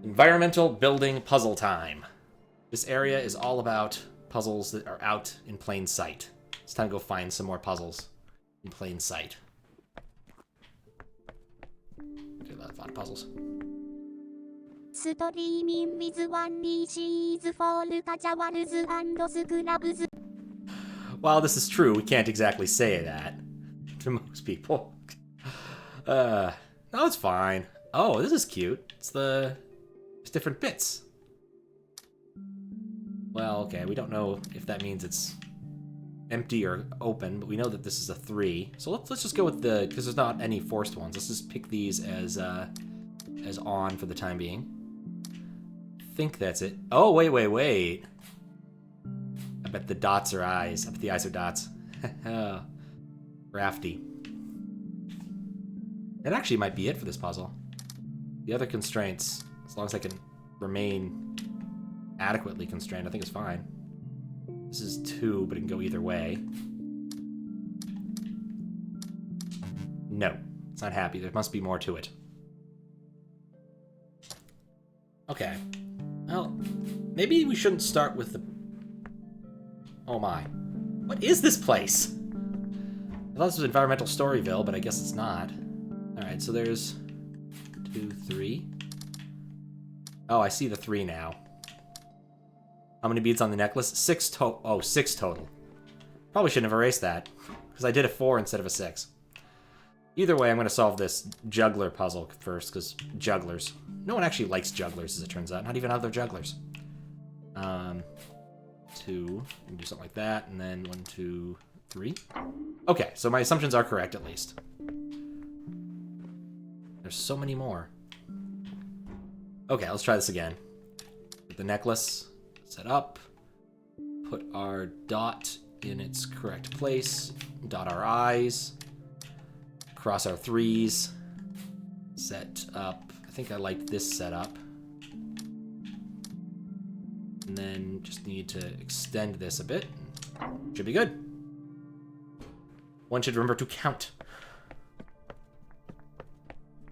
Environmental building puzzle time. This area is all about puzzles that are out in plain sight. It's time to go find some more puzzles in plain sight. Okay, a lot of puzzles. Streaming with 1PC is for casuals and scrubs. While this is true, we can't exactly say that to most people. No, it's fine. Oh, this is cute. There's different bits. Well, okay, we don't know if that means it's empty or open, but we know that this is a 3. So let's just go with because there's not any forced ones. Let's just pick these as on for the time being. I think that's it. Oh, wait. I bet the dots are eyes. I bet the eyes are dots. Crafty. That actually might be it for this puzzle. The other constraints, as long as I can remain adequately constrained, I think it's fine. This is 2, but it can go either way. No, it's not happy. There must be more to it. Okay. Well, maybe we shouldn't start with the... Oh my. What is this place? I thought this was Environmental Storyville, but I guess it's not. Alright, so there's 2, 3. Oh, I see the 3 now. How many beads on the necklace? 6 total. 6 total. Probably shouldn't have erased that, because I did a 4 instead of a 6. Either way, I'm going to solve this juggler puzzle first, because jugglers. No one actually likes jugglers, as it turns out. Not even other jugglers. 2. We can do something like that, and then 1, 2, 3. Okay, so my assumptions are correct, at least. There's so many more. Okay, let's try this again. Get the necklace set up. Put our dot in its correct place. Dot our eyes. Cross our 3s. Set up. I think I like this setup. And then just need to extend this a bit. Should be good. One should remember to count.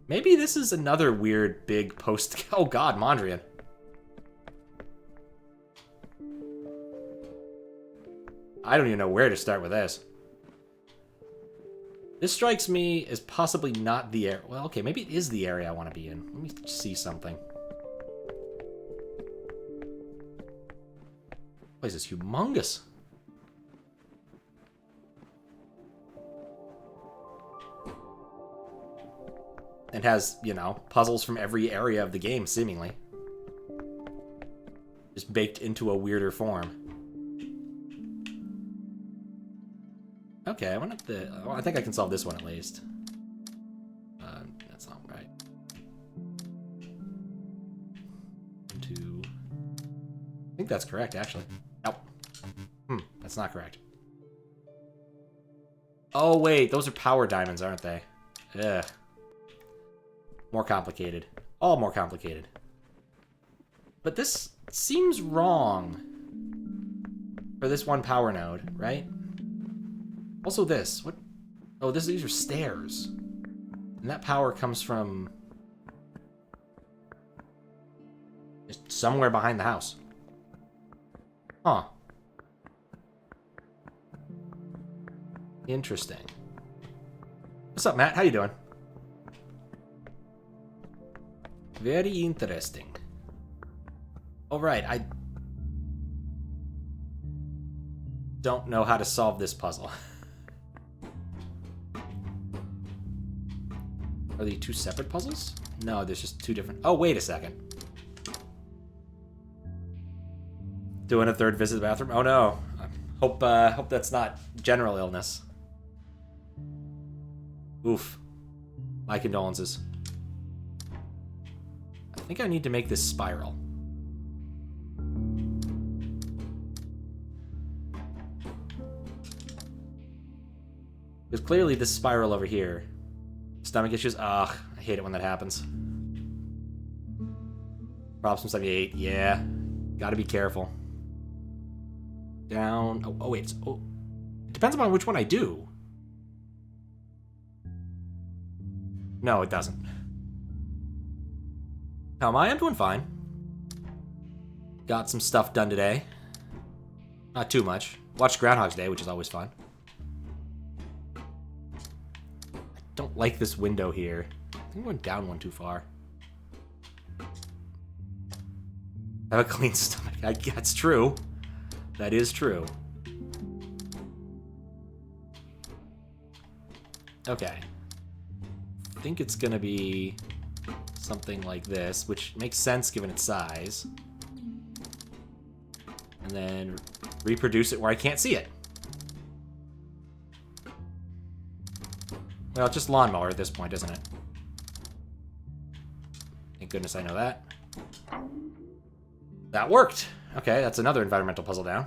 Maybe this is another weird big post... Oh god, Mondrian. I don't even know where to start with this. This strikes me as possibly not the area... Well, okay, maybe it is the area I want to be in. Let me see something. This place is humongous. And has, you know, puzzles from every area of the game, seemingly. Just baked into a weirder form. Okay, I want the... Well, I think I can solve this one at least. That's not right. 1, 2... I think that's correct, actually. Nope. That's not correct. Oh, wait, those are power diamonds, aren't they? Ugh. More complicated. All more complicated. But this seems wrong for this one power node, right? Also this. What? Oh, these are stairs. And that power comes from... just somewhere behind the house. Huh. Interesting. What's up, Matt? How you doing? Very interesting. Alright, I don't know how to solve this puzzle. Are they 2 separate puzzles? No, there's just 2 different... Oh, wait a second. Doing a 3rd visit to the bathroom? Oh no. Hope that's not general illness. Oof. My condolences. I think I need to make this spiral. Because clearly this spiral over here. Stomach issues? Ugh, I hate it when that happens. Problem 78, yeah. Gotta be careful. Down. Oh wait. It depends upon which one I do. No, it doesn't. How am I? I'm doing fine. Got some stuff done today. Not too much. Watched Groundhog's Day, which is always fun. I don't like this window here. I think I went down one too far. I have a clean stomach. That's true. That is true. Okay. I think it's gonna be something like this, which makes sense given its size. And then reproduce it where I can't see it. Well, it's just lawnmower at this point, isn't it? Thank goodness I know that. That worked! Okay, that's another environmental puzzle down.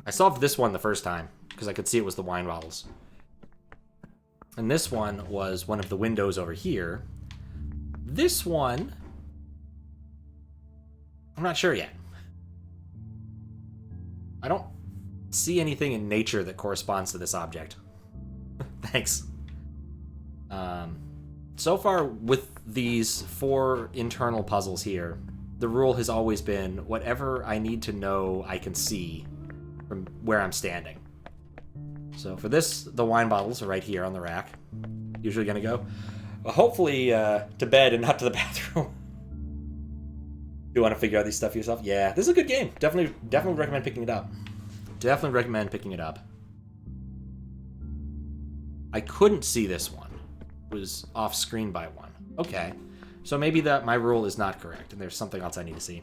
I solved this one the first time, because I could see it was the wine bottles. And this one was one of the windows over here. This one... I'm not sure yet. I don't see anything in nature that corresponds to this object. Thanks. So far, with these 4 internal puzzles here, the rule has always been whatever I need to know I can see from where I'm standing. So for this, the wine bottles are right here on the rack. Usually gonna go, well, hopefully to bed and not to the bathroom. You want to figure out these stuff yourself? Yeah, this is a good game. Definitely recommend picking it up. Definitely recommend picking it up. I couldn't see this one. It was off screen by 1. Okay. So maybe that my rule is not correct, and there's something else I need to see.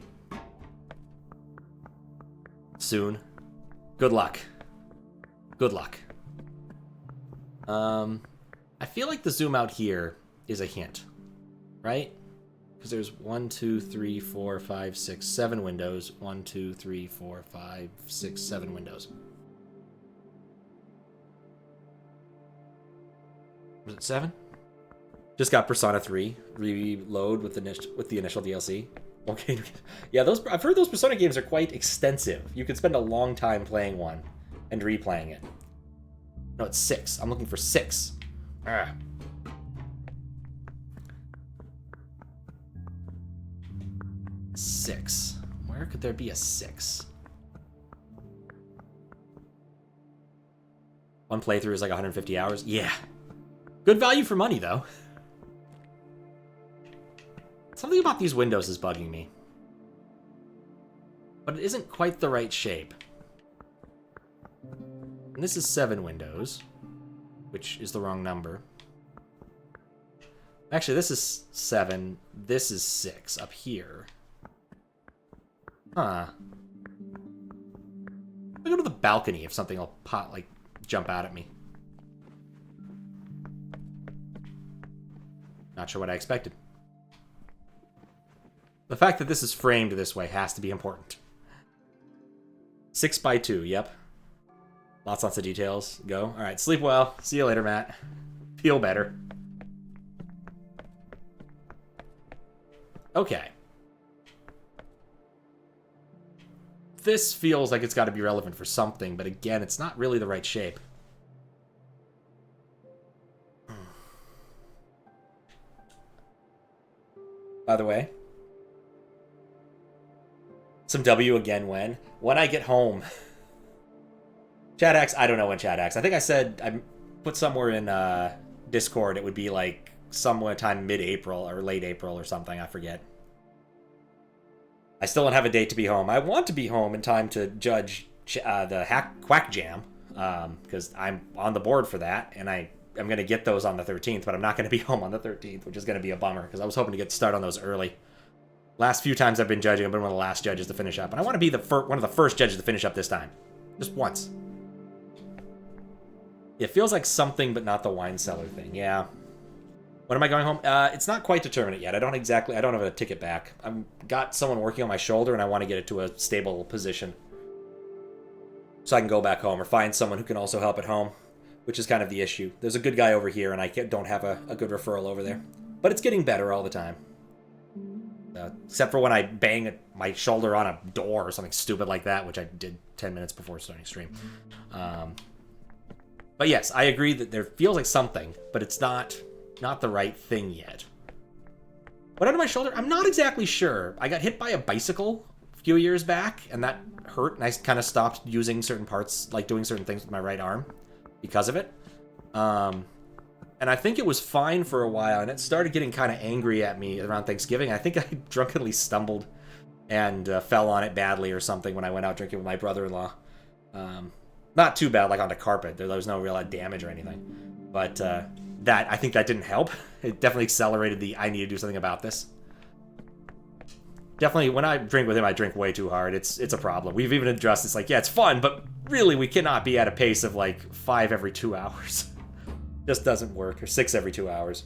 Soon. Good luck. Good luck. I feel like the zoom out here is a hint, right? Because there's 1, 2, 3, 4, 5, 6, 7 windows. 1, 2, 3, 4, 5, 6, 7 windows. Was it 7? Just got Persona 3 reload with the initial DLC. Okay, yeah, I've heard those Persona games are quite extensive. You could spend a long time playing one and replaying it. No, it's 6. I'm looking for 6. Ah. Six. Where could there be a 6? One playthrough is like 150 hours. Yeah. Good value for money, though. Something about these windows is bugging me. But it isn't quite the right shape. And this is 7 windows, which is the wrong number. Actually, this is 7. This is 6 up here. Huh. I'll go to the balcony if something will jump out at me. Not sure what I expected. The fact that this is framed this way has to be important. 6 by 2, yep. Lots of details. Go. Alright, sleep well. See you later, Matt. Feel better. Okay. This feels like it's got to be relevant for something, but again, it's not really the right shape. By the way, some W again when? When I get home. Chat X, I don't know when Chat X. I think I said, I put somewhere in Discord it would be like somewhere time mid-April or late April or something, I forget. I still don't have a date to be home. I want to be home in time to judge the Quack Jam, because I'm on the board for that, and I'm going to get those on the 13th, but I'm not going to be home on the 13th, which is going to be a bummer, because I was hoping to get started on those early. Last few times I've been judging, I've been one of the last judges to finish up, and I want to be one of the first judges to finish up this time. Just once. It feels like something, but not the wine cellar thing, yeah. When am I going home? It's not quite determinate yet. I don't have a ticket back. I've got someone working on my shoulder, and I want to get it to a stable position. So I can go back home, or find someone who can also help at home, which is kind of the issue. There's a good guy over here, and I don't have a good referral over there. But it's getting better all the time. Except for when I bang my shoulder on a door or something stupid like that, which I did 10 minutes before starting stream. But yes, I agree that there feels like something, but it's not the right thing yet. What under my shoulder? I'm not exactly sure. I got hit by a bicycle a few years back, and that hurt, and I kind of stopped using certain parts, like doing certain things with my right arm because of it. And I think it was fine for a while, and it started getting kind of angry at me around Thanksgiving. I think I drunkenly stumbled and fell on it badly or something when I went out drinking with my brother-in-law. Not too bad, like on the carpet. There was no real damage or anything. But I think that didn't help. It definitely accelerated the I need to do something about this. Definitely, when I drink with him, I drink way too hard. It's a problem. We've even addressed it's like, yeah, it's fun, but really we cannot be at a pace of like 5 every 2 hours. Just doesn't work. Or 6 every 2 hours.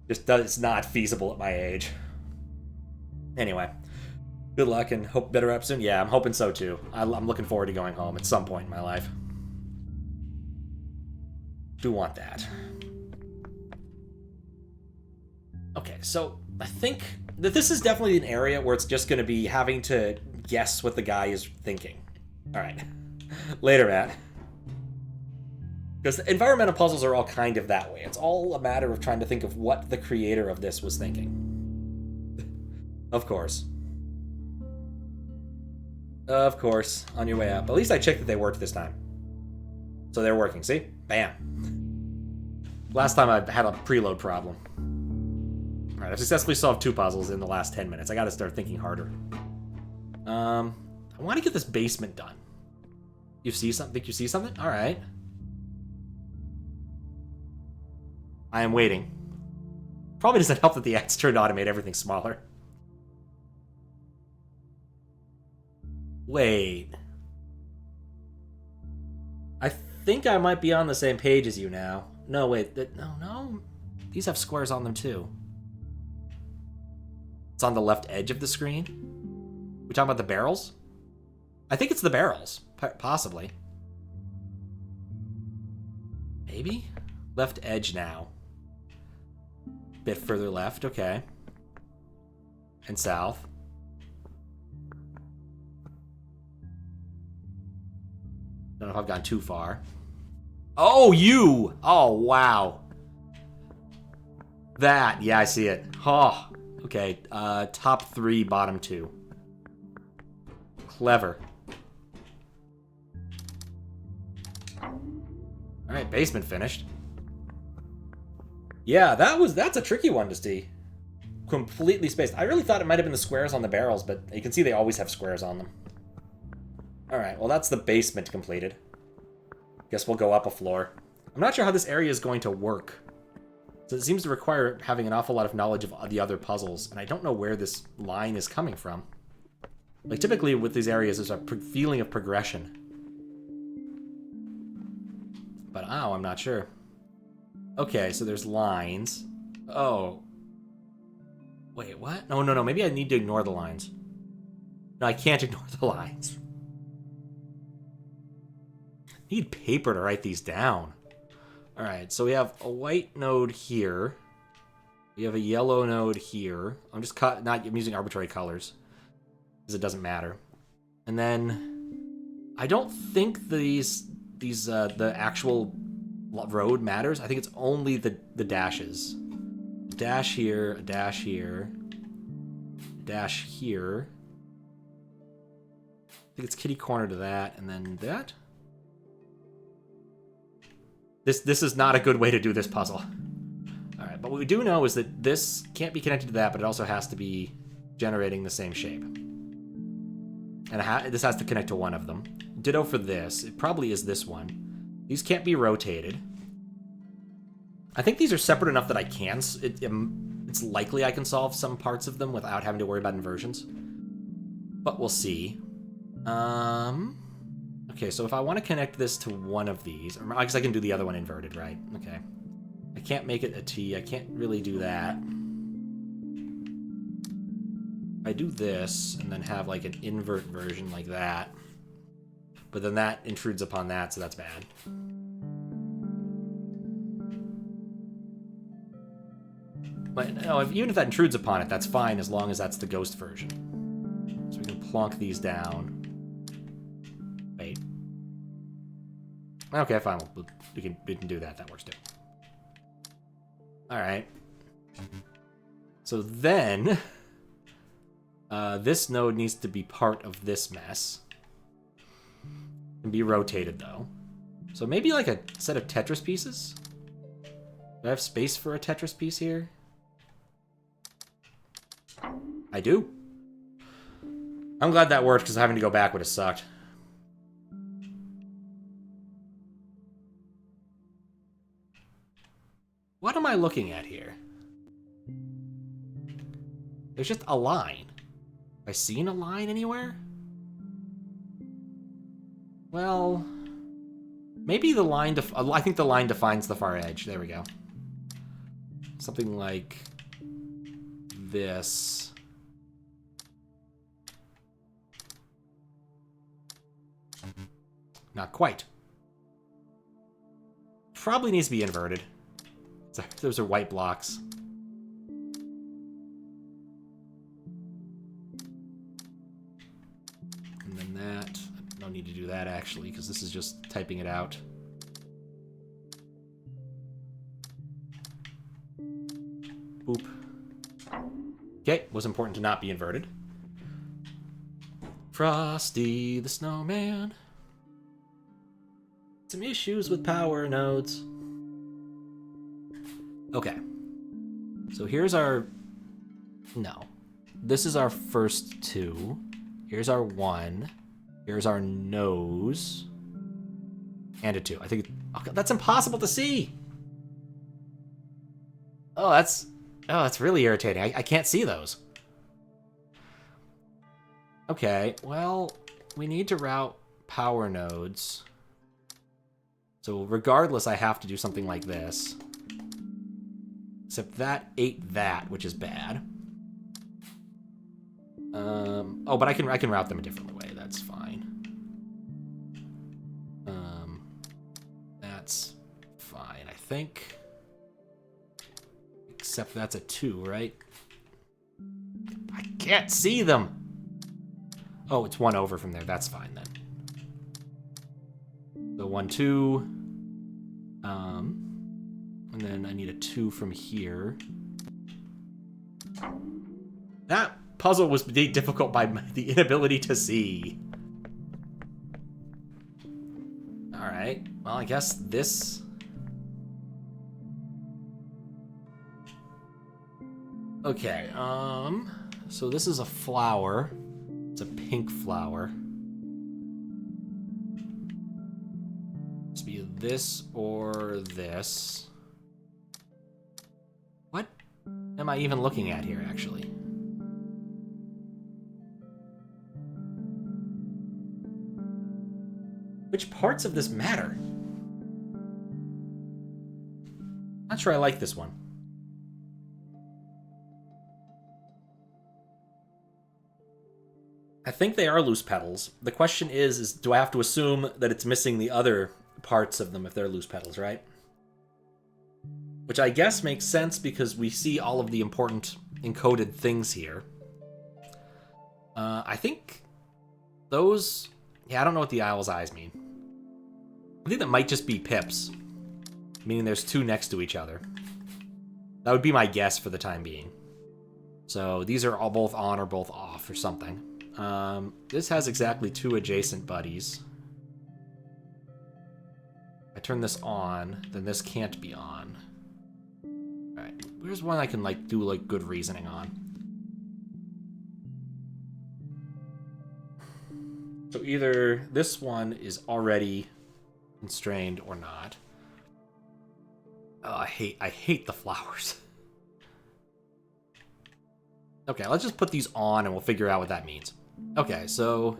It's not feasible at my age. Anyway, good luck and hope better up soon. Yeah, I'm hoping so too. I'm looking forward to going home at some point in my life. Do want that. Okay, so I think that this is definitely an area where it's just going to be having to guess what the guy is thinking. All right. Later, Matt. Because environmental puzzles are all kind of that way. It's all a matter of trying to think of what the creator of this was thinking. Of course. Of course, on your way up. At least I checked that they worked this time. So they're working, see? Bam. Last time I had a preload problem. Alright, I've successfully solved 2 puzzles in the last 10 minutes. I gotta start thinking harder. I want to get this basement done. You see something? Think you see something? Alright. I am waiting. Probably doesn't help that the ads turned on to make everything smaller. Wait. I think I might be on the same page as you now. No, wait. No. These have squares on them too. It's on the left edge of the screen. We talking about the barrels? I think it's the barrels. Possibly. Maybe? Left edge now. Bit further left, okay. And south. Don't know if I've gone too far. Oh, you! Oh, wow. That, yeah, I see it. Oh, okay. Top 3, bottom 2. Clever. Alright, basement finished. Yeah, that's a tricky one to see. Completely spaced. I really thought it might have been the squares on the barrels, but you can see they always have squares on them. Alright, well that's the basement completed. Guess we'll go up a floor. I'm not sure how this area is going to work. So it seems to require having an awful lot of knowledge of the other puzzles, and I don't know where this line is coming from. Like, typically with these areas, there's a feeling of progression. But, oh, I'm not sure. Okay, so there's lines. Oh. Wait, what? No, maybe I need to ignore the lines. No, I can't ignore the lines. I need paper to write these down. Alright, so we have a white node here. We have a yellow node here. I'm using arbitrary colors, because it doesn't matter. And then I don't think the actual road matters. I think it's only the dashes. A dash here, a dash here, a dash here. I think it's kitty corner to that, and then that. This is not a good way to do this puzzle. Alright, but what we do know is that this can't be connected to that, but it also has to be generating the same shape. And this has to connect to one of them. Ditto for this. It probably is this one. These can't be rotated. I think these are separate enough that I can. It's likely I can solve some parts of them without having to worry about inversions. But we'll see. Okay, so if I want to connect this to one of these, or I guess I can do the other one inverted, right? Okay. I can't make it a T. I can't really do that. I do this, and then have like an invert version like that. But then that intrudes upon that, so that's bad. But no, even if that intrudes upon it, that's fine as long as that's the ghost version. So we can plonk these down. Wait. Okay, fine. We can do that. That works too. All right. So then, this node needs to be part of this mess. Can be rotated, though. So maybe like a set of Tetris pieces? Do I have space for a Tetris piece here? I do. I'm glad that worked, because having to go back would have sucked. What am I looking at here? There's just a line. Have I seen a line anywhere? Well, maybe the line... I think the line defines the far edge. There we go. Something like this. Not quite. Probably needs to be inverted. Those are white blocks. And then that. No need to do that, actually, because this is just typing it out. Boop. Okay, was important to not be inverted. Frosty the Snowman. Some issues with power nodes. Okay. So here's our... No. This is our first two. Here's our one. Here's our nose. And a two. I think... Oh, that's impossible to see! Oh, that's really irritating. I can't see those. Okay, well, we need to route power nodes. So regardless, I have to do something like this. Except that ate that, which is bad. Oh, but I can route them a different way. That's fine. That's fine, I think. Except that's a 2, right? I can't see them! Oh, it's 1 over from there. That's fine, then. So 1, 2. And then I need a 2 from here. That puzzle was made difficult by the inability to see. Alright. Well, I guess this... Okay, so this is a flower. It's a pink flower. Must be this or this. What am I even looking at here, actually? Which parts of this matter? Not sure I like this one. I think they are loose petals. The question is do I have to assume that it's missing the other parts of them if they're loose petals, right? Which I guess makes sense because we see all of the important encoded things here. I think those... Yeah, I don't know what the owl's eyes mean. I think that might just be pips. Meaning there's 2 next to each other. That would be my guess for the time being. So these are all both on or both off or something. This has exactly 2 adjacent buddies. I turn this on, then this can't be on. Alright, where's one I can, like, do, like, good reasoning on? So either this one is already constrained or not. Oh, I hate the flowers. Okay, let's just put these on and we'll figure out what that means. Okay, so...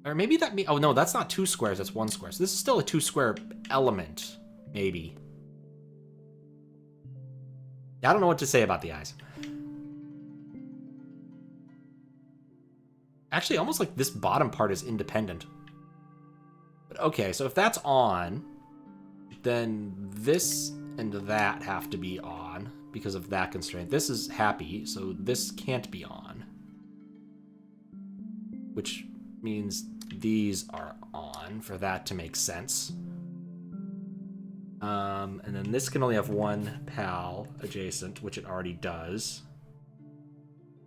Or maybe that means... Oh, no, that's not 2 squares, that's 1 square. So this is still a 2-square element, maybe. Yeah, I don't know what to say about the eyes. Actually, almost like this bottom part is independent. But okay, so if that's on, then this and that have to be on because of that constraint. This is happy, so this can't be on. Which means these are on for that to make sense. And then this can only have one pal adjacent, which it already does.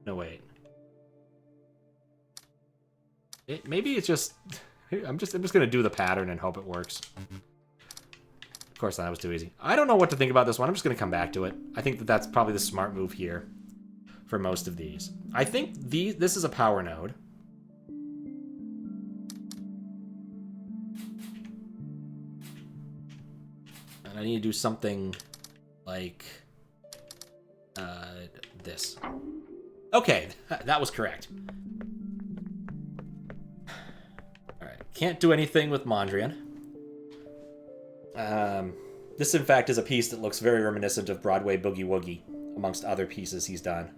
No, wait. Maybe it's just... I'm just gonna do the pattern and hope it works. Of course, that was too easy. I don't know what to think about this one. I'm just gonna come back to it. I think that that's probably the smart move here for most of these. I think this is a power node. And I need to do something like this. Okay, that was correct. Alright, can't do anything with Mondrian. This, in fact, is a piece that looks very reminiscent of Broadway Boogie Woogie, amongst other pieces he's done.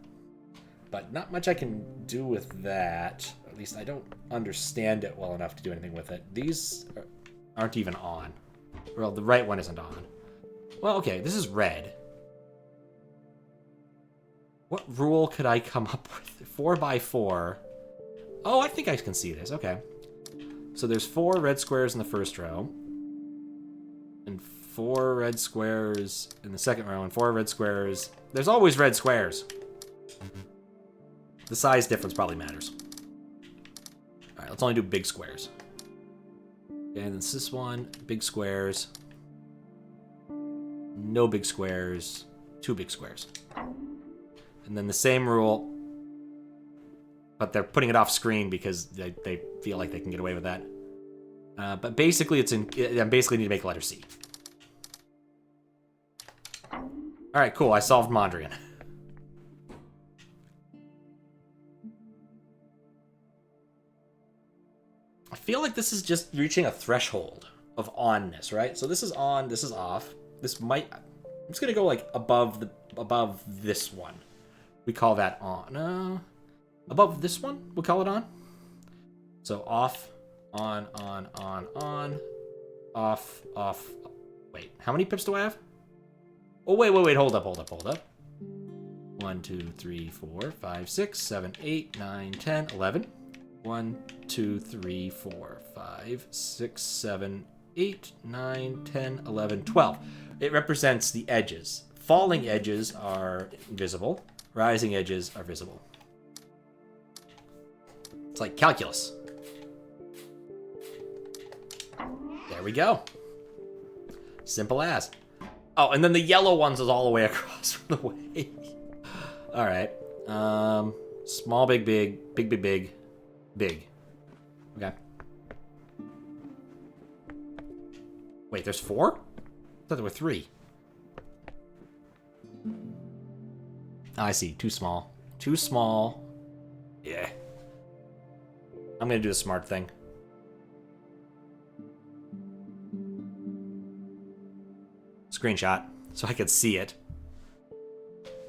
But not much I can do with that. At least I don't understand it well enough to do anything with it. These aren't even on. Well, the right one isn't on. Well, okay, this is red. What rule could I come up with? 4 by 4. Oh, I think I can see this. Okay. So there's 4 red squares in the first row. And 4 red squares in the second row. And 4 red squares. There's always red squares. The size difference probably matters. Alright, let's only do big squares. Okay, and then this one, big squares. No big squares. 2 big squares. And then the same rule, but they're putting it off screen because they feel like they can get away with that. But basically, I basically need to make letter C. Alright, cool, I solved Mondrian. I feel like this is just reaching a threshold of onness, right? So this is on, this is off. This might... I'm just gonna go, like, above this one. We call that on. Above this one, we'll call it on. So off, on, off, off. Wait, how many pips do I have? Oh, wait, hold up. 1, 2, 3, 4, 5, 6, 7, 8, 9, 10, 11. 1, 2, 3, 4, 5, 6, 7, 8, 9, 10, 11, 12. It represents the edges. Falling edges are invisible. Rising edges are visible. It's like calculus. There we go. Simple as. Oh, and then the yellow ones is all the way across from the way. All right. Small, big, big, big, big, big, big. Okay. Wait, there's 4? I thought there were 3. Oh, I see. Too small. Too small. Yeah. I'm gonna do the smart thing. Screenshot, so I could see it.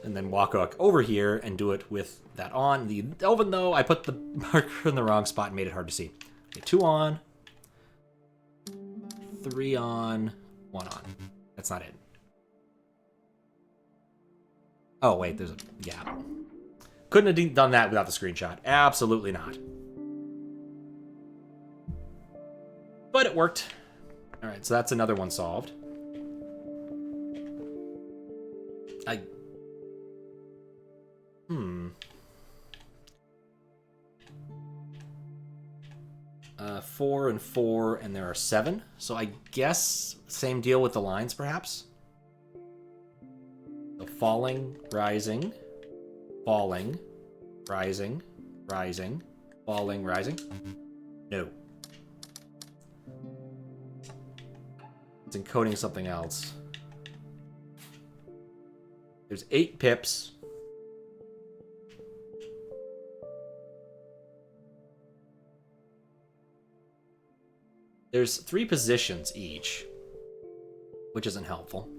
And then walk over here and do it with that on. Even though I put the marker in the wrong spot and made it hard to see. Okay, 2 on. 3 on. 1 on. That's not it. Oh, wait, there's a gap. Couldn't have done that without the screenshot. Absolutely not. But it worked. Alright, so that's another one solved. 4 and 4, and there are 7. So I guess same deal with the lines, perhaps? So falling, rising, falling, rising, rising, falling, rising. No. It's encoding something else. There's 8 pips. There's 3 positions each, which isn't helpful.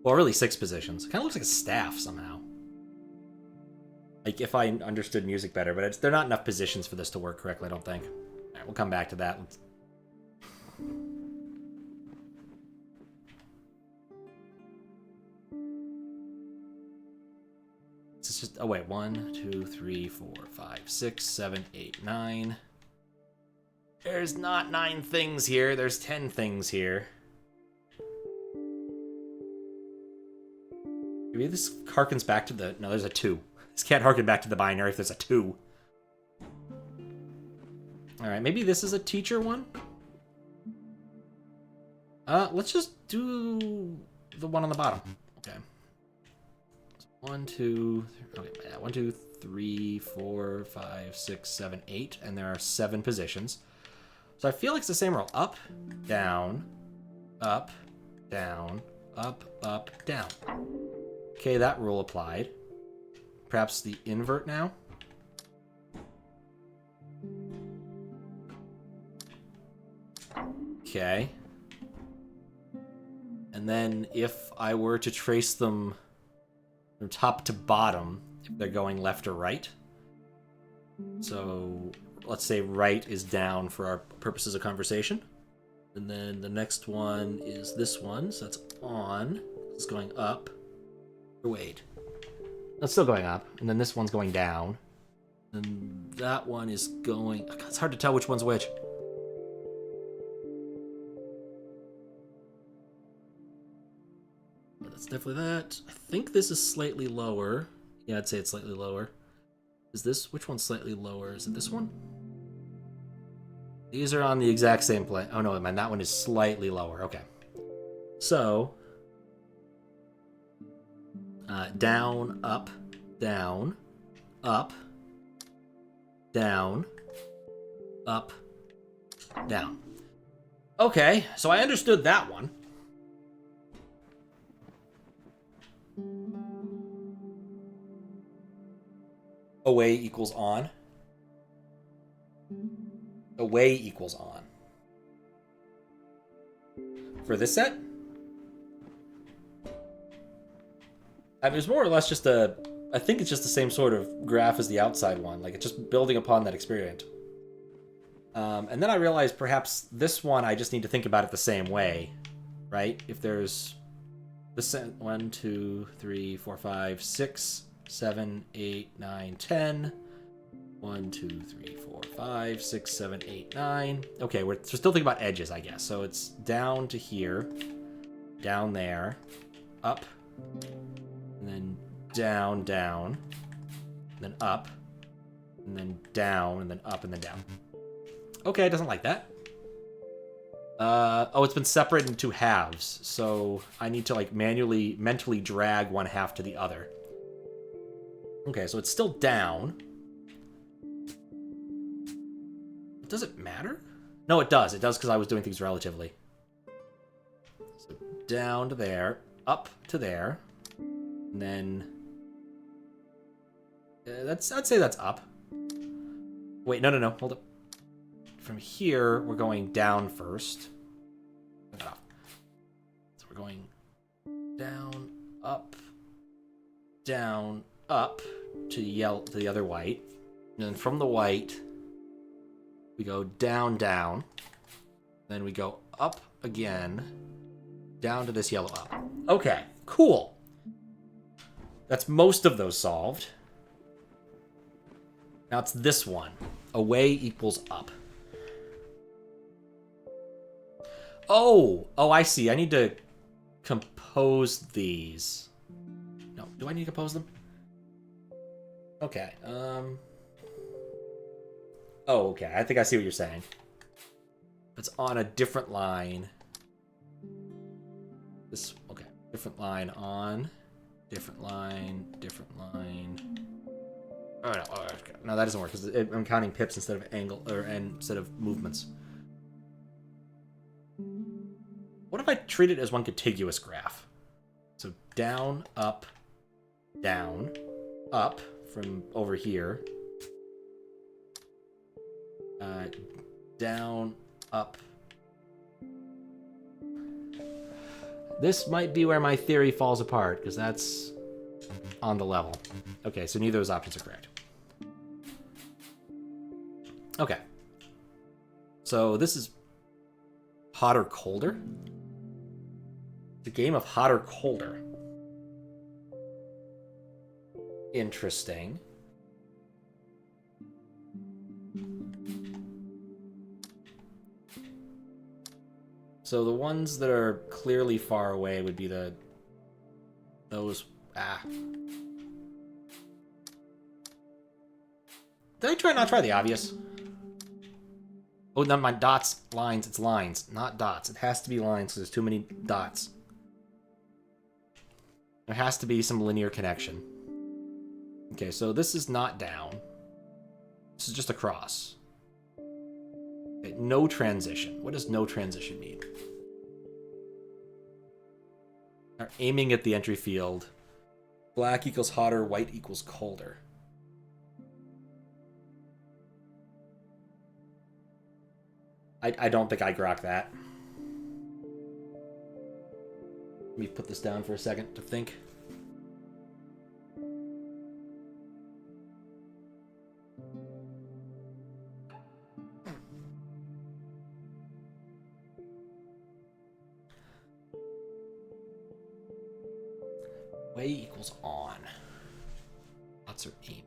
Well, really 6 positions. It kind of looks like a staff somehow. Like if I understood music better, but there are not enough positions for this to work correctly, I don't think. Alright, we'll come back to that. It's just, oh wait, 1, 2, 3, 4, 5, 6, 7, 8, 9. There's not 9 things here, there's 10 things here. Maybe this harkens back to the... No, there's a 2. This can't harken back to the binary if there's a 2. Alright, maybe this is a teacher one? Let's just do the one on the bottom. Okay. So 1, 2... Okay, yeah, 1, 2, 3, 4, 5, 6, 7, 8. And there are 7 positions. So I feel like it's the same roll. Up, down, up, down, up, up, down. Okay, that rule applied. Perhaps the invert now? Okay. And then if I were to trace them from top to bottom, if they're going left or right. So let's say right is down for our purposes of conversation. And then the next one is this one, so that's on. It's going up. Wait. That's still going up. And then this one's going down. And that one is going... It's hard to tell which one's which. But that's definitely that. I think this is slightly lower. Yeah, I'd say it's slightly lower. Is this... Which one's slightly lower? Is it this one? These are on the exact same plane. Oh, no, man, that one is slightly lower. Okay. So... down, up, down, up, down, up, down. Okay, so I understood that one. Away equals on. Away equals on. For this set? I mean, it's more or less just a... I think it's just the same sort of graph as the outside one. Like, it's just building upon that experience. And then I realized perhaps this one I just need to think about it the same way, right? If there's... This 1, 2, 3, 4, 5, 6, 7, 8, 9, 10. 1, 2, 3, 4, 5, 6, 7, 8, 9. Okay, we're still thinking about edges, I guess. So it's down to here, down there, up, and then down, down, and then up, and then down, and then up, and then down. Okay, it doesn't like that. Oh, it's been separated into halves, so I need to, like, mentally drag one half to the other. Okay, so it's still down. Does it matter? No, it does. It does because I was doing things relatively. So down to there, up to there, and then... I'd say that's up. Wait, no, hold up. From here, we're going down first. So we're going down, up, to the other white. And then from the white, we go down, down. Then we go up again, down to this yellow up. Okay, cool. That's most of those solved. Now it's this one. Away equals up. Oh, I see. I need to compose these. No, do I need to compose them? Okay, Oh, okay. I think I see what you're saying. It's on a different line. This, okay. Different line on. Different line. Different line. Oh, no. Oh, okay. No, that doesn't work because I'm counting pips instead of angle, or instead of movements. What if I treat it as one contiguous graph? So down, up, from over here. Down, up. This might be where my theory falls apart, because that's on the level. Okay, so neither of those options are correct. Okay. So this is hot or colder? It's a game of hot or colder. Interesting. So the ones that are clearly far away would be those Ah. Did I try not try the obvious? Oh, not my dots, lines. It's lines, not dots. It has to be lines because there's too many dots. There has to be some linear connection. Okay, so this is not down. This is just a cross. Okay, no transition. What does no transition mean? Are aiming at the entry field. Black equals hotter, white equals colder. I don't think I grok that. Let me put this down for a second to think. Way equals on. Dots are aiming.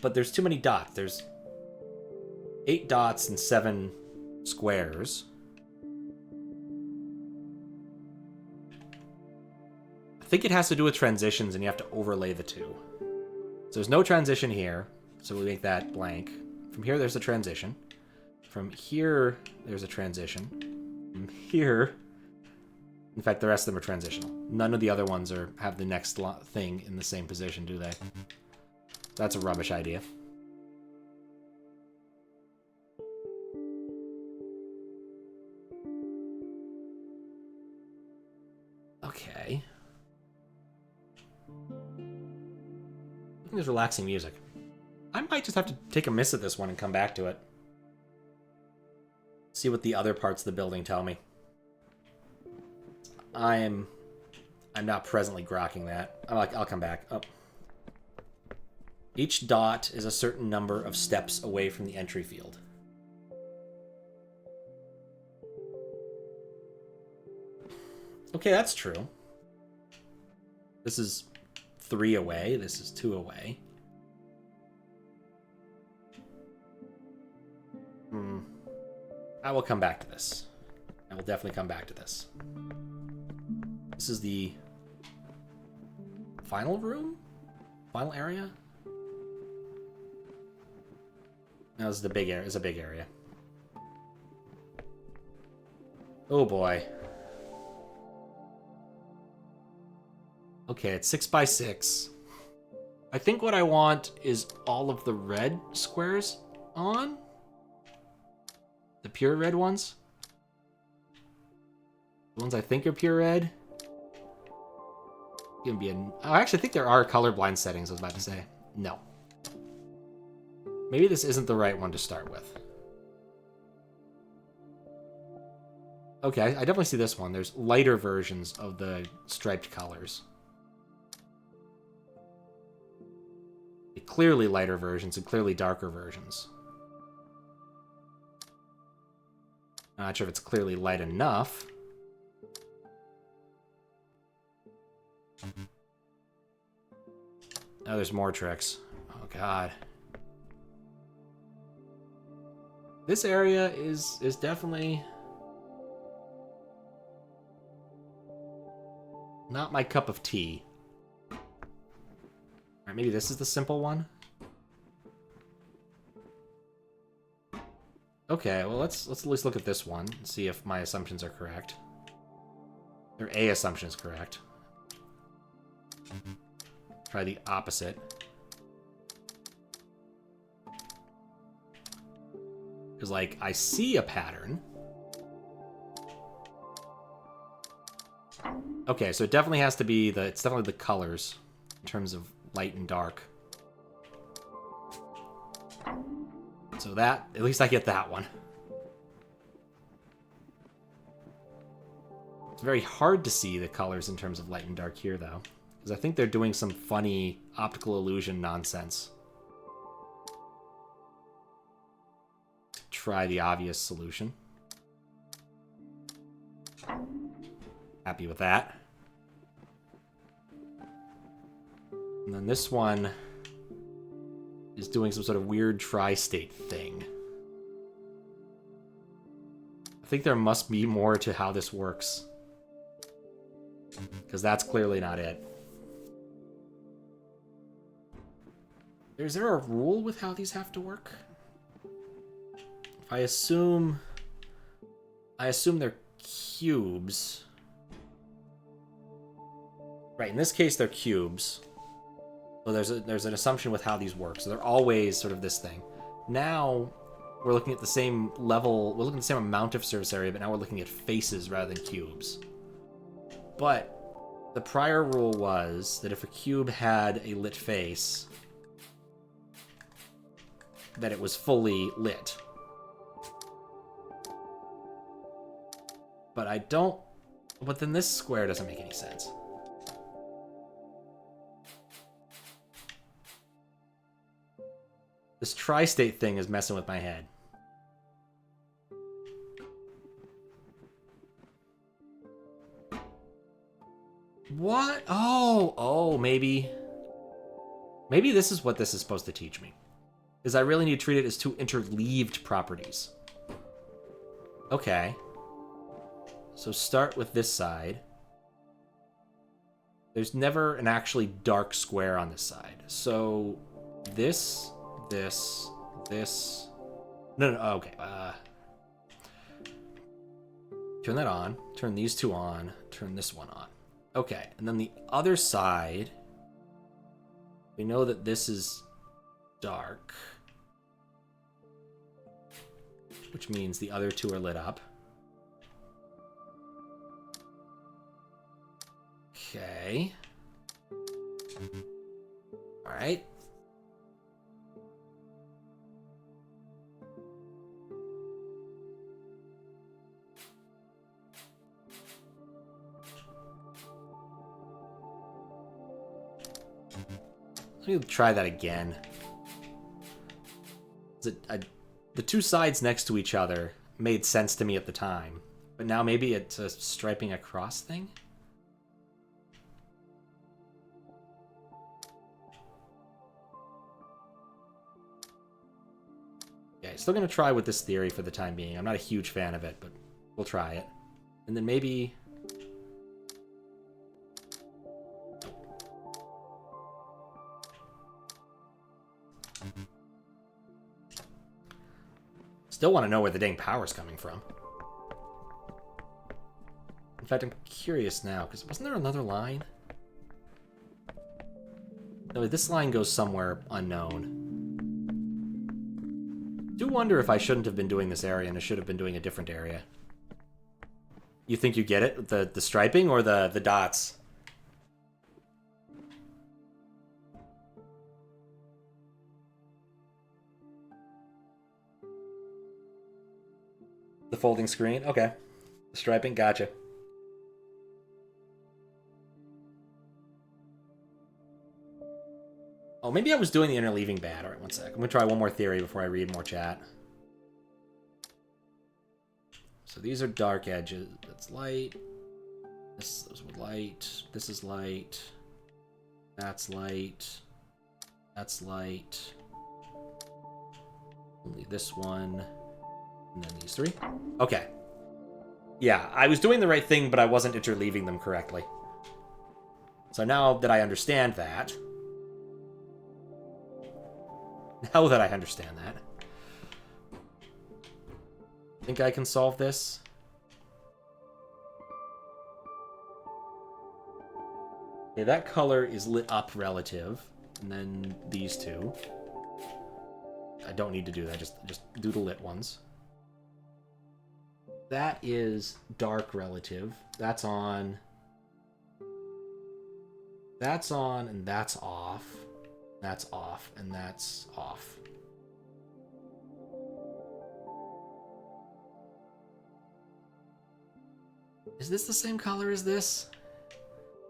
But there's too many dots. There's 8 dots and 7 squares. I think it has to do with transitions, and you have to overlay the two. So there's no transition here, so we make that blank. From here, there's a transition. From here, there's a transition. From here, in fact, the rest of them are transitional. None of the other ones have the next thing in the same position, do they? That's a rubbish idea. Okay. I think there's relaxing music. I might just have to take a miss at this one and come back to it. See what the other parts of the building tell me. I'm not presently grokking that. I'll come back. Oh. Each dot is a certain number of steps away from the entry field. Okay, that's true. This is 3 away. This is 2 away. I will come back to this. I will definitely come back to this. This is the final room? Final area? No, this is the big area. It's a big area. Oh boy. Okay, it's 6 by 6. I think what I want is all of the red squares on. The pure red ones. The ones I think are pure red. Gonna be I actually think there are colorblind settings, I was about to say. No. Maybe this isn't the right one to start with. Okay, I definitely see this one. There's lighter versions of the striped colors. Clearly lighter versions and clearly darker versions. I'm not sure if it's clearly light enough. Oh, there's more tricks. Oh, God. This area is definitely not my cup of tea. Alright, maybe this is the simple one? Okay, well let's at least look at this one and see if my assumptions are correct. Or a assumption is correct. Try the opposite. Because, like, I see a pattern. Okay, so it definitely has to be it's definitely the colors in terms of light and dark. So that, at least I get that one. It's very hard to see the colors in terms of light and dark here, though. Because I think they're doing some funny optical illusion nonsense. Try the obvious solution. Happy with that. And then this one is doing some sort of weird tri-state thing. I think there must be more to how this works. Because that's clearly not it. Is there a rule with how these have to work? If I assume they're cubes. Right, in this case they're cubes. So there's an assumption with how these work. So they're always sort of this thing. Now we're looking at the same level, we're looking at the same amount of surface area, but now we're looking at faces rather than cubes. But the prior rule was that if a cube had a lit face, that it was fully lit. But I don't... But then this square doesn't make any sense. This tri-state thing is messing with my head. What? Oh, maybe... Maybe this is what this is supposed to teach me. Is I really need to treat it as two interleaved properties. Okay. So start with this side. There's never an actually dark square on this side. So this... No, okay. Turn that on. Turn these two on. Turn this one on. Okay, and then the other side, we know that this is dark, which means the other two are lit up. Okay. All right. Let me try that again. The two sides next to each other made sense to me at the time, but now maybe it's a striping across thing? Okay, still gonna try with this theory for the time being. I'm not a huge fan of it, but we'll try it. And then maybe... Still want to know where the dang power's coming from. In fact, I'm curious now, because wasn't there another line? No, this line goes somewhere unknown. Do wonder if I shouldn't have been doing this area and I should have been doing a different area. You think you get it? The striping or the dots? The folding screen? Okay. The striping? Gotcha. Oh, maybe I was doing the interleaving bad. Alright, one sec. I'm gonna try one more theory before I read more chat. So these are dark edges. That's light. This is light. This is light. That's light. That's light. Only this one. And then these three. Okay. Yeah, I was doing the right thing, but I wasn't interleaving them correctly. So now that I understand that... Now that I understand that... Think I can solve this? Okay, that color is lit up relative. And then these two. I don't need to do that, just do the lit ones. That is dark relative. That's on. That's on, and that's off. That's off, and that's off. Is this the same color as this?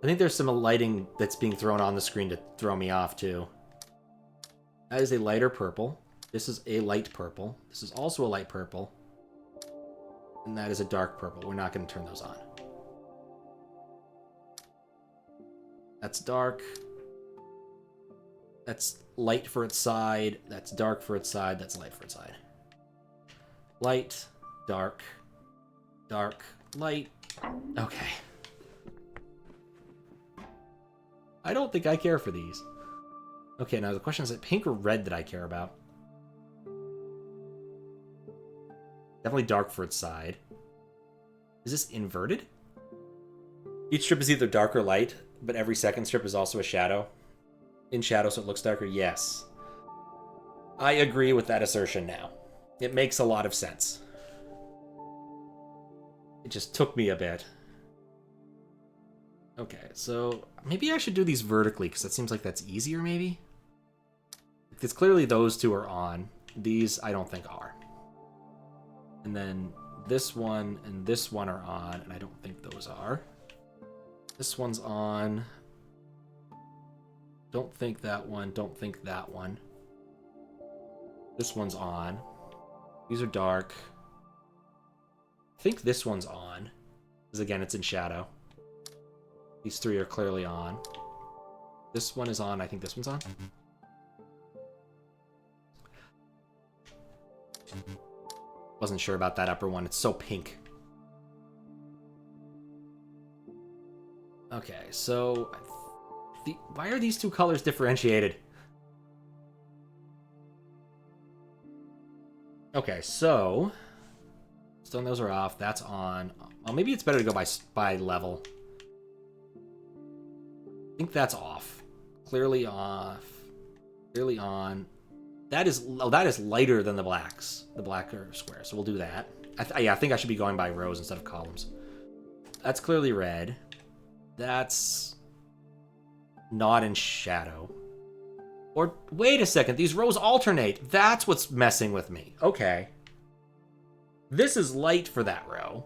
I think there's some lighting that's being thrown on the screen to throw me off, too. That is a lighter purple. This is a light purple. This is also a light purple. And that is a dark purple. We're not going to turn those on. That's dark. That's light for its side. That's dark for its side. That's light for its side. Light, dark, dark, light. Okay. I don't think I care for these. Okay, now the question is, pink or red that I care about? Definitely dark for its side. Is this inverted? Each strip is either dark or light, but every second strip is also a shadow. In shadow, so it looks darker? Yes. I agree with that assertion now. It makes a lot of sense. It just took me a bit. Okay, so maybe I should do these vertically, because that seems like that's easier, maybe? Because clearly those two are on. These, I don't think are. And then this one and this one are on, and I don't think those are. This one's on. Don't think that one. Don't think that one. This one's on. These are dark. I think this one's on. Because again, it's in shadow. These three are clearly on. This one is on. I think this one's on. Wasn't sure about that upper one. It's so pink. Okay, so why are these two colors differentiated? Okay, so stone those are off. That's on. Well, maybe it's better to go by level. I think that's off. Clearly off. Clearly on. That is lighter than the blacks. The blacker square. So we'll do that. I think I should be going by rows instead of columns. That's clearly red. That's not in shadow. Or, wait a second, these rows alternate. That's what's messing with me. Okay. This is light for that row.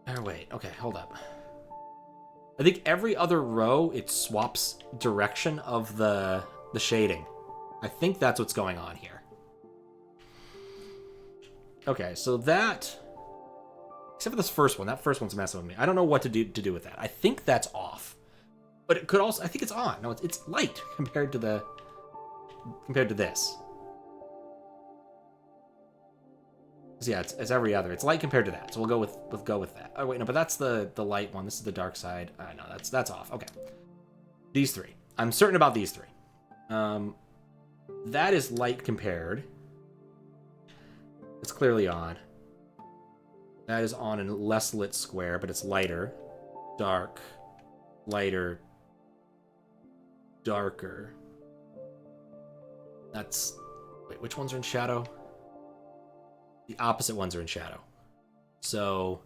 Oh, wait, okay, hold up. I think every other row, it swaps direction of the shading. I think that's what's going on here. Okay, so that... Except for this first one. That first one's messing with me. I don't know what to do with that. I think that's off. But it could also... I think it's on. No, it's light compared to this. So yeah, it's every other. It's light compared to that. So we'll go with that. Oh wait, no, but that's the light one. This is the dark side. No, that's off. Okay. These three. I'm certain about these three. That is light compared. It's clearly on. That is on a less lit square, but it's lighter. Dark. Lighter. Darker. That's... Wait, which ones are in shadow? The opposite ones are in shadow. So...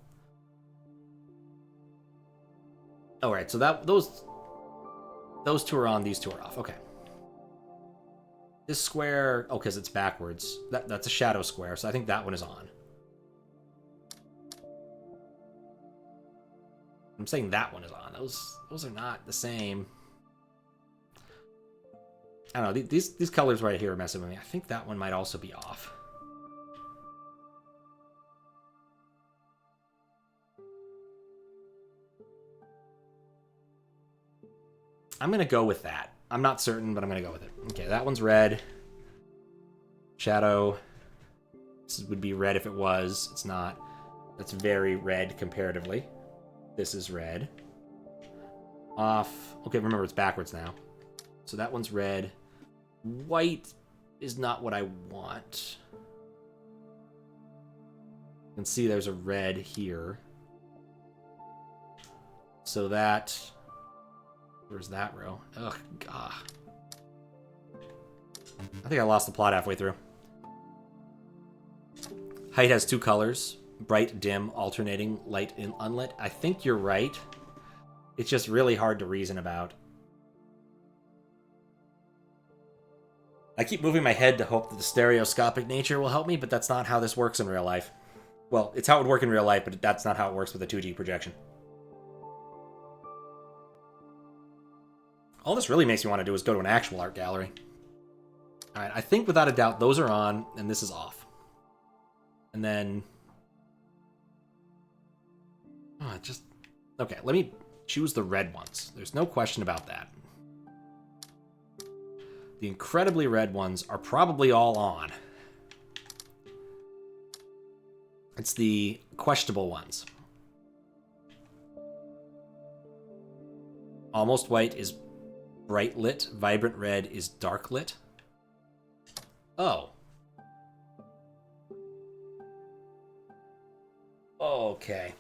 Oh, right, so those two are on, these two are off. Okay. This square... Oh, because it's backwards. That's a shadow square, so I think that one is on. I'm saying that one is on. Those are not the same. I don't know. These colors right here are messing with me. I think that one might also be off. I'm going to go with that. I'm not certain, but I'm going to go with it. Okay, that one's red. Shadow. This would be red if it was. It's not. That's very red comparatively. This is red. Off. Okay, remember it's backwards now. So that one's red. White is not what I want. You can see there's a red here. So that... Where's that row? Ugh, God. I think I lost the plot halfway through. Height has two colors. Bright, dim, alternating, light, and unlit. I think you're right. It's just really hard to reason about. I keep moving my head to hope that the stereoscopic nature will help me, but that's not how this works in real life. Well, it's how it would work in real life, but that's not how it works with a 2D projection. All this really makes me want to do is go to an actual art gallery. Alright, I think without a doubt those are on, and this is off. And then... Oh, just... Okay, let me choose the red ones. There's no question about that. The incredibly red ones are probably all on. It's the questionable ones. Almost white is bright lit. Vibrant red is dark lit. Oh. Okay.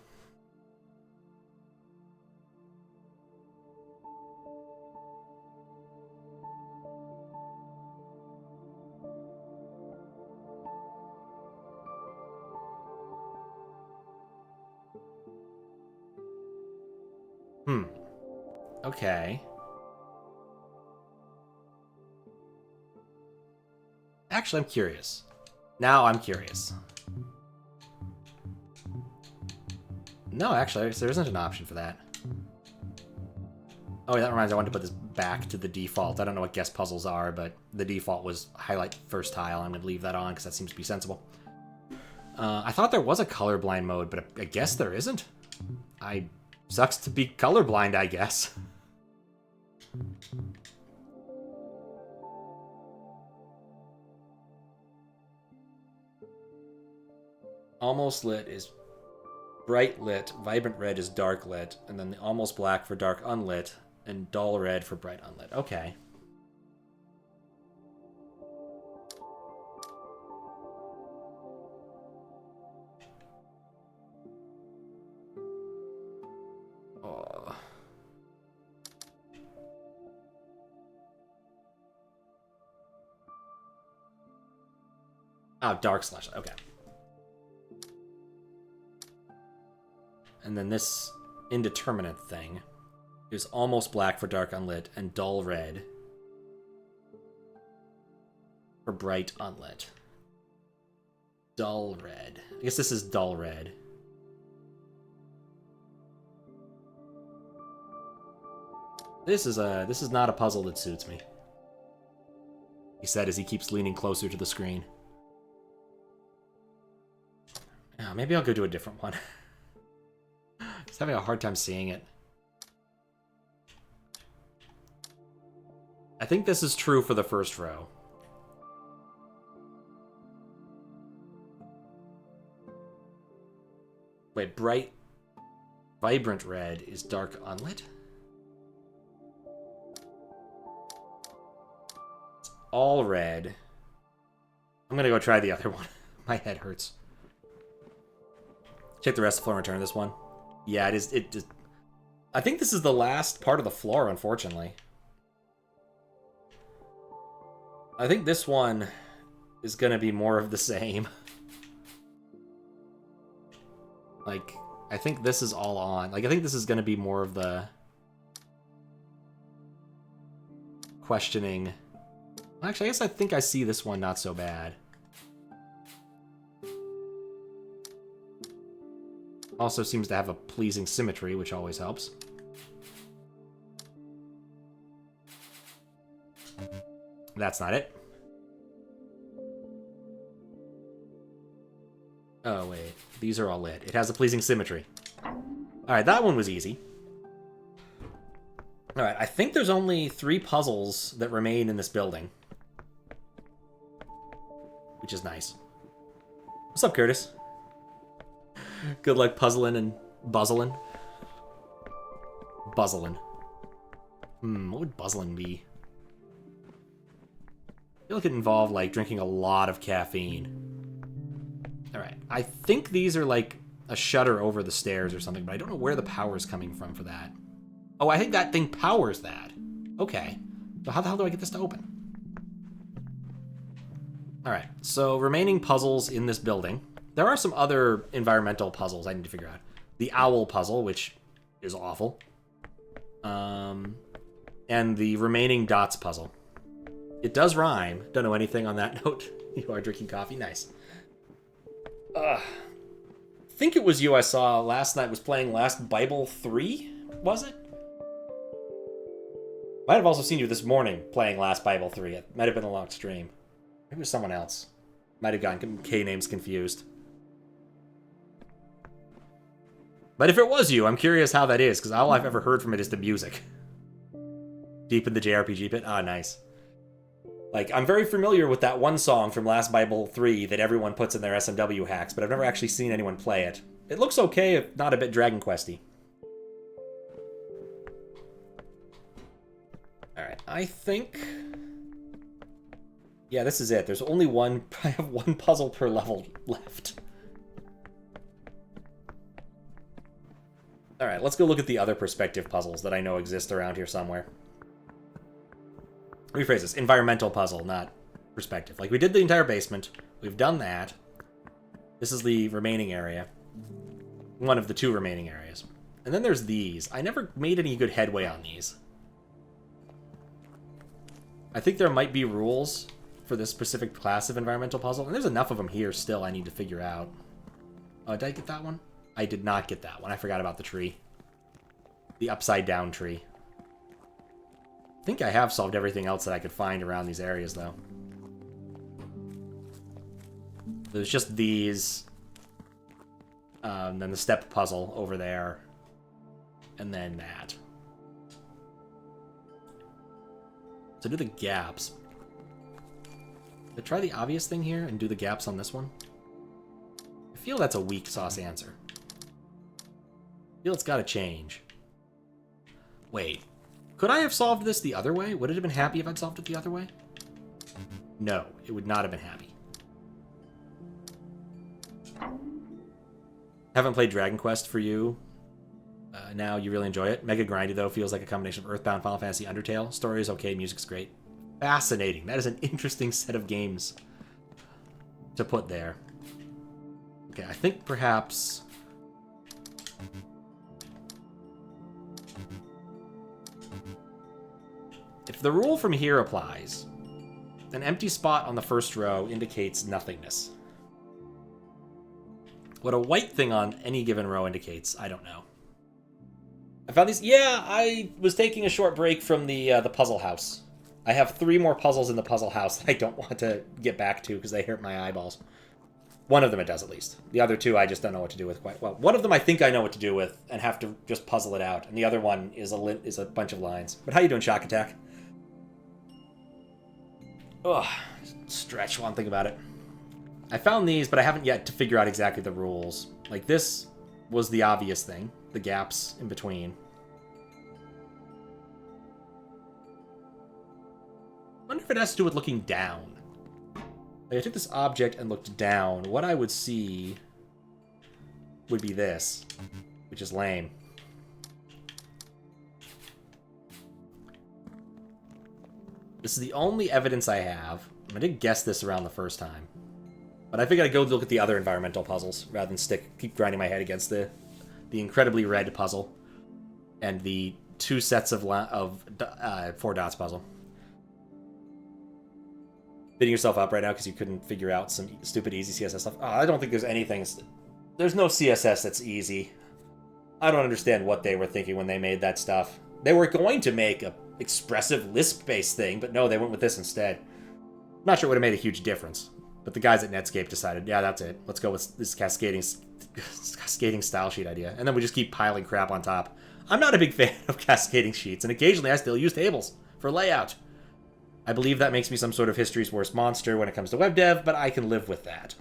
Okay. Actually, I'm curious. Now I'm curious. No, actually, there isn't an option for that. Oh, that reminds me, I wanted to put this back to the default. I don't know what guess puzzles are, but the default was highlight first tile. I'm going to leave that on because that seems to be sensible. I thought there was a colorblind mode, but I guess there isn't. Sucks to be colorblind, I guess. Almost lit is bright lit, vibrant red is dark lit, and then the almost black for dark unlit, and dull red for bright unlit. Okay. Oh, dark slash. Okay. And then this indeterminate thing is almost black for dark unlit and dull red for bright unlit. Dull red. I guess this is dull red. This is not a puzzle that suits me, he said as he keeps leaning closer to the screen. Oh, maybe I'll go to a different one. Just having a hard time seeing it. I think this is true for the first row. Wait, bright, vibrant red is dark unlit? It's all red. I'm gonna go try the other one. My head hurts. Check the rest of the floor and return this one. Yeah, it is. It just. I think this is the last part of the floor, unfortunately. I think this one is gonna be more of the same. Like, I think this is all on. Like, I think this is gonna be more of the questioning. Actually, I guess I think I see this one not so bad. Also seems to have a pleasing symmetry, which always helps. That's not it. Oh, wait. These are all lit. It has a pleasing symmetry. Alright, that one was easy. Alright, I think there's only 3 puzzles that remain in this building. Which is nice. What's up, Curtis? Good luck puzzling and buzzling. Buzzling. What would buzzling be? I feel like it involved, like, drinking a lot of caffeine. Alright, I think these are, like, a shutter over the stairs or something, but I don't know where the power is coming from for that. Oh, I think that thing powers that. Okay. So how the hell do I get this to open? Alright, so remaining puzzles in this building. There are some other environmental puzzles I need to figure out. The owl puzzle, which is awful. And the remaining dots puzzle. It does rhyme. Don't know anything on that note. You are drinking coffee? Nice. I think it was you I saw last night was playing Last Bible 3, was it? Might have also seen you this morning playing Last Bible 3. It might have been a long stream. Maybe it was someone else. Might have gotten K-names confused. But if it was you, I'm curious how that is, because all I've ever heard from it is the music. Deep in the JRPG pit? Ah, nice. Like, I'm very familiar with that one song from Last Bible 3 that everyone puts in their SMW hacks, but I've never actually seen anyone play it. It looks okay, if not a bit Dragon Questy. Alright, I think... Yeah, this is it. There's only one... I have one puzzle per level left. Alright, let's go look at the other perspective puzzles that I know exist around here somewhere. Rephrase this. Environmental puzzle, not perspective. Like, we did the entire basement. We've done that. This is the remaining area. One of the 2 remaining areas. And then there's these. I never made any good headway on these. I think there might be rules for this specific class of environmental puzzle. And there's enough of them here still I need to figure out. Oh, did I get that one? I did not get that one. I forgot about the tree. The upside down tree. I think I have solved everything else that I could find around these areas, though. There's just these. Then the step puzzle over there. And then that. So do the gaps. Should I try the obvious thing here and do the gaps on this one? I feel that's a weak sauce answer. I feel it's got to change. Wait. Could I have solved this the other way? Would it have been happy if I'd solved it the other way? No, it would not have been happy. Haven't played Dragon Quest for you. Now you really enjoy it. Mega grindy, though. Feels like a combination of Earthbound, Final Fantasy, Undertale. Story is okay, music's great. Fascinating. That is an interesting set of games to put there. Okay, I think perhaps... if the rule from here applies, an empty spot on the first row indicates nothingness. What a white thing on any given row indicates, I don't know. I found these... Yeah, I was taking a short break from the puzzle house. I have 3 more puzzles in the puzzle house that I don't want to get back to because they hurt my eyeballs. One of them it does, at least. The other 2 I just don't know what to do with quite well. One of them I think I know what to do with and have to just puzzle it out. And the other one is a bunch of lines. But how you doing, Shock Attack? Ugh, stretch while I'm thinking about it. I found these, but I haven't yet to figure out exactly the rules. Like, this was the obvious thing. The gaps in between. I wonder if it has to do with looking down. Like, I took this object and looked down. What I would see would be this, which is lame. This is the only evidence I have. I didn't guess this around the first time. But I figured I'd go look at the other environmental puzzles rather than keep grinding my head against the incredibly red puzzle and the 2 sets of 4 dots puzzle. Beating yourself up right now because you couldn't figure out some stupid easy CSS stuff. Oh, I don't think there's anything... There's no CSS that's easy. I don't understand what they were thinking when they made that stuff. They were going to make a expressive Lisp-based thing, but no, they went with this instead. I'm not sure it would have made a huge difference. But the guys at Netscape decided, yeah, that's it. Let's go with this cascading style sheet idea. And then we just keep piling crap on top. I'm not a big fan of cascading sheets, and occasionally I still use tables for layout. I believe that makes me some sort of history's worst monster when it comes to web dev, but I can live with that.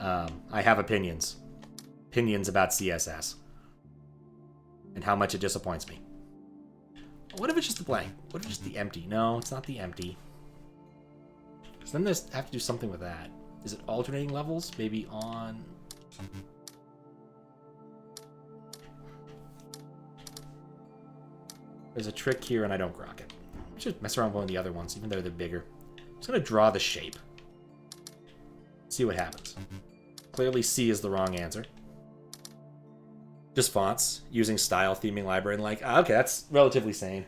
I have opinions. Opinions about CSS. And how much it disappoints me. What if it's just the blank? What if it's just the empty? No, it's not the empty. Because then there's have to do something with that. Is it alternating levels? Maybe on... There's a trick here and I don't grok it. I should mess around with one of the other ones, even though they're bigger. I'm just going to draw the shape. See what happens. Clearly C is the wrong answer. Just fonts, using style theming library, and like, okay, that's relatively sane.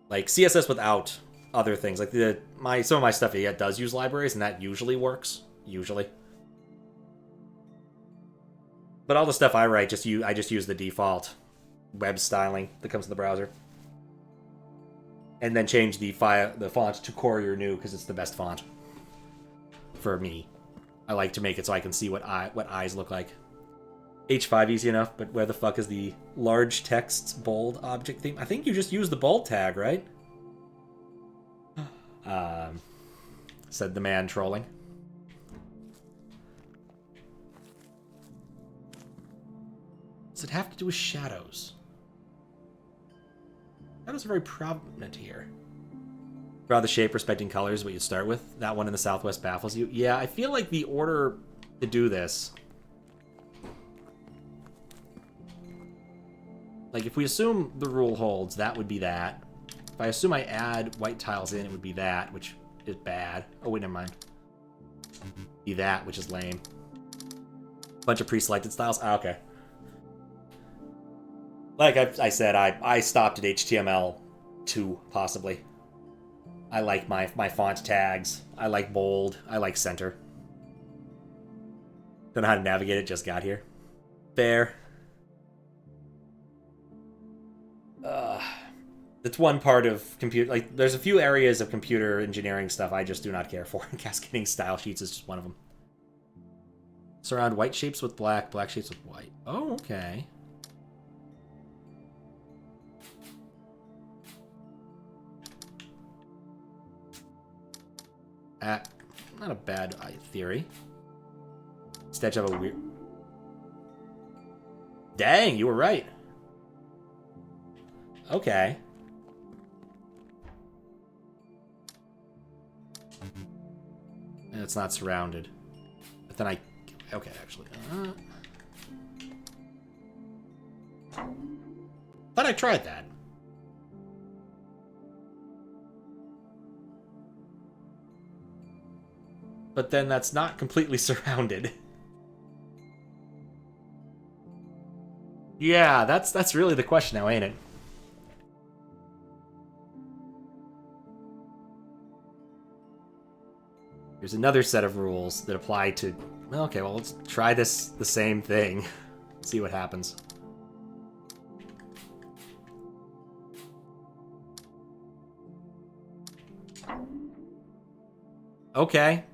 Like, CSS without other things. Like, some of my stuff yet does use libraries, and that usually works. Usually. But all the stuff I write, I just use the default web styling that comes in the browser. And then change the font to Courier New, because it's the best font. For me. I like to make it so I can see what eyes look like. H5 easy enough, but where the fuck is the large text bold object theme? I think you just use the bold tag, right? Said the man trolling. Does it have to do with shadows? That is very prominent here. Draw the shape respecting colors, what you start with. That one in the southwest baffles you. Yeah, I feel like the order to do this... Like, if we assume the rule holds, that would be that. If I assume I add white tiles in, it would be that, which is bad. Oh, wait, never mind. Be that, which is lame. Bunch of pre-selected styles? Ah, okay. Like I said, I stopped at HTML2, possibly. I like my font tags. I like bold. I like center. Don't know how to navigate it, just got here. Fair. That's one part of computer... Like, there's a few areas of computer engineering stuff I just do not care for. Cascading style sheets is just one of them. Surround white shapes with black, black shapes with white. Oh, okay. Not a bad theory. Sketch of a weird... Dang, you were right. Okay. And it's not surrounded. But then I... Okay, actually. Thought I tried that. But then that's not completely surrounded. Yeah, that's really the question now, ain't it? Here's another set of rules that apply to... Okay, well, let's try this the same thing. See what happens. Okay.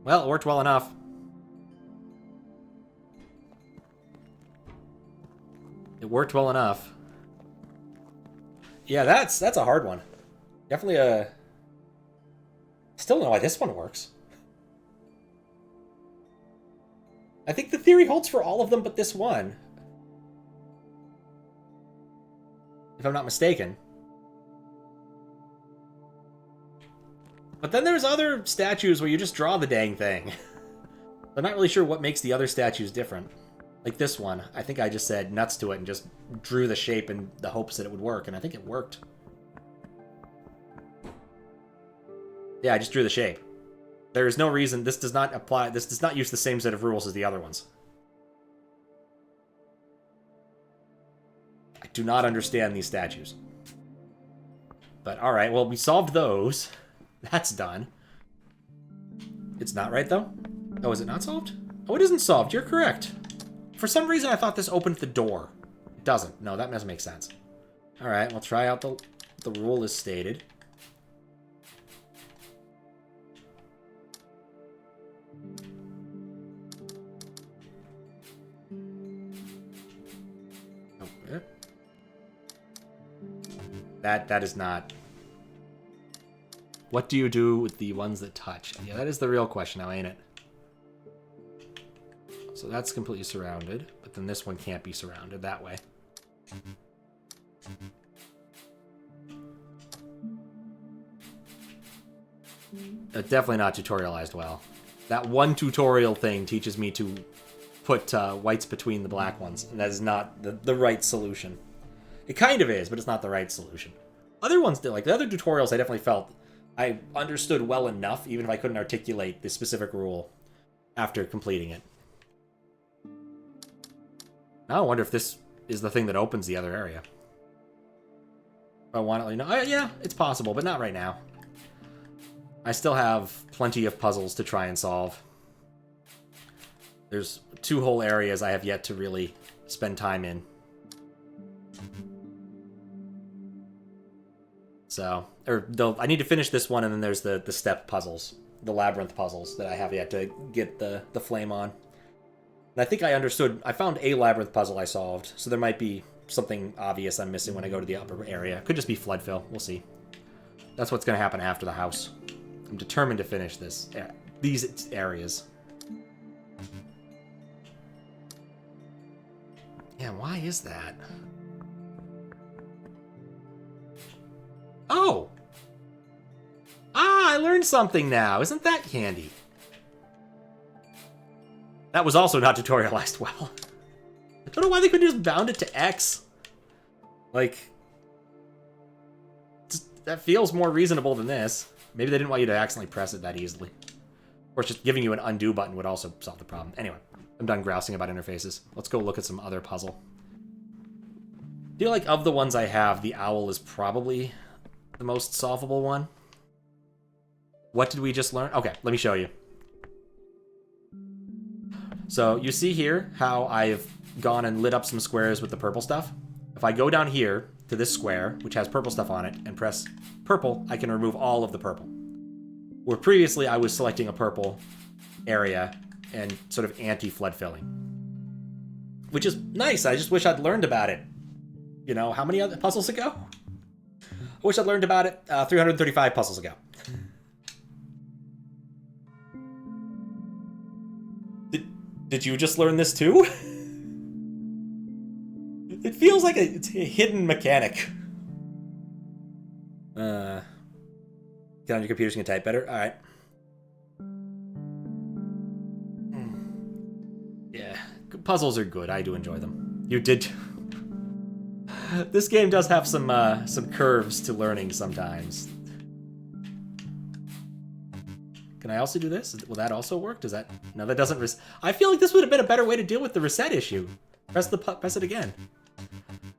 Well, it worked well enough. It worked well enough. Yeah, that's a hard one. Definitely a... Still don't know why this one works. I think the theory holds for all of them but this one. If I'm not mistaken. But then there's other statues where you just draw the dang thing. I'm not really sure what makes the other statues different. Like this one. I think I just said nuts to it and just drew the shape in the hopes that it would work, and I think it worked. Yeah, I just drew the shape. There is no reason this does not apply. This does not use the same set of rules as the other ones. I do not understand these statues. But alright, well, we solved those. That's done. It's not right, though? Oh, is it not solved? Oh, it isn't solved. You're correct. For some reason, I thought this opened the door. It doesn't. No, that doesn't make sense. Alright, we'll try out the rule as stated. That is not... What do you do with the ones that touch? Yeah, that is the real question now, ain't it? So that's completely surrounded, but then this one can't be surrounded that way. Definitely not tutorialized well. That one tutorial thing teaches me to put whites between the black ones, and that is not the right solution. It kind of is, but it's not the right solution. Other ones did. Like, the other tutorials I definitely felt I understood well enough, even if I couldn't articulate the specific rule after completing it. Now I wonder if this is the thing that opens the other area. If I want to let you know. Yeah, it's possible, but not right now. I still have plenty of puzzles to try and solve. There's 2 whole areas I have yet to really spend time in. So, I need to finish this one, and then there's the step puzzles, the labyrinth puzzles that I have yet to get the flame on. And I think I understood, I found a labyrinth puzzle I solved, so there might be something obvious I'm missing when I go to the upper area. Could just be flood fill, we'll see. That's what's going to happen after the house. I'm determined to finish these areas. Yeah, why is that? Oh! Ah, I learned something now. Isn't that handy? That was also not tutorialized well. I don't know why they couldn't just bound it to X. Like, that feels more reasonable than this. Maybe they didn't want you to accidentally press it that easily. Of course, just giving you an undo button would also solve the problem. Anyway, I'm done grousing about interfaces. Let's go look at some other puzzle. I feel like of the ones I have, the owl is probably the most solvable one. What did we just learn? Okay, let me show you. So you see here how I've gone and lit up some squares with the purple stuff? If I go down here to this square, which has purple stuff on it, and press purple, I can remove all of the purple. Where previously I was selecting a purple area and sort of anti-flood filling. Which is nice, I just wish I'd learned about it. You know, how many other puzzles ago? I wish I'd learned about it 335 puzzles ago. Did you just learn this too? It feels like it's a hidden mechanic. Get on your computer so you can type better? Alright. Yeah, puzzles are good. I do enjoy them. You did. This game does have some curves to learning sometimes. Can I also do this? Will that also work? Does that... No, that doesn't... I feel like this would have been a better way to deal with the reset issue. Press it again.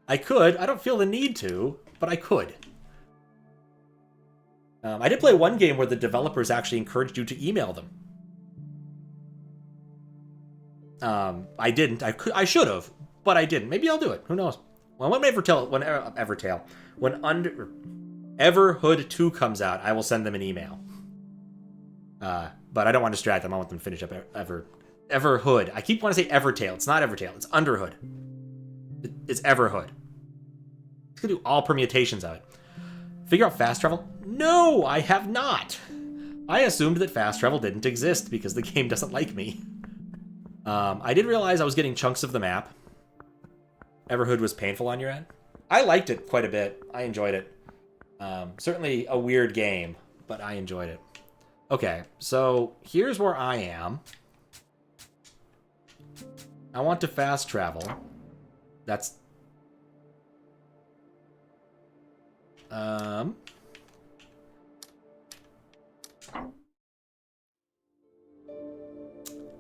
I could. I don't feel the need to, but I could. I did play one game where the developers actually encouraged you to email them. I didn't. I should have, but I didn't. Maybe I'll do it. Who knows? Well, when Everhood 2 comes out, I will send them an email. But I don't want to distract them. I want them to finish up Everhood. I keep wanting to say Evertail. It's not Evertail. It's Underhood. It's Everhood. It's gonna do all permutations of it. Figure out fast travel? No, I have not. I assumed that fast travel didn't exist because the game doesn't like me. I did realize I was getting chunks of the map. Everhood was painful on your end. I liked it quite a bit. I enjoyed it. Certainly a weird game, but I enjoyed it. Okay, so here's where I am. I want to fast travel. That's...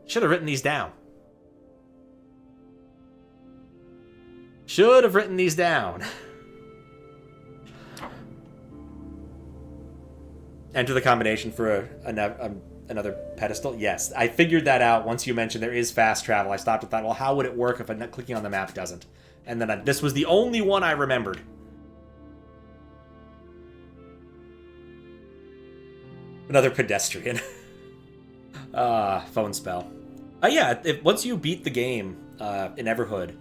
Should have written these down. Should have written these down. Enter the combination for another pedestal? Yes, I figured that out once you mentioned there is fast travel. I stopped and thought, well, how would it work if clicking on the map doesn't? And then this was the only one I remembered. Another pedestrian. Phone spell. Yeah, once you beat the game in Everhood,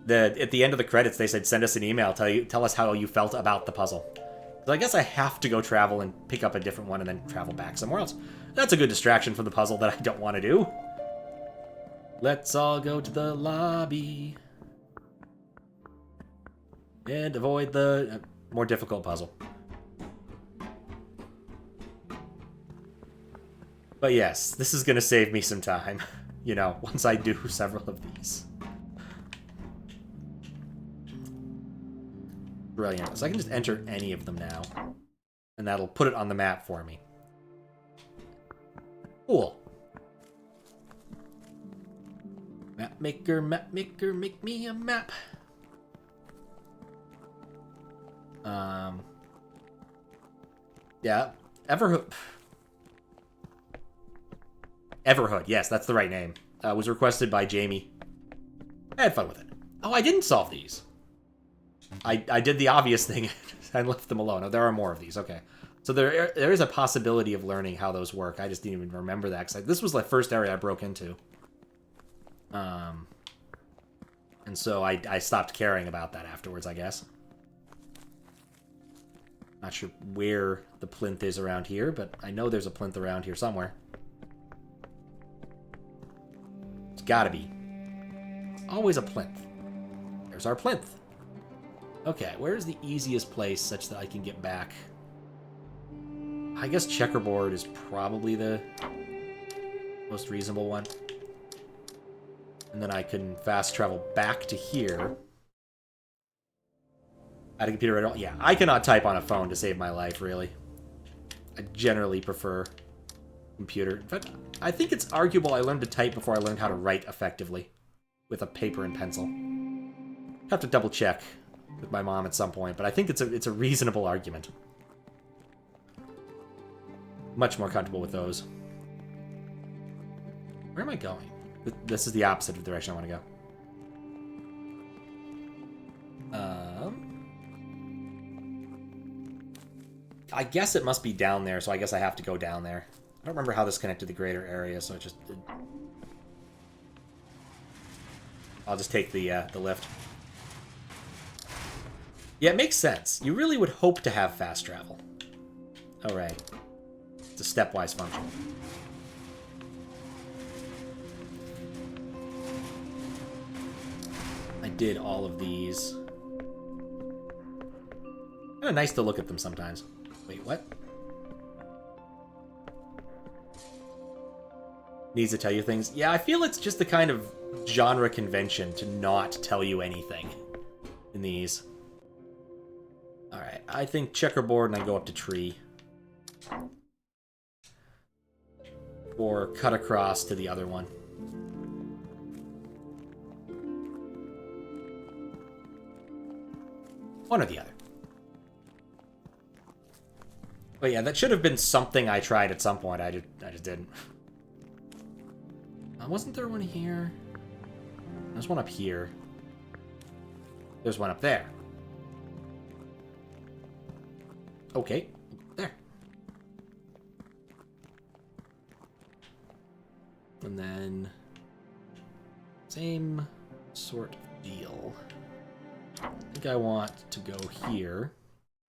at the end of the credits they said send us an email, tell us how you felt about the puzzle. So I guess I have to go travel and pick up a different one and then travel back somewhere else. That's a good distraction from the puzzle that I don't want to do. Let's all go to the lobby. And avoid the more difficult puzzle. But yes, this is going to save me some time, you know, once I do several of these. Brilliant. So I can just enter any of them now. And that'll put it on the map for me. Cool. Map maker, make me a map. Yeah, Everhood, yes, that's the right name. Was requested by Jamie. I had fun with it. Oh, I didn't solve these. I did the obvious thing and left them alone. Oh, there are more of these. Okay. So there is a possibility of learning how those work. I just didn't even remember that. Cause this was the first area I broke into. And so I stopped caring about that afterwards, I guess. Not sure where the plinth is around here, but I know there's a plinth around here somewhere. It's gotta be. Always a plinth. There's our plinth. Okay, where's the easiest place such that I can get back? I guess checkerboard is probably the most reasonable one. And then I can fast travel back to here. At a computer at all? Yeah, I cannot type on a phone to save my life, really. I generally prefer computer. In fact, I think it's arguable I learned to type before I learned how to write effectively with a paper and pencil. Have to double check with my mom at some point, but I think it's a reasonable argument. Much more comfortable with those. Where am I going? This is the opposite of the direction I want to go. I guess it must be down there, so I guess I have to go down there. I don't remember how this connected to the greater area, so I'll just take the lift. Yeah, it makes sense. You really would hope to have fast travel. Oh, right. It's a stepwise function. I did all of these. Kind of nice to look at them sometimes. Wait, what? Needs to tell you things? Yeah, I feel it's just the kind of genre convention to not tell you anything in these. Alright, I think checkerboard and I go up to tree. Or cut across to the other one. One or the other. But yeah, that should have been something I tried at some point. I just didn't. Wasn't there one here? There's one up here. There's one up there. Okay, there. And then same sort of deal. I think I want to go here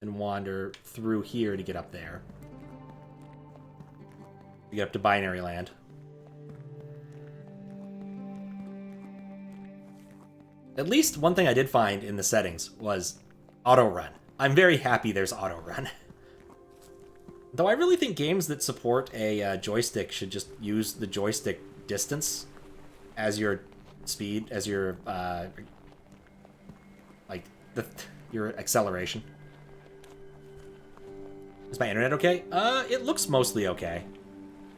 and wander through here to get up there. To get up to Binary Land. At least one thing I did find in the settings was auto run. I'm very happy there's auto run. Though I really think games that support a joystick should just use the joystick distance as your speed, as your your acceleration. Is my internet okay? It looks mostly okay.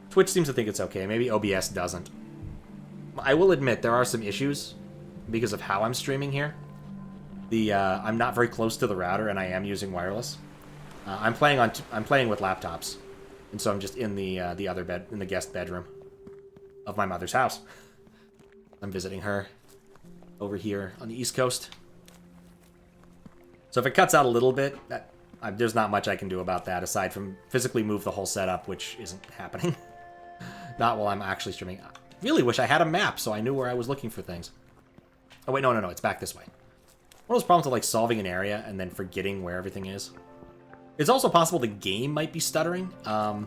Twitch seems to think it's okay. Maybe OBS doesn't. I will admit there are some issues because of how I'm streaming here. I'm not very close to the router, and I am using wireless. I'm playing with laptops, and so I'm just in the other bed, in the guest bedroom of my mother's house. I'm visiting her over here on the East Coast. So if it cuts out a little bit, there's not much I can do about that aside from physically move the whole setup, which isn't happening. Not while I'm actually streaming. I really wish I had a map so I knew where I was looking for things. Oh wait, no, it's back this way. One of those problems with like solving an area and then forgetting where everything is. It's also possible the game might be stuttering. I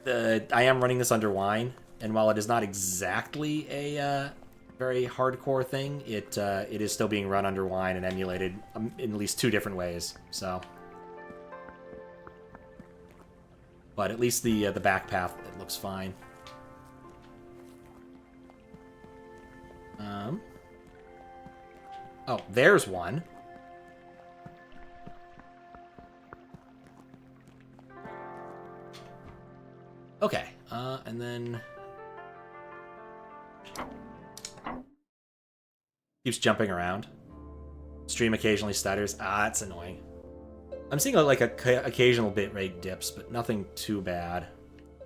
am running this under Wine, and while it is not exactly a very hardcore thing, it is still being run under Wine and emulated in at least 2 different ways. So, but at least the back path, it looks fine. Oh, there's one. Okay, and then keeps jumping around. Stream occasionally stutters. Ah, that's annoying. I'm seeing like occasional bitrate dips, but nothing too bad.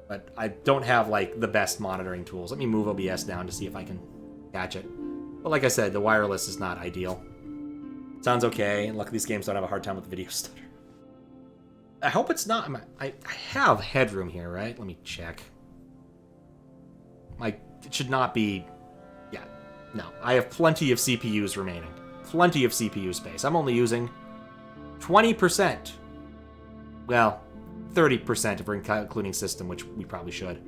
But I don't have like the best monitoring tools. Let me move OBS down to see if I can catch it. But like I said, the wireless is not ideal. Sounds okay. Luckily, these games don't have a hard time with the video stutter. I hope it's not. I have headroom here, right? Let me check. It should not be. Yeah, no. I have plenty of CPUs remaining. Plenty of CPU space. I'm only using 20%. Well, 30% if we're including system, which we probably should.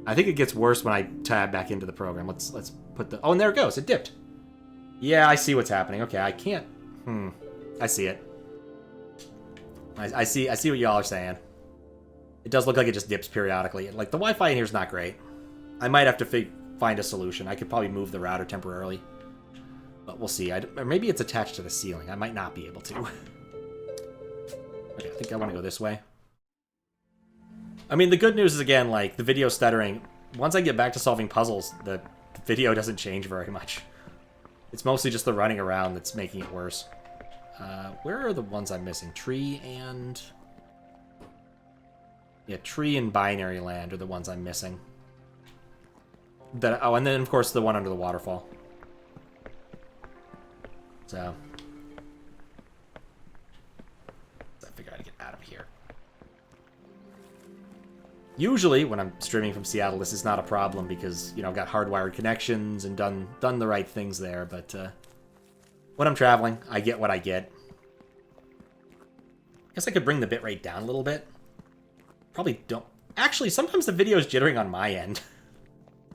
I think it gets worse when I tab back into the program. Let's put the... Oh, and there it goes. It dipped. Yeah, I see what's happening. Okay, I can't I see it. I see what y'all are saying. It does look like it just dips periodically. Like, the Wi-Fi in here is not great. I might have to find a solution. I could probably move the router temporarily. But we'll see. Or maybe it's attached to the ceiling. I might not be able to. Okay, I think I want to go this way. I mean, the good news is, again, like, the video stuttering. Once I get back to solving puzzles, the video doesn't change very much. It's mostly just the running around that's making it worse. Where are the ones I'm missing? Tree and... Yeah, Tree and Binary Land are the ones I'm missing. Oh, and then, of course, the one under the waterfall. So... I figure I gotta get out of here. Usually, when I'm streaming from Seattle, this is not a problem because, you know, I've got hardwired connections and done the right things there, but when I'm traveling, I get what I get. I guess I could bring the bitrate down a little bit. Probably don't... Actually, sometimes the video is jittering on my end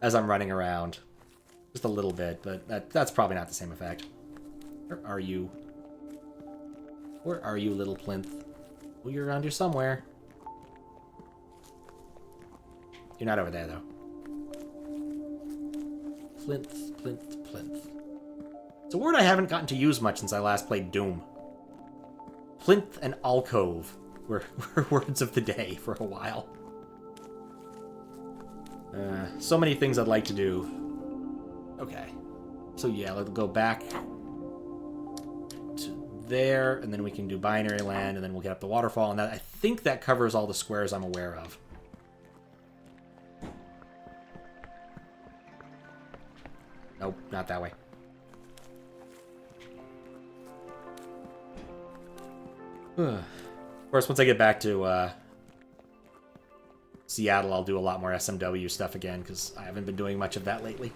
as I'm running around. Just a little bit, but that's probably not the same effect. Where are you? Where are you, little plinth? Oh, you're around here somewhere. You're not over there, though. Plinth, plinth, plinth. It's a word I haven't gotten to use much since I last played Doom. Plinth and alcove were words of the day for a while. So many things I'd like to do. Okay. So yeah, let's go back to there, and then we can do Binary Land, and then we'll get up the waterfall, and I think that covers all the squares I'm aware of. Nope, not that way. Of course, once I get back to Seattle, I'll do a lot more SMW stuff again, because I haven't been doing much of that lately.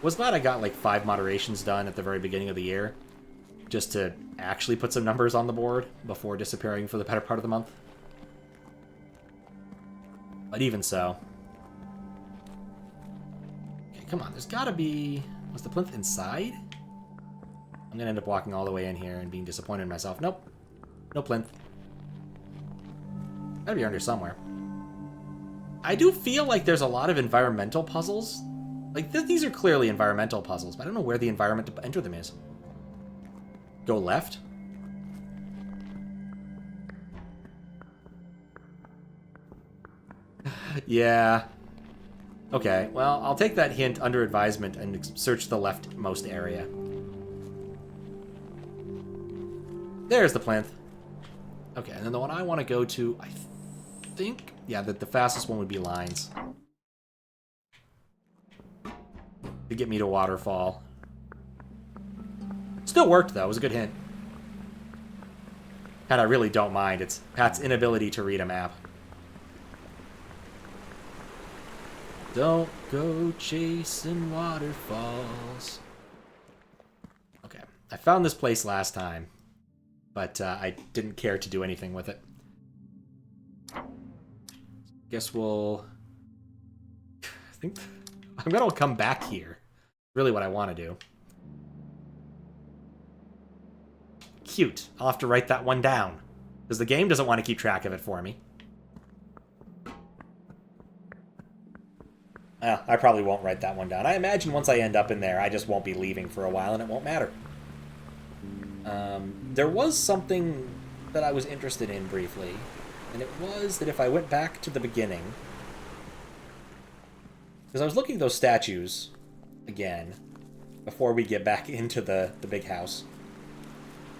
Was glad I got like 5 moderations done at the very beginning of the year, just to actually put some numbers on the board before disappearing for the better part of the month. But even so... Okay, come on, there's gotta be... Was the plinth inside? I'm gonna end up walking all the way in here and being disappointed in myself. Nope. No plinth. Gotta be under somewhere. I do feel like there's a lot of environmental puzzles. Like, these are clearly environmental puzzles, but I don't know where the environment to enter them is. Go left? Yeah. Okay, well, I'll take that hint under advisement and search the leftmost area. There's the plinth. Okay, and then the one I want to go to, I think... Yeah, the fastest one would be lines. To get me to Waterfall. Still worked, though. It was a good hint. And I really don't mind. It's Pat's inability to read a map. Don't go chasing waterfalls. Okay. I found this place last time, but I didn't care to do anything with it. Guess we'll... I think I'm gonna come back here. Really what I want to do. Cute. I'll have to write that one down, because the game doesn't want to keep track of it for me. I probably won't write that one down. I imagine once I end up in there, I just won't be leaving for a while, and it won't matter. There was something that I was interested in briefly, and it was that if I went back to the beginning... Because I was looking at those statues again before we get back into the big house.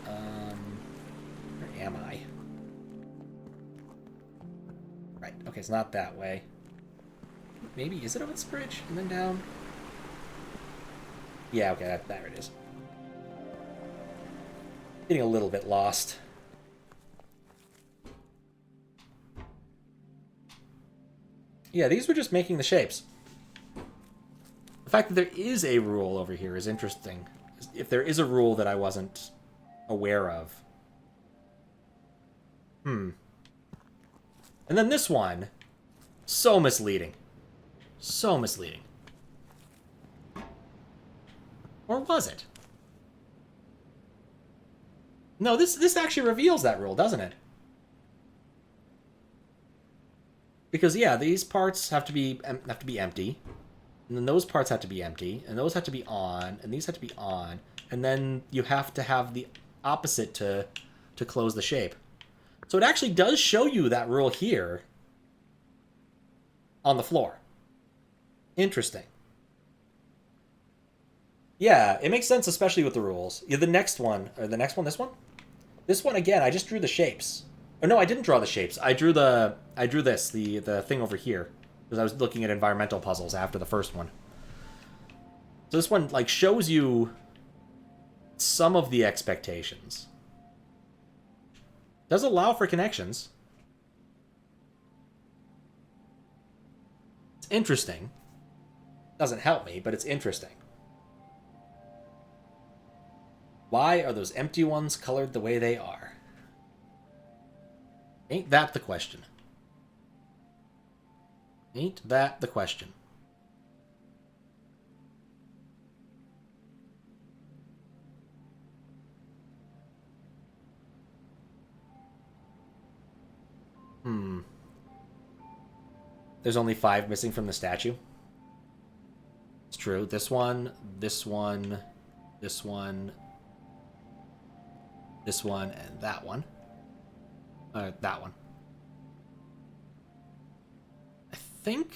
Where am I? Right, okay, it's not that way. Maybe, is it over this bridge and then down? Yeah, okay, there it is. Getting a little bit lost. Yeah, these were just making the shapes. The fact that there is a rule over here is interesting. If there is a rule that I wasn't aware of. And then this one, so misleading. So misleading. Or was it? No, this actually reveals that rule, doesn't it? Because yeah, these parts have to be empty, and then those parts have to be empty, and those have to be on, and these have to be on, and then you have to have the opposite to close the shape. So it actually does show you that rule here on the floor. Interesting. Yeah, it makes sense, especially with the rules. Yeah, the next one, this one? This one, again, I just drew the shapes. Oh, no, I didn't draw the shapes. I drew the thing over here. Because I was looking at environmental puzzles after the first one. So this one, like, shows you some of the expectations. Does allow for connections. It's interesting. Doesn't help me, but it's interesting. Why are those empty ones colored the way they are? Ain't that the question? Ain't that the question? There's only 5 missing from the statue. It's true. This one, this one, this one, this one, and that one. That one. I think...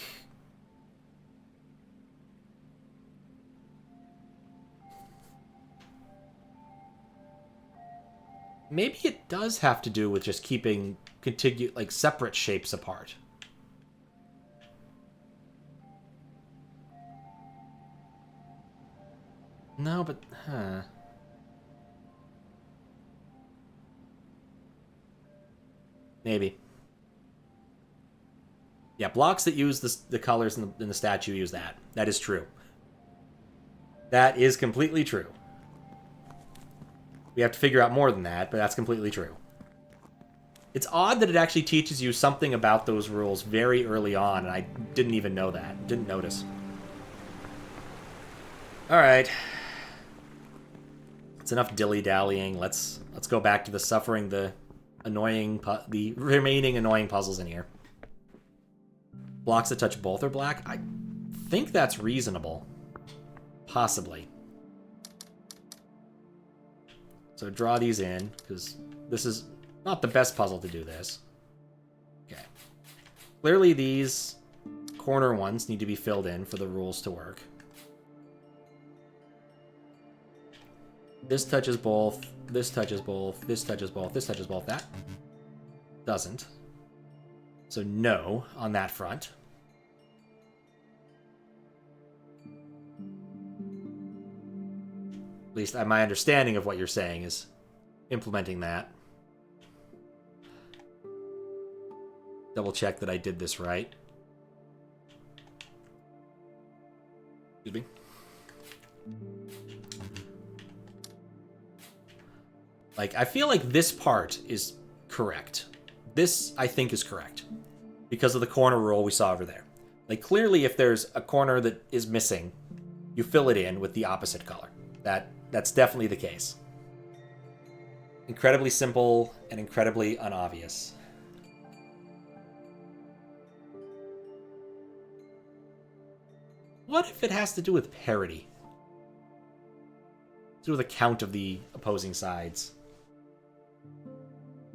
maybe it does have to do with just keeping separate shapes apart. No, but... Maybe. Yeah, blocks that use the colors in the statue use that. That is true. That is completely true. We have to figure out more than that, but that's completely true. It's odd that it actually teaches you something about those rules very early on, and I didn't even know that. Didn't notice. Alright. It's enough dilly-dallying. Let's go back to suffering the remaining annoying puzzles in here. Blocks that touch both are black? I think that's reasonable. Possibly. So draw these in, because this is not the best puzzle to do this. Okay. Clearly these corner ones need to be filled in for the rules to work. This touches both, this touches both, this touches both, this touches both. That doesn't. So no on that front. At least my understanding of what you're saying is implementing that. Double check that I did this right. Excuse me. Like, I feel like this part is correct. This, I think, is correct. Because of the corner rule we saw over there. Like, clearly, if there's a corner that is missing, you fill it in with the opposite color. That's definitely the case. Incredibly simple and incredibly unobvious. What if it has to do with parity? To do with a count of the opposing sides.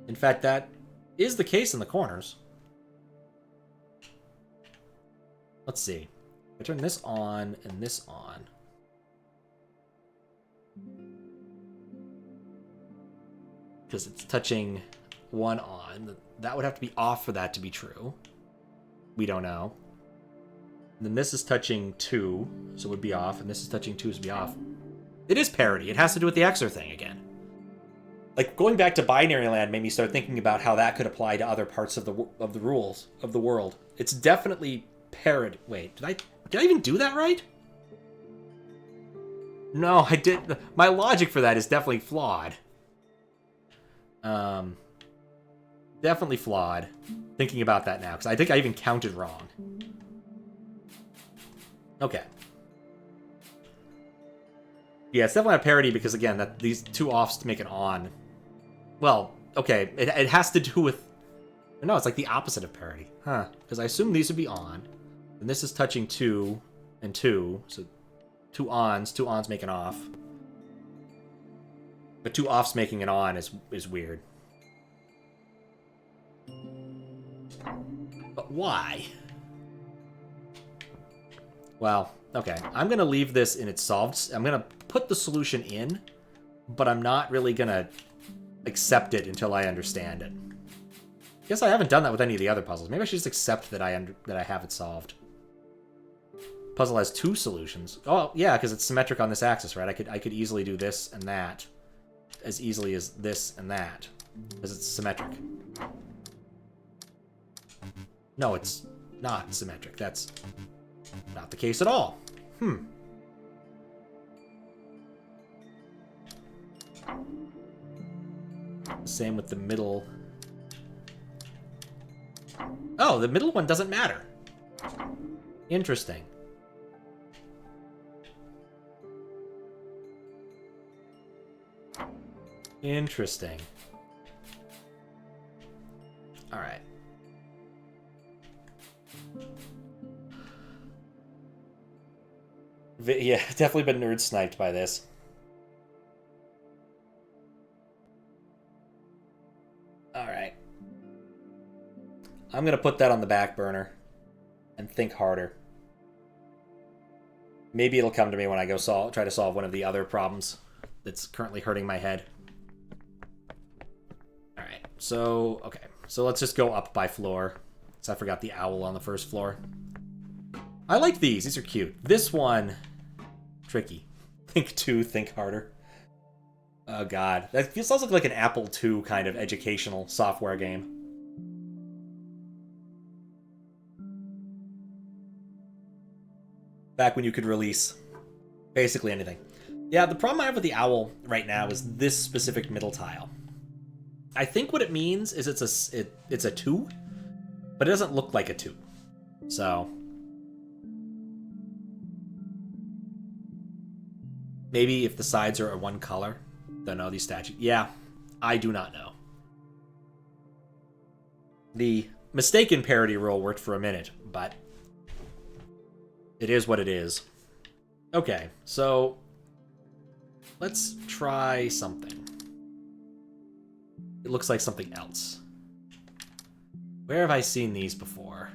In fact, that is the case in the corners. Let's see. I turn this on and this on. Because it's touching one on. That would have to be off for that to be true. We don't know. And then this is touching 2, so it would be off. And this is touching 2, so it would be off. It is parity. It has to do with the Xer thing again. Like, going back to Binary Land made me start thinking about how that could apply to other parts of the rules of the world. It's definitely parity. Wait, did I even do that right? No, I didn't. My logic for that is definitely flawed. Definitely flawed. Thinking about that now, because I think I even counted wrong. Okay. Yeah, it's definitely a parity because, again, these 2 offs to make it on Well, okay, it has to do with... No, it's like the opposite of parity. Huh. Because I assume these would be on. And this is touching 2 and 2. So 2 ons make an off. But 2 offs making an on is weird. But why? Well, okay. I'm going to leave this in its solved... I'm going to put the solution in, but I'm not really going to accept it until I understand it. Guess I haven't done that with any of the other puzzles. Maybe I should just accept that I have it solved. Puzzle has 2 solutions. Oh, yeah, because it's symmetric on this axis, right? I could easily do this and that as easily as this and that, because it's symmetric. No, it's not symmetric. That's not the case at all. Same with the middle. Oh, the middle one doesn't matter. Interesting. Interesting. All right. Yeah, definitely been nerd sniped by this. All right. I'm going to put that on the back burner and think harder. Maybe it'll come to me when I go try to solve one of the other problems that's currently hurting my head. All right. So, okay. So let's just go up by floor. So I forgot the owl on the first floor. I like these. These are cute. This one, tricky. Think 2, think harder. Oh, God. That sounds like an Apple II kind of educational software game. Back when you could release basically anything. Yeah, the problem I have with the owl right now is this specific middle tile. I think what it means is it's a 2, but it doesn't look like a 2. So maybe if the sides are one color. Don't know these statues. Yeah, I do not know. The mistaken parity rule worked for a minute, but it is what it is. Okay, so let's try something. It looks like something else. Where have I seen these before?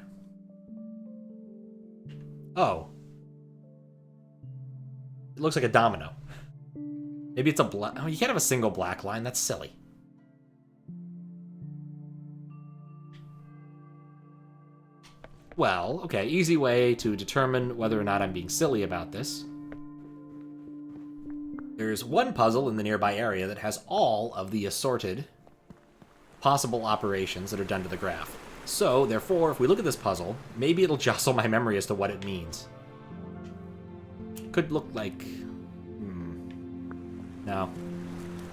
Oh. It looks like a domino. Maybe it's a black... Oh, you can't have a single black line. That's silly. Well, okay, easy way to determine whether or not I'm being silly about this. There's one puzzle in the nearby area that has all of the assorted possible operations that are done to the graph. So, therefore, if we look at this puzzle, maybe it'll jostle my memory as to what it means. Could look like... No.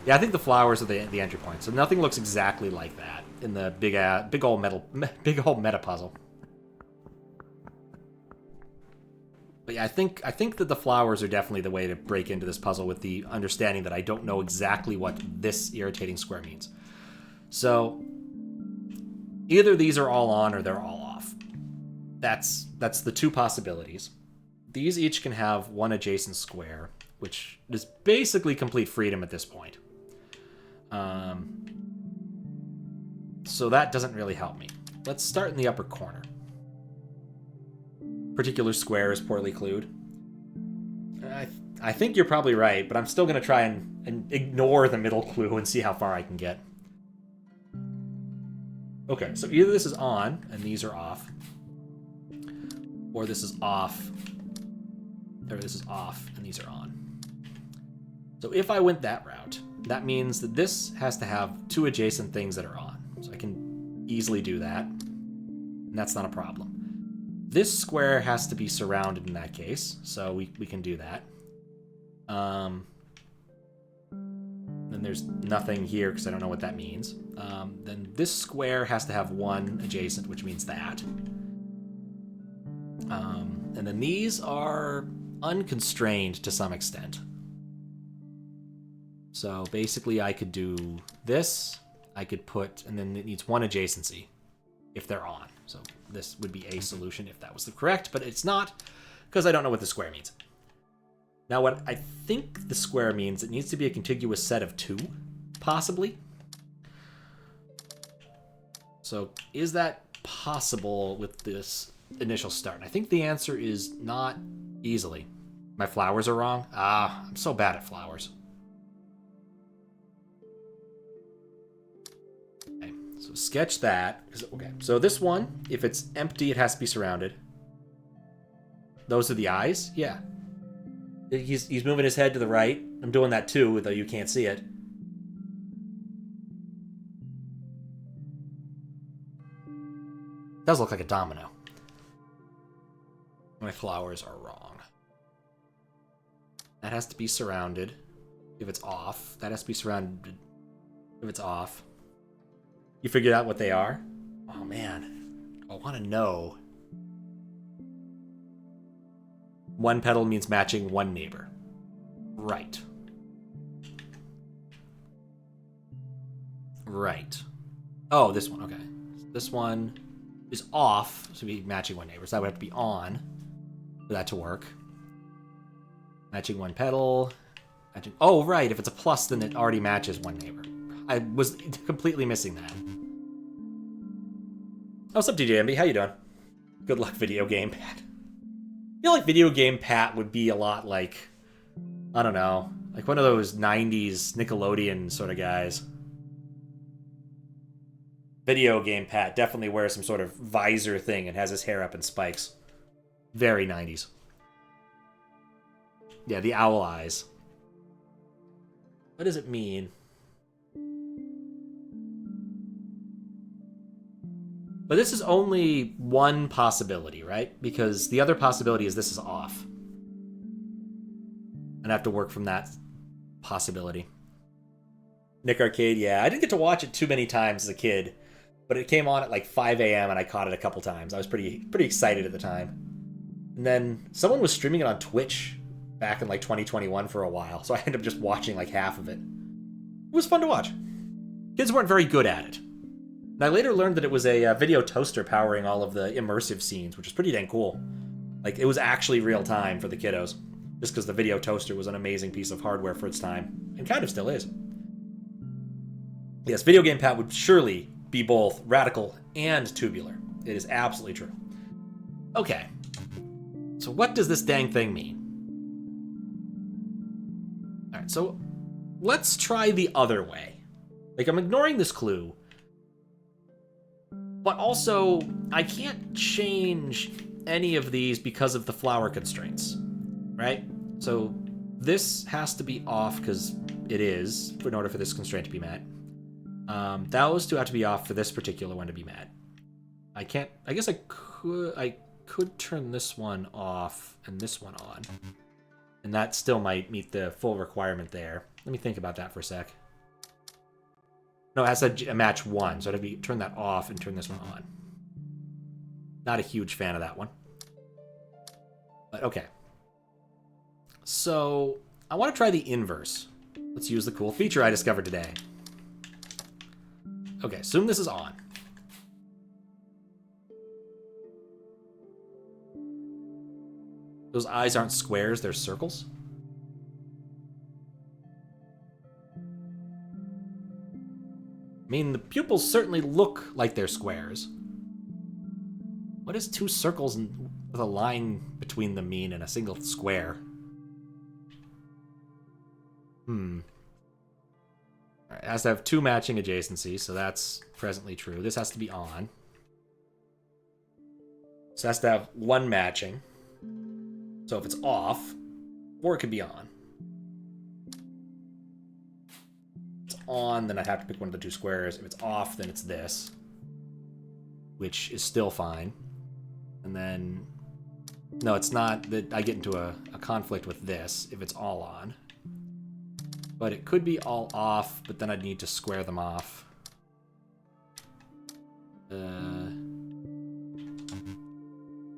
Yeah, I think the flowers are the entry point, so nothing looks exactly like that in the big old meta puzzle. But yeah, I think that the flowers are definitely the way to break into this puzzle with the understanding that I don't know exactly what this irritating square means. So either these are all on or they're all off. That's the 2 possibilities. These each can have one adjacent square, which is basically complete freedom at this point. So that doesn't really help me. Let's start in the upper corner. Particular square is poorly clued. I think you're probably right, but I'm still going to try and ignore the middle clue and see how far I can get. Okay, so either this is on, and these are off, or this is off, or this is off, and these are on. So if I went that route, that means that this has to have 2 adjacent things that are on. So I can easily do that, and that's not a problem. This square has to be surrounded in that case, so we can do that. Then there's nothing here because I don't know what that means. Then this square has to have 1 adjacent, which means that. And then these are unconstrained to some extent. So basically I could do this, I could put, and then it needs one adjacency if they're on. So this would be a solution if that was the correct, but it's not because I don't know what the square means. Now what I think the square means, it needs to be a contiguous set of 2, possibly. So is that possible with this initial start? I think the answer is not easily. My flowers are wrong? Ah, I'm so bad at flowers. Okay, so sketch that. Okay, so this one, if it's empty, it has to be surrounded. Those are the eyes? Yeah. He's moving his head to the right. I'm doing that too, though you can't see it. Does look like a domino. My flowers are wrong. That has to be surrounded if it's off. That has to be surrounded if it's off. You figured out what they are? Oh man, I want to know. One petal means matching one neighbor. Right. Right. Oh, this one, okay. This one is off, so be matching one neighbor. So that would have to be on for that to work. Matching one petal. Matching, oh, right. If it's a plus, then it already matches one neighbor. I was completely missing that. Oh, what's up, DJMB? How you doing? Good luck, video game Pat. I feel like video game Pat would be a lot like, I don't know, like one of those 90s Nickelodeon sort of guys. Video game Pat definitely wears some sort of visor thing and has his hair up in spikes. Very 90s. Yeah, the owl eyes. What does it mean? But this is only one possibility, right? Because the other possibility is this is off. And I have to work from that possibility. Nick Arcade, yeah. I didn't get to watch it too many times as a kid, but it came on at like 5 a.m. and I caught it a couple times. I was pretty excited at the time. And then someone was streaming it on Twitch back in like 2021 for a while, so I ended up just watching like half of it. It was fun to watch. Kids weren't very good at it. And I later learned that it was a video toaster powering all of the immersive scenes, which is pretty dang cool. Like, it was actually real time for the kiddos, just because the video toaster was an amazing piece of hardware for its time, and kind of still is. Yes, Video Game Pat would surely be both radical and tubular. It is absolutely true. Okay. So what does this dang thing mean? Alright, so let's try the other way. Like, I'm ignoring this clue, but also, I can't change any of these because of the flower constraints, right? So this has to be off because it is, in order for this constraint to be met. Those two have to be off for this particular one to be met. I can't, I guess I could turn this one off and this one on. And that still might meet the full requirement there. Let me think about that for a sec. No, it has to match one, so I'd have to turn that off and turn this one on. Not a huge fan of that one. But okay. So, I want to try the inverse. Let's use the cool feature I discovered today. Okay, assume this is on. Those eyes aren't squares, they're circles. I mean, the pupils certainly look like they're squares. What does two circles with a line between them mean in a single square? Alright, it has to have two matching adjacencies, so that's presently true. This has to be on. This has to have one matching. So if it's off, or it could be on. If it's on, then I'd have to pick one of the two squares. If it's off, then it's this, which is still fine. And then, no, it's not. That I get into a conflict with this if it's all on. But it could be all off, but then I'd need to square them off.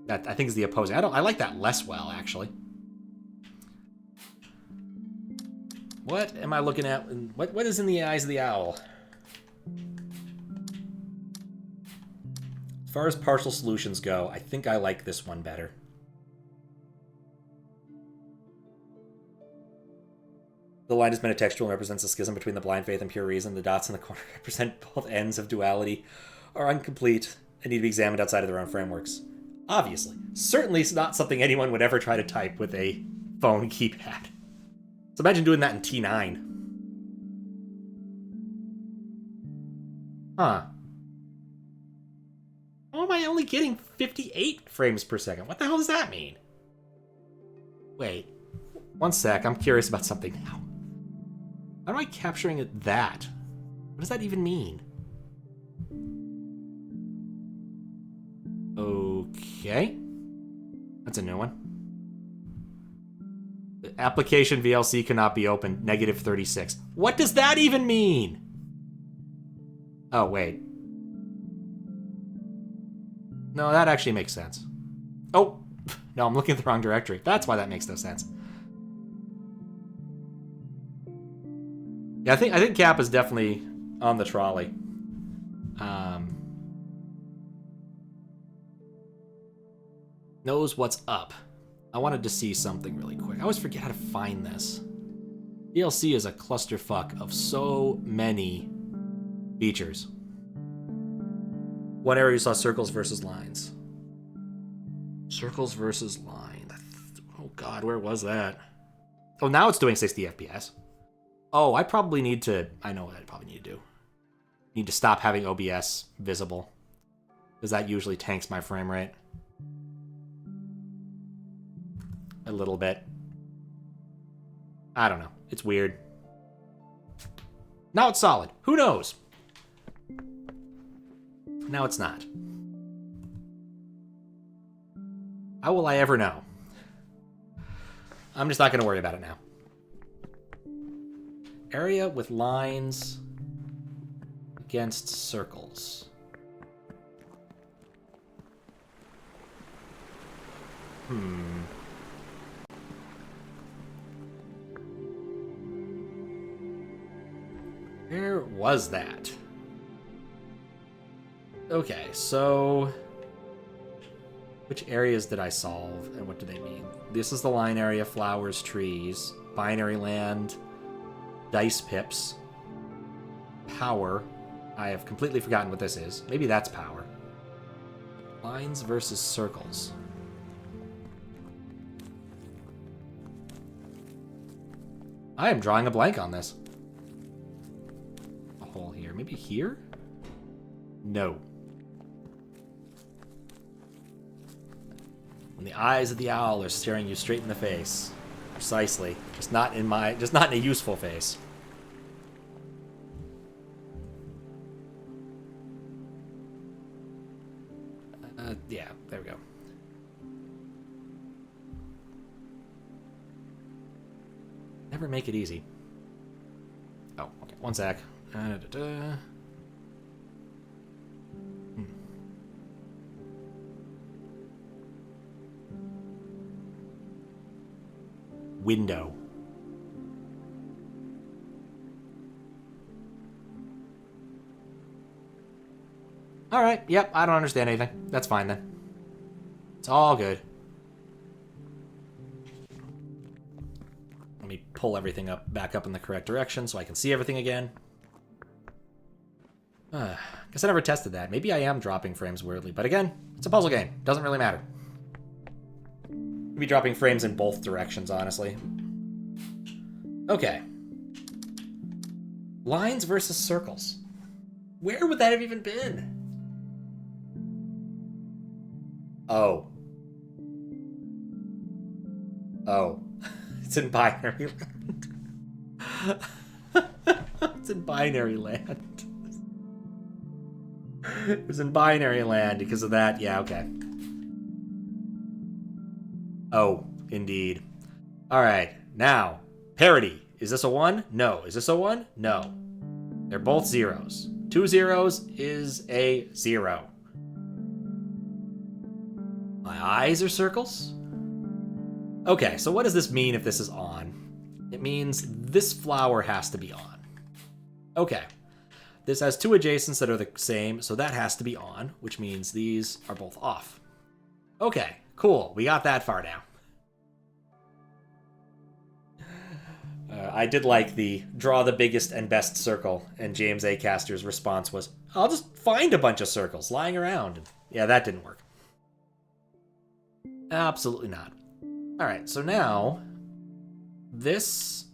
That I think is the opposing. I like that less well, actually. What am I looking at? What is in the eyes of the owl? far as partial solutions go, I think I like this one better. The line is metatextual and represents a schism between the blind faith and pure reason. The dots in the corner represent both ends of duality, are incomplete, and need to be examined outside of their own frameworks. Obviously. Certainly it's not something anyone would ever try to type with a phone keypad. So imagine doing that in T9. Huh. How am I only getting 58 frames per second? What the hell does that mean? Wait. One sec, I'm curious about something now. How am I capturing it that? What does that even mean? Okay. That's a new one. The application VLC cannot be opened. Negative 36. What does that even mean? Oh, wait. No, that actually makes sense. Oh, no, I'm looking at the wrong directory. That's why that makes no sense. Yeah, I think Cap is definitely on the trolley. Knows what's up. I wanted to see something really quick. I always forget how to find this. DLC is a clusterfuck of so many features. One area you saw circles versus lines. Circles versus line. Oh god, where was that? Oh, now it's doing 60 FPS. Oh, I probably need to... I know what I probably need to do. Need to stop having OBS visible. Because that usually tanks my frame rate. A little bit. I don't know. It's weird. Now it's solid. Who knows? Now it's not. How will I ever know? I'm just not going to worry about it now. Area with lines against circles. Where was that? Okay, so... which areas did I solve, and what do they mean? This is the line area, flowers, trees, binary land, dice pips, power. I have completely forgotten what this is. Maybe that's power. Lines versus circles. I am drawing a blank on this. A hole here. Maybe here? No. When the eyes of the owl are staring you straight in the face. Precisely. Just not in a useful face. Yeah, there we go. Never make it easy. Oh, okay. One sec. Window. Alright, yep, I don't understand anything. That's fine then. It's all good. Let me pull everything back up in the correct direction so I can see everything again. Guess I never tested that. Maybe I am dropping frames weirdly, but again, it's a puzzle game. Doesn't really matter. I'd be dropping frames in both directions, honestly. Okay. Lines versus circles. Where would that have even been? Oh. Oh. It's in binary land. It's in binary land. It was in binary land because of that. Yeah, okay. Oh, indeed. Alright, now, parity. Is this a 1? No. Is this a 1? No. They're both zeros. 2 zeros is a 0. My eyes are circles? Okay, so what does this mean if this is on? It means this flower has to be on. Okay. This has two adjacents that are the same, so that has to be on, which means these are both off. Okay, cool. We got that far now. I did like the draw the biggest and best circle, and James A. Caster's response was, I'll just find a bunch of circles lying around. Yeah, that didn't work. Absolutely not. Alright, so now, this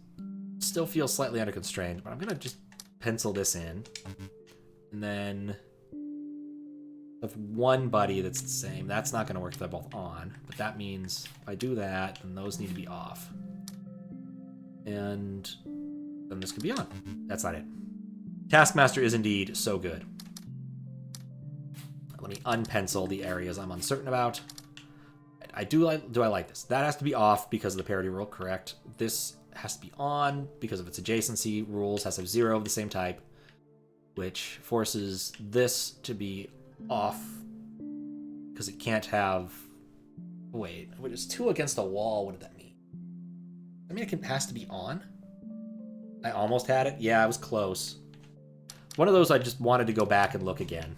still feels slightly under constrained, but I'm going to just pencil this in. And then with one buddy that's the same, that's not going to work if they're both on. But that means if I do that, then those need to be off. And then this could be on. That's not it. Taskmaster is indeed so good. Let me unpencil the areas I'm uncertain about. Do I like this? That has to be off because of the parity rule, correct. This has to be on because of its adjacency rules, has to have 0 of the same type, which forces this to be off because it can't have... Wait, it's 2 against a wall. What did that mean? I mean, it has to be on? I almost had it. Yeah, I was close. One of those I just wanted to go back and look again.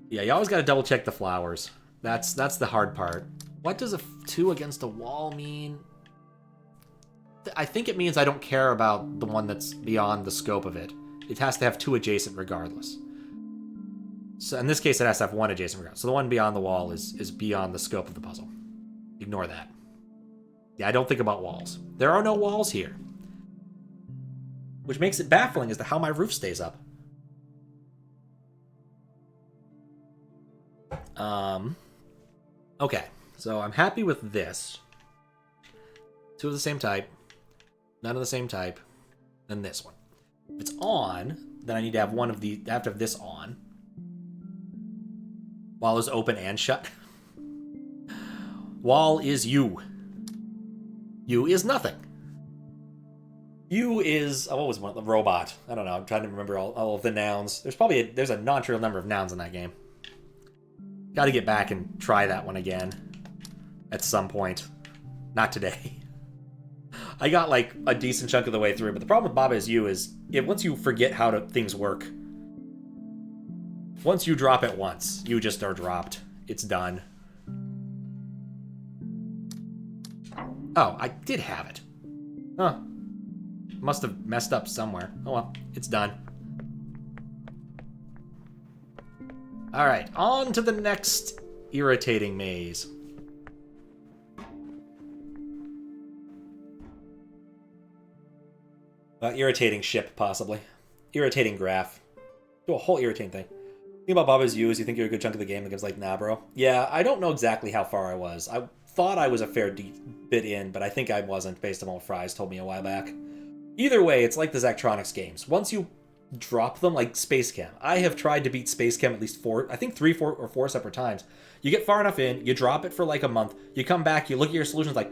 Yeah, you always got to double check the flowers. That's the hard part. What does a 2 against a wall mean? I think it means I don't care about the one that's beyond the scope of it. It has to have 2 adjacent regardless. So in this case, it has to have 1 adjacent regardless. So the one beyond the wall is beyond the scope of the puzzle. Ignore that. Yeah, I don't think about walls. There are no walls here. Which makes it baffling as to how my roof stays up. Okay, so I'm happy with this. 2 of the same type, none of the same type, then this one. If it's on, then I need to have one of the. I have to have this on. Wall is open and shut. Wall is you. You is nothing. You is... Oh, what was one? The robot. I don't know. I'm trying to remember all of the nouns. There's a non-trivial number of nouns in that game. Got to get back and try that one again. At some point. Not today. I got like a decent chunk of the way through, but the problem with Baba Is You is once you forget how things work, once you drop it once, you just are dropped. It's done. Oh, I did have it. Huh. Must have messed up somewhere. Oh well, it's done. Alright, on to the next irritating maze. Irritating ship, possibly. Irritating graph. Do a whole irritating thing. The thing about Baba Is You is you think you're a good chunk of the game, and the game's like, nah, bro. Yeah, I don't know exactly how far I was. I thought I was a fair bit in, but I think I wasn't, based on what Fries told me a while back. Either way, it's like the Zachtronics games. Once you drop them, like Space Chem. I have tried to beat Space Chem at least 3 or 4 separate times. You get far enough in, you drop it for like a month, you come back, you look at your solutions like,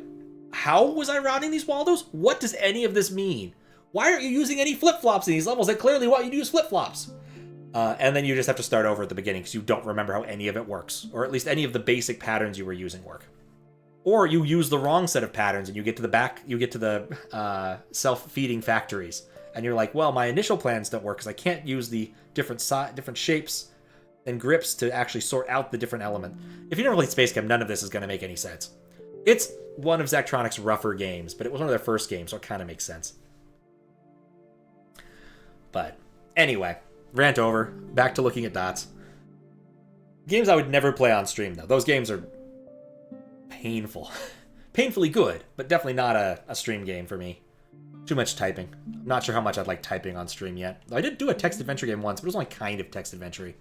how was I routing these Waldos? What does any of this mean? Why aren't you using any flip-flops in these levels? That clearly want you to use flip-flops. And then you just have to start over at the beginning because you don't remember how any of it works. Or at least any of the basic patterns you were using work. Or you use the wrong set of patterns and you get to the back, you get to the self-feeding factories. And you're like, well, my initial plans don't work because I can't use the different shapes and grips to actually sort out the different element. If you never played Space Chem, none of this is going to make any sense. It's one of Zachtronics' rougher games, but it was one of their first games, so it kind of makes sense. But anyway, rant over. Back to looking at dots. Games I would never play on stream, though. Those games are painful. Painfully good, but definitely not a stream game for me. Too much typing. I'm not sure how much I'd like typing on stream yet. I did do a text adventure game once, but it was only kind of text adventure.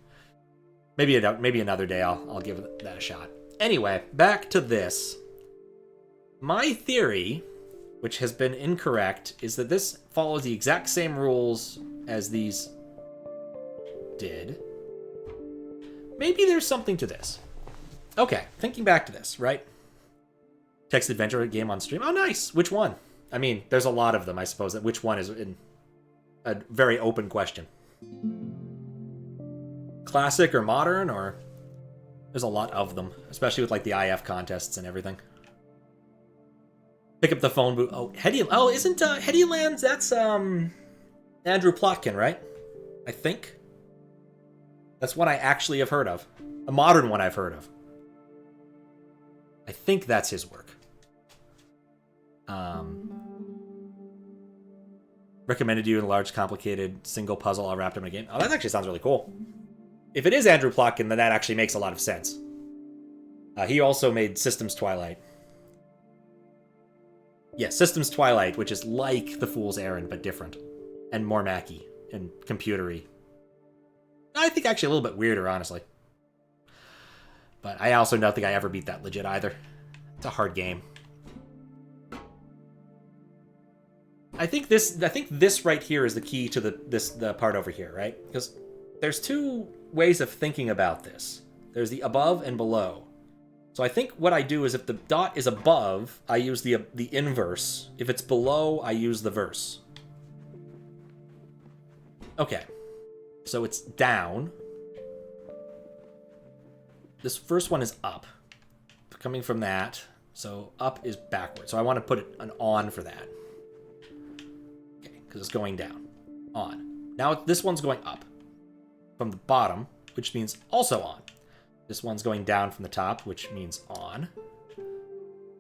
Maybe another day I'll give that a shot. Anyway, back to this. My theory, which has been incorrect, is that this follows the exact same rules as these did. Maybe there's something to this. Okay, thinking back to this, right? Text adventure game on stream. Oh, nice. Which one? I mean, there's a lot of them, I suppose. That which one is a very open question. Classic or modern, or there's a lot of them, especially with like the IF contests and everything. Pick up the phone boot. Oh, Heady. Oh, isn't Heady Lands? That's Andrew Plotkin, right? I think. That's one I actually have heard of. A modern one I've heard of. I think that's his work. Recommended you in a large, complicated, single puzzle all wrapped up in a game. Oh, that actually sounds really cool. If it is Andrew Plotkin, then that actually makes a lot of sense. He also made Systems Twilight. Yeah, Systems Twilight, which is like The Fool's Errand, but different. And more Mackie and computery. I think actually a little bit weirder, honestly. But I also don't think I ever beat that legit either. It's a hard game. I think this right here is the key to the part over here, right? Because there's two ways of thinking about this. There's the above and below. So I think what I do is if the dot is above, I use the inverse. If it's below, I use the verse. Okay. So it's down. This first one is up. Coming from that. So up is backward. So I want to put an on for that. Okay, because it's going down. On. Now this one's going up. From the bottom, which means also on. This one's going down from the top, which means on.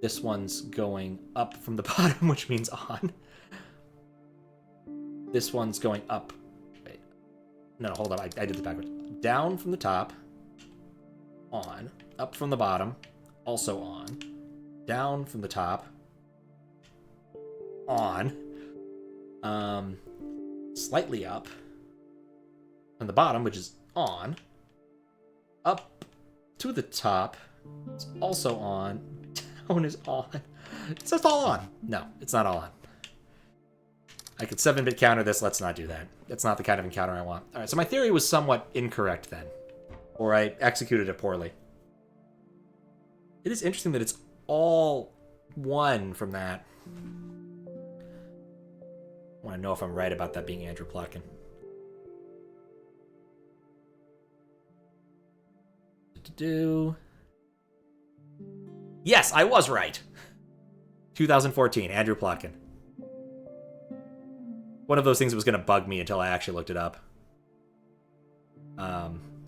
This one's going up from the bottom, which means on. This one's going up. Wait. No, hold on. I did this backwards. Down from the top. On. Up from the bottom. Also on. Down from the top. On. Slightly up. From the bottom, which is on. Up to the top. It's also on. Down is on. It's just all on. No, it's not all on. I could 7-bit counter this. Let's not do that. That's not the kind of encounter I want. Alright, so my theory was somewhat incorrect then. Or I executed it poorly. It is interesting that it's all one from that. I want to know if I'm right about that being Andrew Plotkin. Yes, I was right. 2014, Andrew Plotkin. One of those things that was going to bug me until I actually looked it up.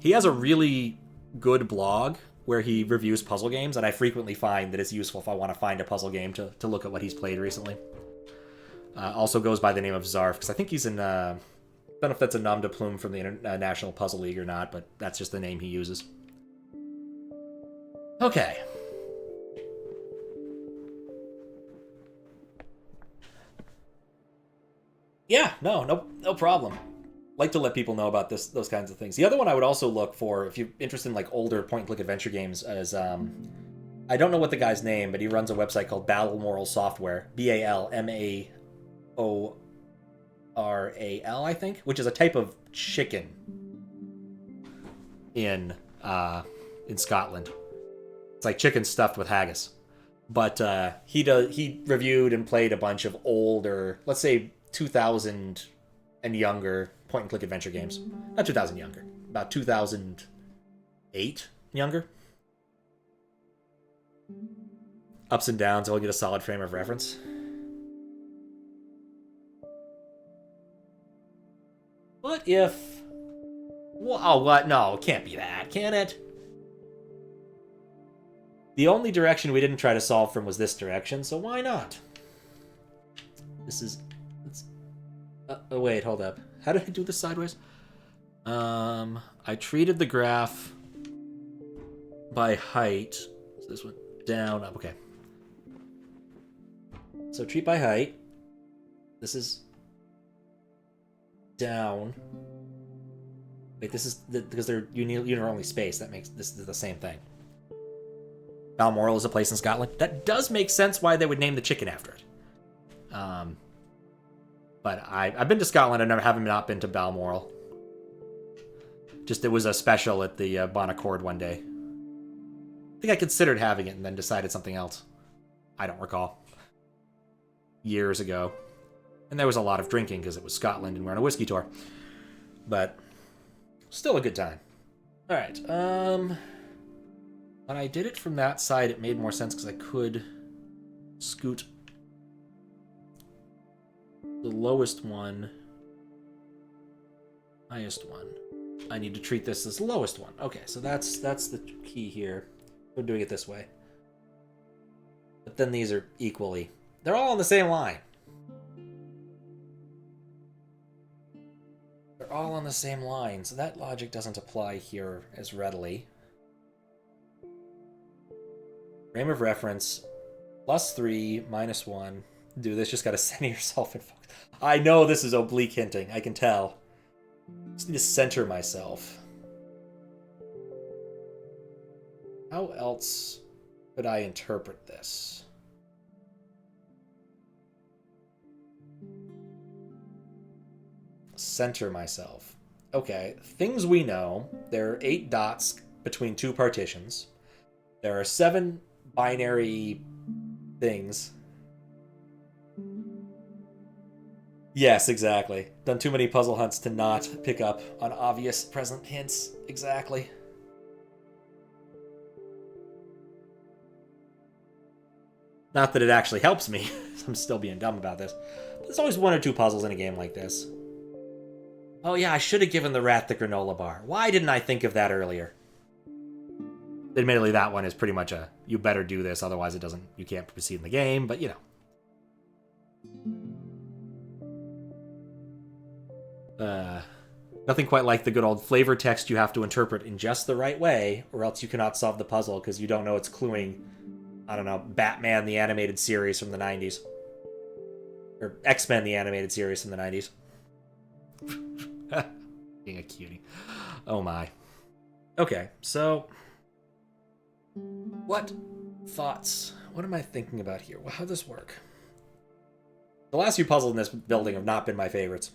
He has a really good blog where he reviews puzzle games, and I frequently find that it's useful if I want to find a puzzle game to look at what he's played recently. Also goes by the name of Zarf, because I think he's in... I don't know if that's a nom de plume from the International Puzzle League or not, but that's just the name he uses. Okay. Yeah, no problem. Like to let people know about those kinds of things. The other one I would also look for, if you're interested in like older point-and-click adventure games, is I don't know what the guy's name, but he runs a website called Balmoral Software, Balmoral, I think, which is a type of chicken in Scotland. It's like chicken stuffed with haggis. But he reviewed and played a bunch of older, let's say 2000 and younger point-and-click adventure games. Not 2000 younger. About 2008 younger. Ups and downs, I'll get a solid frame of reference. What if... Oh, what? No, it can't be that, can it? The only direction we didn't try to solve from was this direction, so why not? This is... oh, wait, hold up. How did I do this sideways? I treated the graph by height. So this went down, up, okay. So treat by height. This is down. Wait, this is because they're unit-only space. That makes this is the same thing. Balmoral is a place in Scotland. That does make sense why they would name the chicken after it. But I've been to Scotland. I haven't not been to Balmoral. Just it was a special at the Bonaccord one day. I think I considered having it and then decided something else. I don't recall. Years ago. And there was a lot of drinking because it was Scotland and we're on a whiskey tour. But still a good time. Alright, when I did it from that side, it made more sense because I could scoot the lowest one Highest one. I need to treat this as the lowest one. Okay, so that's the key here. We're doing it this way. But then these are equally. They're all on the same line. They're all on the same line, so that logic doesn't apply here as readily. Frame of reference, +3, -1. Do this, just gotta center yourself in focus. I know this is oblique hinting, I can tell. Just need to center myself. How else could I interpret this? Center myself. Okay, things we know. There are 8 dots between 2 partitions. There are 7 binary things. Yes, exactly. Done too many puzzle hunts to not pick up on obvious present hints. Exactly. Not that it actually helps me. I'm still being dumb about this. But there's always 1 or 2 puzzles in a game like this. Oh yeah, I should have given the rat the granola bar. Why didn't I think of that earlier? Admittedly, that one is pretty much a, you better do this, otherwise you can't proceed in the game, but you know. Nothing quite like the good old flavor text you have to interpret in just the right way, or else you cannot solve the puzzle because you don't know it's cluing, I don't know, Batman the animated series from the 90s. Or X-Men the animated series from the 90s. Being a cutie. Oh my. Okay, so... what thoughts? What am I thinking about here? How does this work? The last few puzzles in this building have not been my favorites.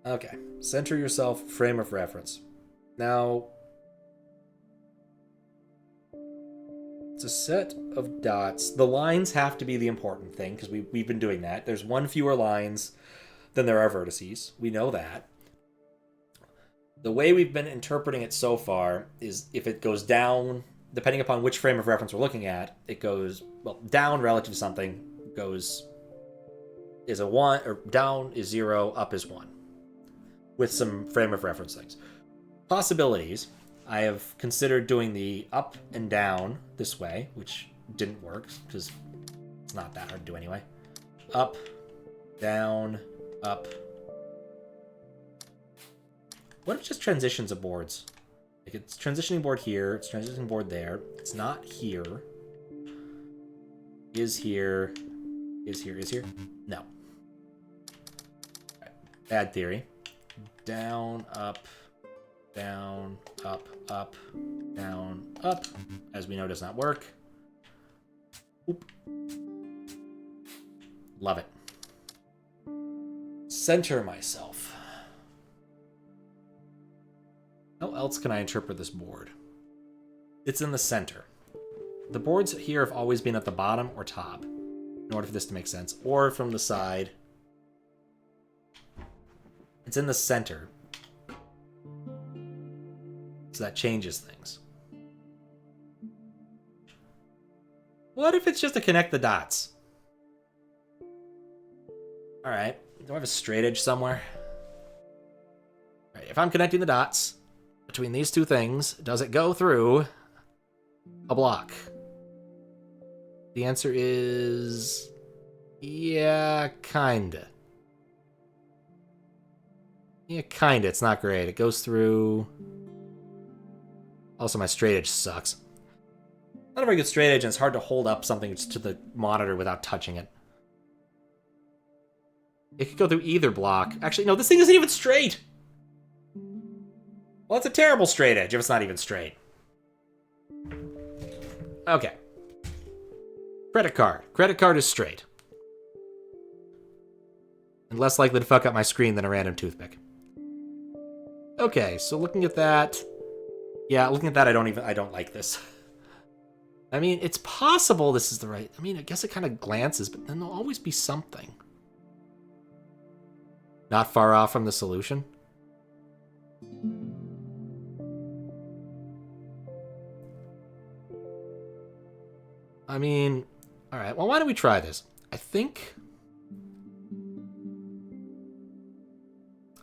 Okay, center yourself, frame of reference. Now, it's a set of dots. The lines have to be the important thing, because we've been doing that. There's 1 fewer lines than there are vertices. We know that. The way we've been interpreting it so far is if it goes down, depending upon which frame of reference we're looking at, it goes, well, down relative to something is a 1, or down is 0, up is 1. With some frame of reference things. Possibilities, I have considered doing the up and down this way, which didn't work, because it's not that hard to do anyway. Up, down, up. What if it just transitions of boards? Like it's transitioning board here, it's transitioning board there. It's not here. Is here. Is here. Is here? No. Right. Bad theory. Down, up, down, up, down, up. As we know, does not work. Oop. Love it. Center myself. How else can I interpret this board? It's in the center. The boards here have always been at the bottom or top, in order for this to make sense, or from the side. It's in the center. So that changes things. What if it's just to connect the dots? Alright. Do I have a straight edge somewhere? Alright, if I'm connecting the dots between these 2 things, does it go through a block? The answer is... yeah, kinda. Yeah, kinda. It's not great. It goes through... also, my straight edge sucks. Not a very good straight edge, and it's hard to hold up something to the monitor without touching it. It could go through either block. Actually, no, this thing isn't even straight! Well, it's a terrible straight edge if it's not even straight. Okay. Credit card. Credit card is straight. And less likely to fuck up my screen than a random toothpick. Okay, so looking at that... yeah, looking at that, I don't like this. I mean, it's possible this is the right... I mean, I guess it kind of glances, but then there'll always be something. Not far off from the solution. I mean... alright, well, why don't we try this? I think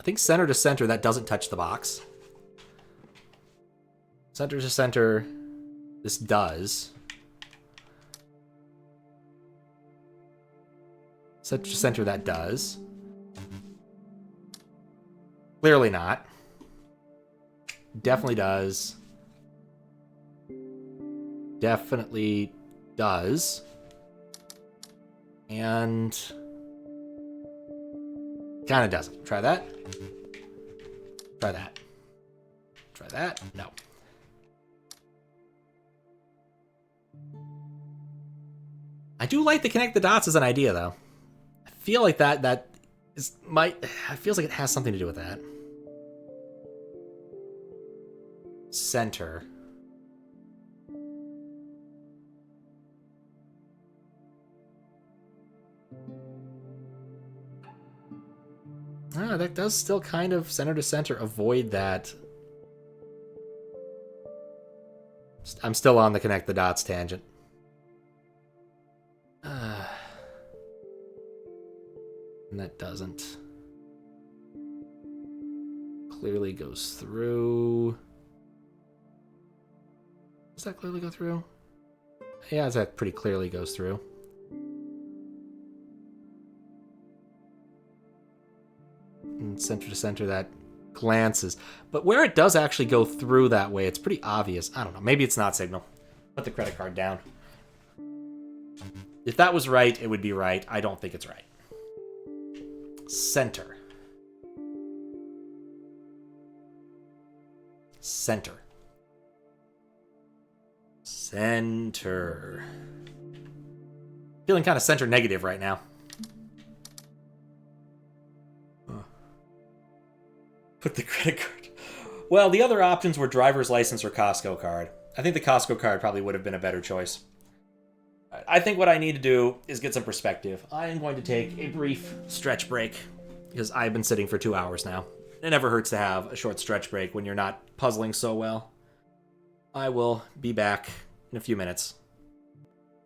think center to center, that doesn't touch the box. Center to center, this does. Center to center, that does. Clearly not. Definitely does. Definitely does. And kind of doesn't. Try that. Try that. Try that. No. I do like to connect the dots as an idea, though. I feel like that is it feels like it has something to do with that. Center. Ah, that does still kind of center to center avoid that. I'm still on the connect the dots tangent. And that doesn't. Clearly goes through. Does that clearly go through? Yeah, that pretty clearly goes through. And center to center, that glances. But where it does actually go through that way, it's pretty obvious. I don't know. Maybe it's not signal. Put the credit card down. If that was right, it would be right. I don't think it's right. Center. Center. Center. Feeling kind of center negative right now. Put the credit card. Well, the other options were driver's license or Costco card. I think the Costco card probably would have been a better choice. I think what I need to do is get some perspective. I am going to take a brief stretch break because I've been sitting for 2 hours now. It never hurts to have a short stretch break when you're not puzzling so well. I will be back in a few minutes.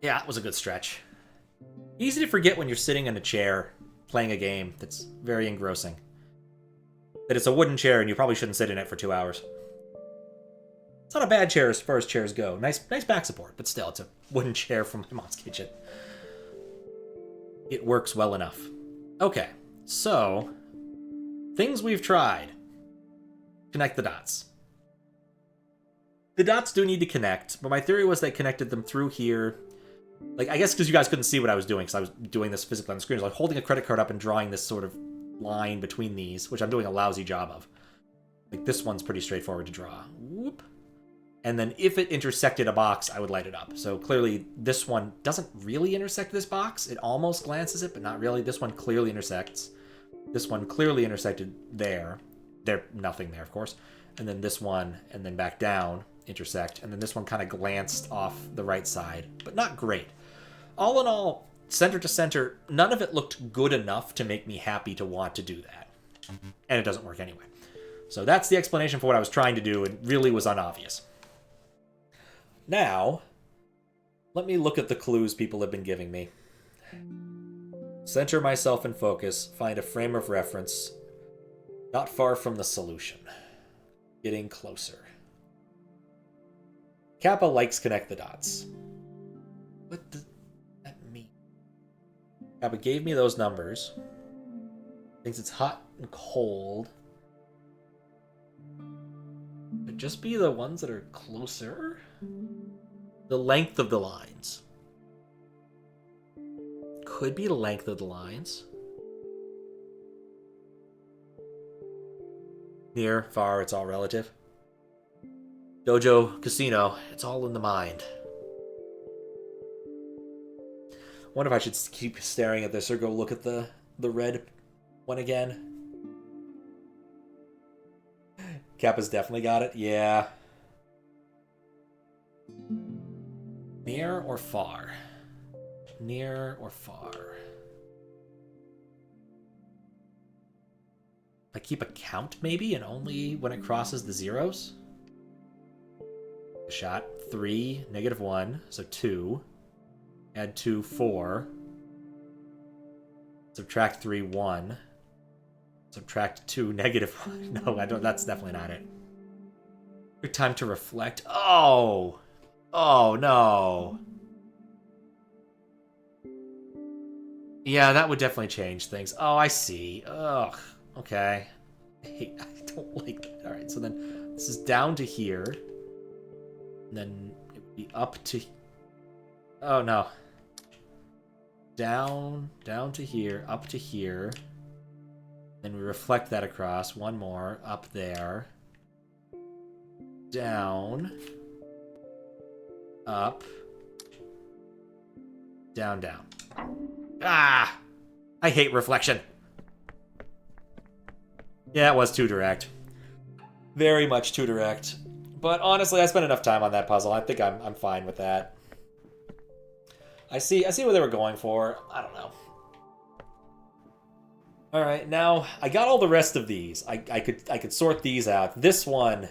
Yeah, it was a good stretch. Easy to forget when you're sitting in a chair playing a game that's very engrossing. That it's a wooden chair and you probably shouldn't sit in it for 2 hours. It's not a bad chair as far as chairs go. Nice back support, but still, it's a wooden chair from my mom's kitchen. It works well enough. Okay, so things we've tried. Connect the dots. The dots do need to connect, but my theory was they connected them through here. Like, I guess because you guys couldn't see what I was doing, because I was doing this physically on the screen. I was like holding a credit card up and drawing this sort of line between these, which I'm doing a lousy job of. Like, this one's pretty straightforward to draw. Whoop. And then if it intersected a box, I would light it up. So clearly, this one doesn't really intersect this box. It almost glances it, but not really. This one clearly intersects. This one clearly intersected there. Nothing there, of course. And then this one, and then back down, intersect. And then this one kind of glanced off the right side, but not great. All in all, center to center, none of it looked good enough to make me happy to want to do that. And it doesn't work anyway. So that's the explanation for what I was trying to do, and really was unobvious. Now, let me look at the clues people have been giving me. Center myself in focus, find a frame of reference, not far from the solution. Getting closer. Kappa likes connect the dots. What does that mean? Kappa gave me those numbers. Thinks it's hot and cold. Could just be the ones that are closer? The length of the lines. Could be the length of the lines. Near, far, it's all relative. Dojo, casino, it's all in the mind. Wonder if I should keep staring at this or go look at the red one again. Kappa's definitely got it. Yeah. Near or far? Near or far? I keep a count, maybe, and only when it crosses the zeros? Shot 3, -1, so 2. Add 2, 4. Subtract 3, 1. Subtract 2, -1. No, I don't. That's definitely not it. Your time to reflect. Oh! Oh, no. Yeah, that would definitely change things. Oh, I see. Ugh. Okay. I don't like that. Alright, so then this is down to here. And then it would be up to... Oh, no. Down to here, up to here. Then we reflect that across. One more. Up there. Down. Up. Down, down. Ah! I hate reflection. Yeah, it was too direct. Very much too direct. But honestly, I spent enough time on that puzzle. I think I'm fine with that. I see what they were going for. I don't know. Alright, now I got all the rest of these. I could sort these out. This one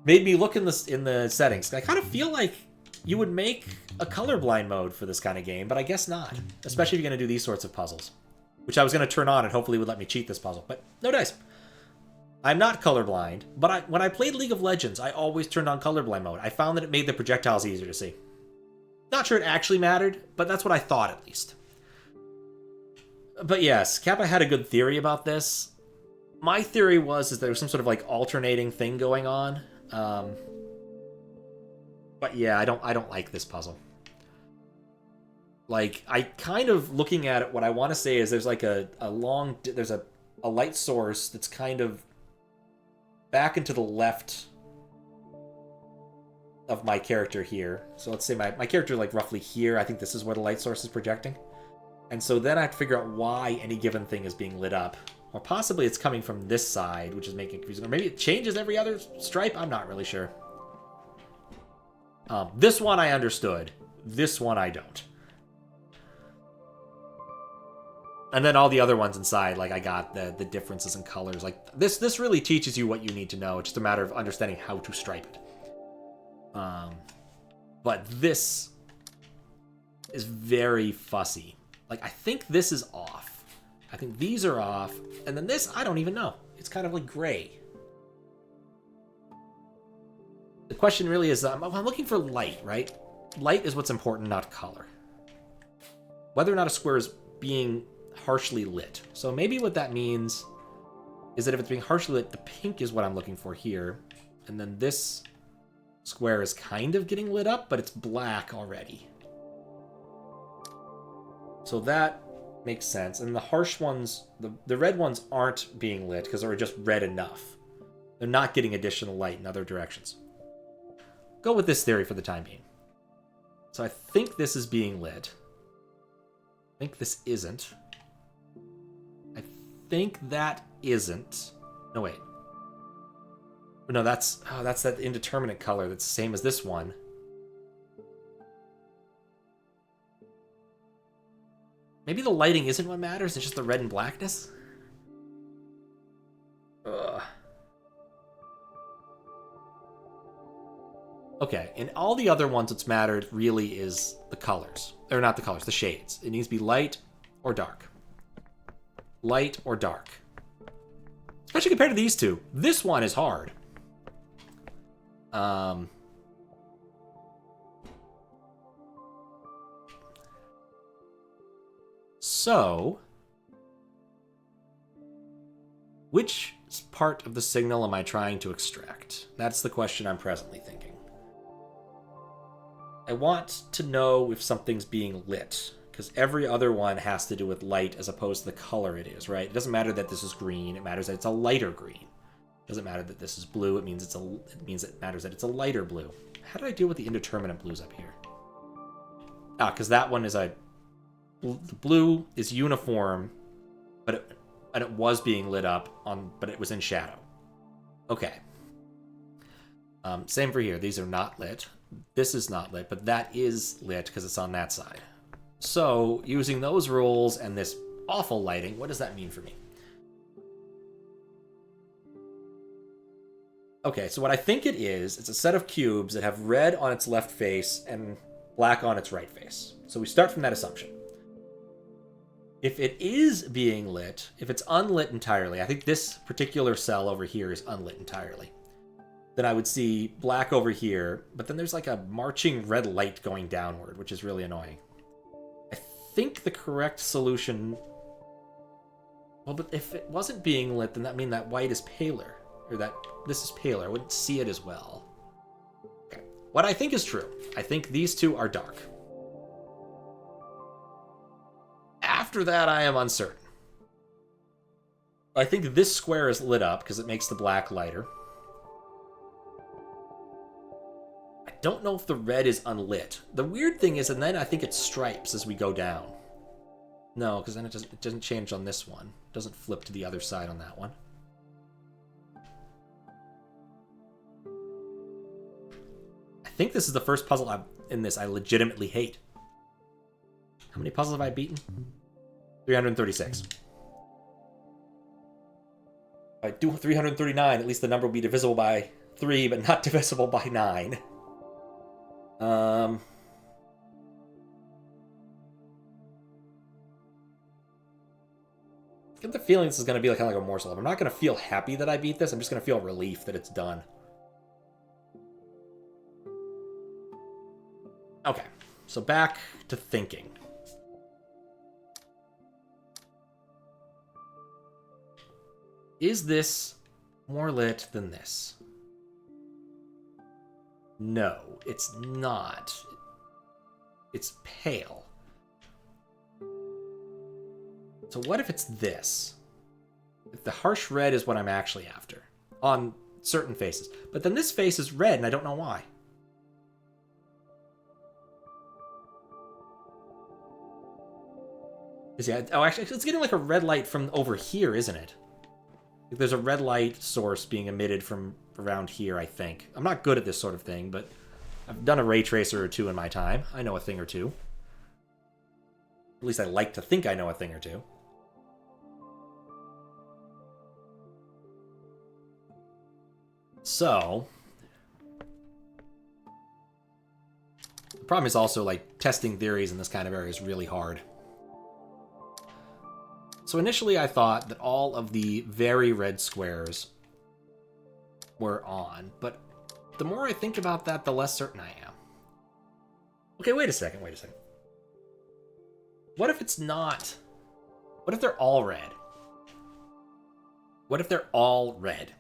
made me look in the settings. I kind of feel like you would make a colorblind mode for this kind of game, but I guess not. Especially if you're going to do these sorts of puzzles. Which I was going to turn on and hopefully would let me cheat this puzzle. But no dice. I'm not colorblind, but when I played League of Legends, I always turned on colorblind mode. I found that it made the projectiles easier to see. Not sure it actually mattered, but that's what I thought at least. But yes, Kappa had a good theory about this. My theory was there was some sort of like alternating thing going on. But yeah, I don't like this puzzle. Like, I kind of, looking at it, what I want to say is there's like there's a light source that's kind of back into the left of my character here. So let's say my character like roughly here. I think this is where the light source is projecting. And so then I have to figure out why any given thing is being lit up. Or possibly it's coming from this side, which is making it confusing. Or maybe it changes every other stripe? I'm not really sure. This one I understood. This one I don't. And then all the other ones inside, like I got the differences in colors. Like this really teaches you what you need to know. It's just a matter of understanding how to stripe it. But this is very fussy. Like, I think this is off. I think these are off. And then this, I don't even know. It's kind of like gray. The question really is, I'm looking for light, right? Light is what's important, not color. Whether or not a square is being harshly lit. So maybe what that means is that if it's being harshly lit, the pink is what I'm looking for here. And then this square is kind of getting lit up, but it's black already. So that makes sense. And the harsh ones, the red ones aren't being lit because they're just red enough. They're not getting additional light in other directions. Go with this theory for the time being. So I think this is being lit. I think this isn't. I think that isn't. No, wait. No, that's that indeterminate color that's the same as this one. Maybe the lighting isn't what matters, it's just the red and blackness? Ugh. Okay, in all the other ones what's mattered really is the colors. Or not the colors, the shades. It needs to be light or dark. Light or dark. Especially compared to these two. This one is hard. So, which part of the signal am I trying to extract? That's the question I'm presently thinking. I want to know if something's being lit, because every other one has to do with light as opposed to the color it is, right? It doesn't matter that this is green, it matters that it's a lighter green. It doesn't matter that this is blue, it matters that it's a lighter blue. How did I deal with the indeterminate blues up here? Ah, because that one is the blue is uniform, and it was being lit up but it was in shadow. Okay. Same for here. These are not lit. This is not lit, but that is lit because it's on that side. So, using those rules and this awful lighting, what does that mean for me? Okay, so what I think it is, it's a set of cubes that have red on its left face and black on its right face. So we start from that assumption. If it is being lit, if it's unlit entirely, I think this particular cell over here is unlit entirely. Then I would see black over here, but then there's like a marching red light going downward, which is really annoying. I think the correct solution... Well, but if it wasn't being lit, then that means that white is paler. Or that this is paler. I wouldn't see it as well. Okay. What I think is true. I think these two are dark. After that, I am uncertain. I think this square is lit up because it makes the black lighter. I don't know if the red is unlit. The weird thing is, and then I think it stripes as we go down. No, because then it doesn't change on this one. It doesn't flip to the other side on that one. I think this is the first puzzle in this I legitimately hate. How many puzzles have I beaten? 336. If I do 339, at least the number will be divisible by 3, but not divisible by 9. I get the feeling this is going to be kind of like a morsel. I'm not going to feel happy that I beat this. I'm just going to feel relief that it's done. Okay, so back to thinking. Is this more lit than this? No, it's not. It's pale. So what if it's this? If the harsh red is what I'm actually after. On certain faces. But then this face is red and I don't know why. Oh, actually, it's getting like a red light from over here, isn't it? There's a red light source being emitted from around here, I think. I'm not good at this sort of thing, but I've done a ray tracer or two in my time. I know a thing or two. At least I like to think I know a thing or two. So, the problem is also, like, testing theories in this kind of area is really hard. So initially I thought that all of the very red squares were on, but the more I think about that, the less certain I am. Okay, wait a second. What if it's not? What if they're all red? What if they're all red?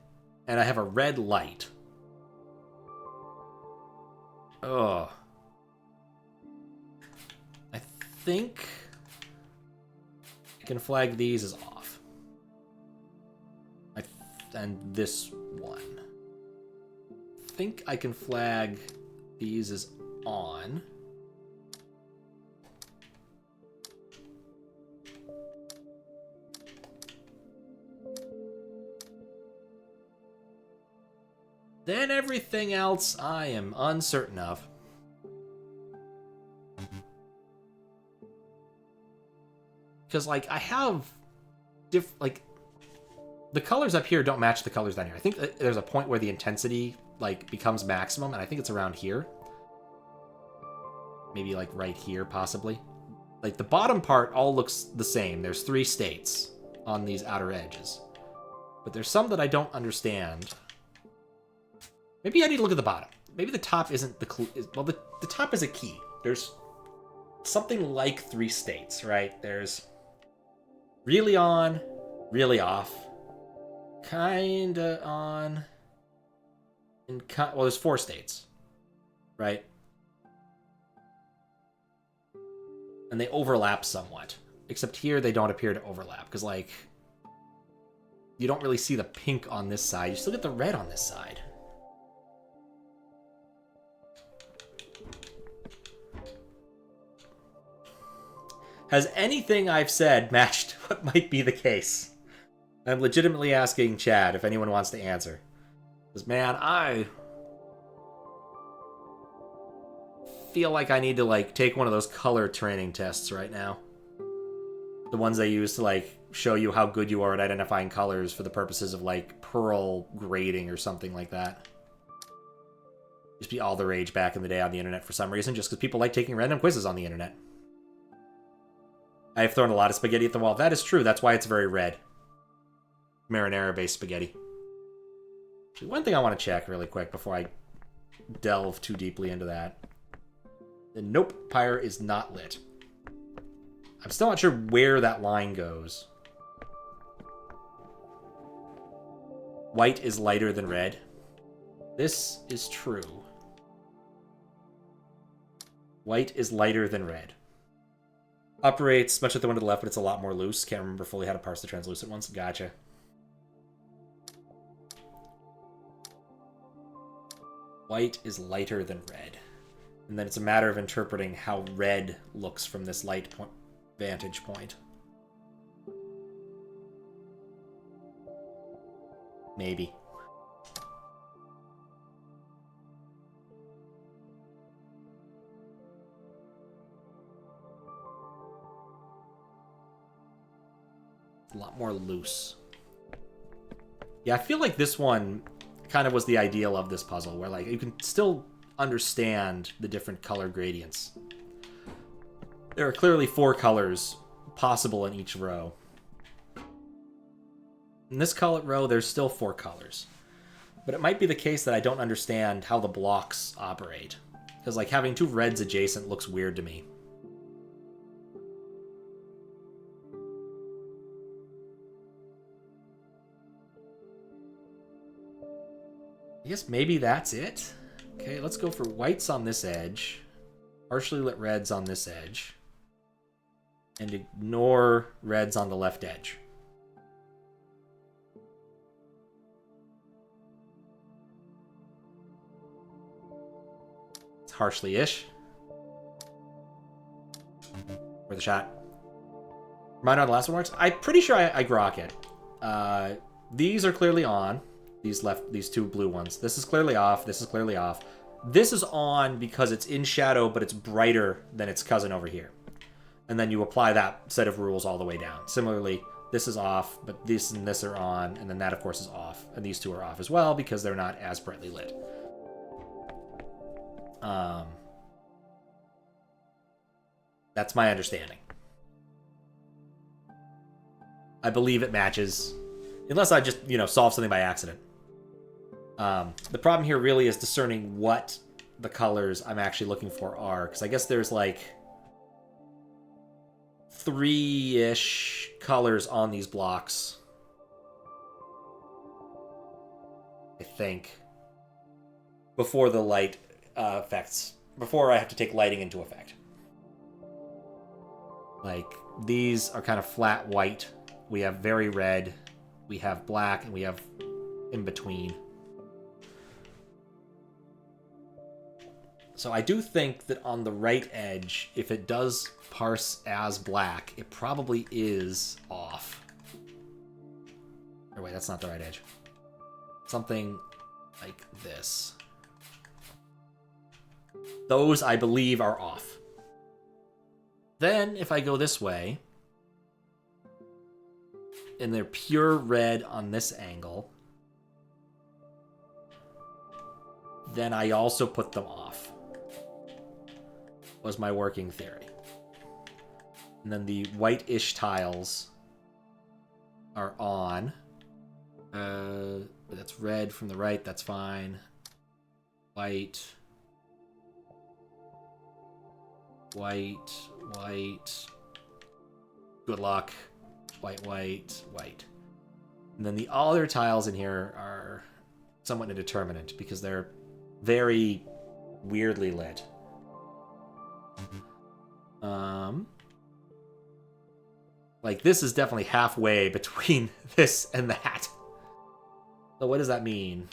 And I have a red light. Ugh. I think I can flag these as off. And this one. I think I can flag these as on. Then everything else I am uncertain of. Because, like, I have like, the colors up here don't match the colors down here. I think there's a point where the intensity, like, becomes maximum, and I think it's around here. Maybe, like, right here, possibly. Like, the bottom part all looks the same. There's 3 states on these outer edges. But there's some that I don't understand. Maybe I need to look at the bottom. Maybe the top isn't the clue. Well, the top is a key. There's something like 3 states, right? There's really on, really off, kinda on, and well, there's 4 states, right? And they overlap somewhat. Except here they don't appear to overlap, because, like, you don't really see the pink on this side. You still get the red on this side. Has anything I've said matched what might be the case? I'm legitimately asking Chad if anyone wants to answer. Because, man, I feel like I need to, like, take one of those color training tests right now. The ones they use to, like, show you how good you are at identifying colors for the purposes of, like, Pearl grading or something like that. Used to be all the rage back in the day on the internet for some reason, just because people like taking random quizzes on the internet. I have thrown a lot of spaghetti at the wall. That is true. That's why it's very red. Marinara-based spaghetti. Actually, one thing I want to check really quick before I delve too deeply into that. Nope, pyre is not lit. I'm still not sure where that line goes. White is lighter than red. This is true. White is lighter than red. Operates much like the one to the left, but it's a lot more loose. Can't remember fully how to parse the translucent ones. Gotcha. White is lighter than red. And then it's a matter of interpreting how red looks from this light vantage point. Maybe. A lot more loose. Yeah, I feel like this one kind of was the ideal of this puzzle, where like you can still understand the different color gradients. There are clearly 4 colors possible in each row. In this row, there's still 4 colors. But it might be the case that I don't understand how the blocks operate. Because like having 2 reds adjacent looks weird to me. I guess maybe that's it. Okay, let's go for whites on this edge. Partially lit reds on this edge. And ignore reds on the left edge. It's harshly-ish. Worth a shot. Reminder on the last one works? I'm pretty sure I grok it. These are clearly on. These 2 blue ones. This is clearly off. This is clearly off. This is on because it's in shadow, but it's brighter than its cousin over here. And then you apply that set of rules all the way down. Similarly, this is off, but this and this are on, and then that, of course, is off. And these 2 are off as well because they're not as brightly lit. That's my understanding. I believe it matches. Unless I just, solve something by accident. The problem here really is discerning what the colors I'm actually looking for are. Because I guess there's like 3-ish colors on these blocks. I think. Before the light effects. Before I have to take lighting into effect. Like, these are kind of flat white. We have very red. We have black, and we have in between. So I do think that on the right edge, if it does parse as black, it probably is off. Or wait, that's not the right edge. Something like this. Those, I believe, are off. Then, if I go this way, and they're pure red on this angle, then I also put them off. Was my working theory. And then the white-ish tiles are on. That's red from the right, that's fine. White. White, white. Good luck. White, white, white. And then the other tiles in here are somewhat indeterminate because they're very weirdly lit. Like, this is definitely halfway between this and that. So what does that mean?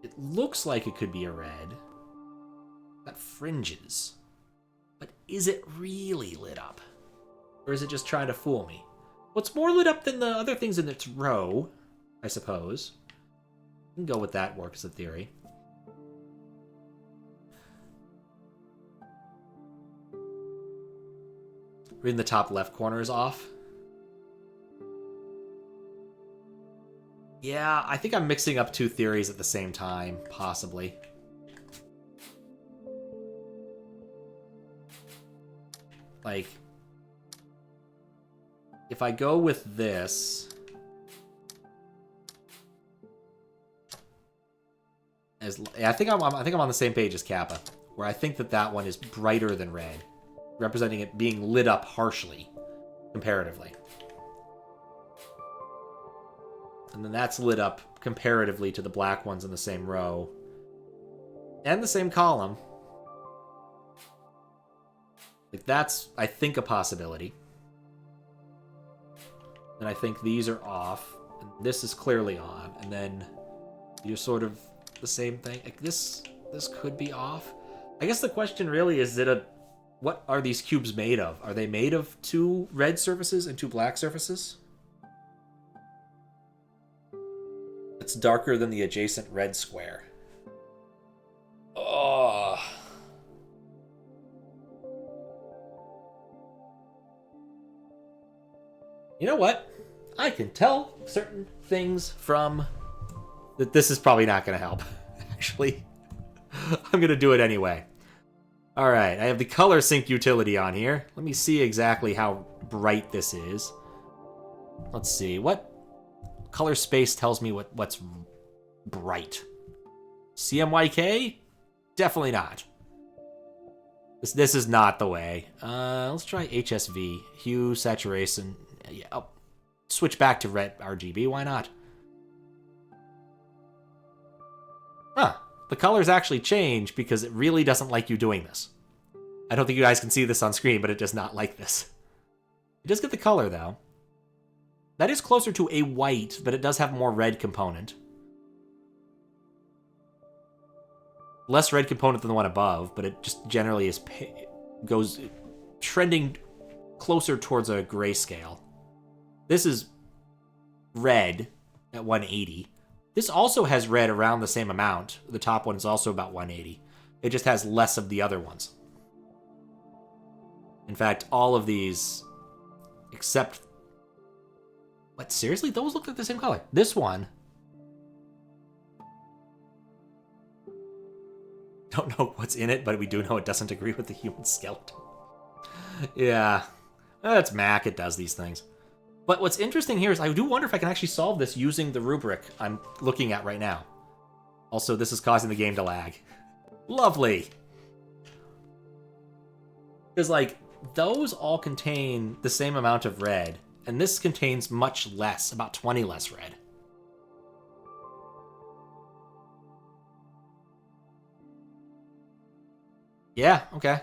It looks like it could be a red. Got fringes. But is it really lit up? Or is it just trying to fool me? What's more lit up than the other things in its row, I suppose. We can go with that work as a theory. Reading the top left corner is off. Yeah, I think I'm mixing up 2 theories at the same time, possibly. Like, if I go with this, I think I'm on the same page as Kappa, where I think that one is brighter than red, representing it being lit up harshly, comparatively. And then that's lit up comparatively to the black ones in the same row. And the same column. Like, that's, I think, a possibility. And I think these are off. And this is clearly on. And then you're sort of the same thing. Like, this could be off. I guess the question really is, what are these cubes made of? Are they made of 2 red surfaces and 2 black surfaces? It's darker than the adjacent red square. Oh. You know what? I can tell certain things from... that this is probably not going to help, actually. I'm going to do it anyway. Alright, I have the color sync utility on here. Let me see exactly how bright this is. Let's see, what color space tells me what's bright? CMYK? Definitely not. This is not the way. Let's try HSV. Hue, saturation. Yeah, I'll switch back to red RGB. Why not? Huh. The colors actually change because it really doesn't like you doing this. I don't think you guys can see this on screen, but it does not like this. It does get the color, though. That is closer to a white, but it does have more red component. Less red component than the one above, but it just generally goes trending closer towards a grayscale. This is red at 180. This also has red around the same amount. The top one is also about 180. It just has less of the other ones. In fact, all of these, except... What, seriously? Those look like the same color. This one... Don't know what's in it, but we do know it doesn't agree with the human skeleton. Yeah. That's Mac, it does these things. But what's interesting here is I do wonder if I can actually solve this using the rubric I'm looking at right now. Also, this is causing the game to lag. Lovely! Because, like, those all contain the same amount of red, and this contains much less, about 20 less red. Yeah, okay.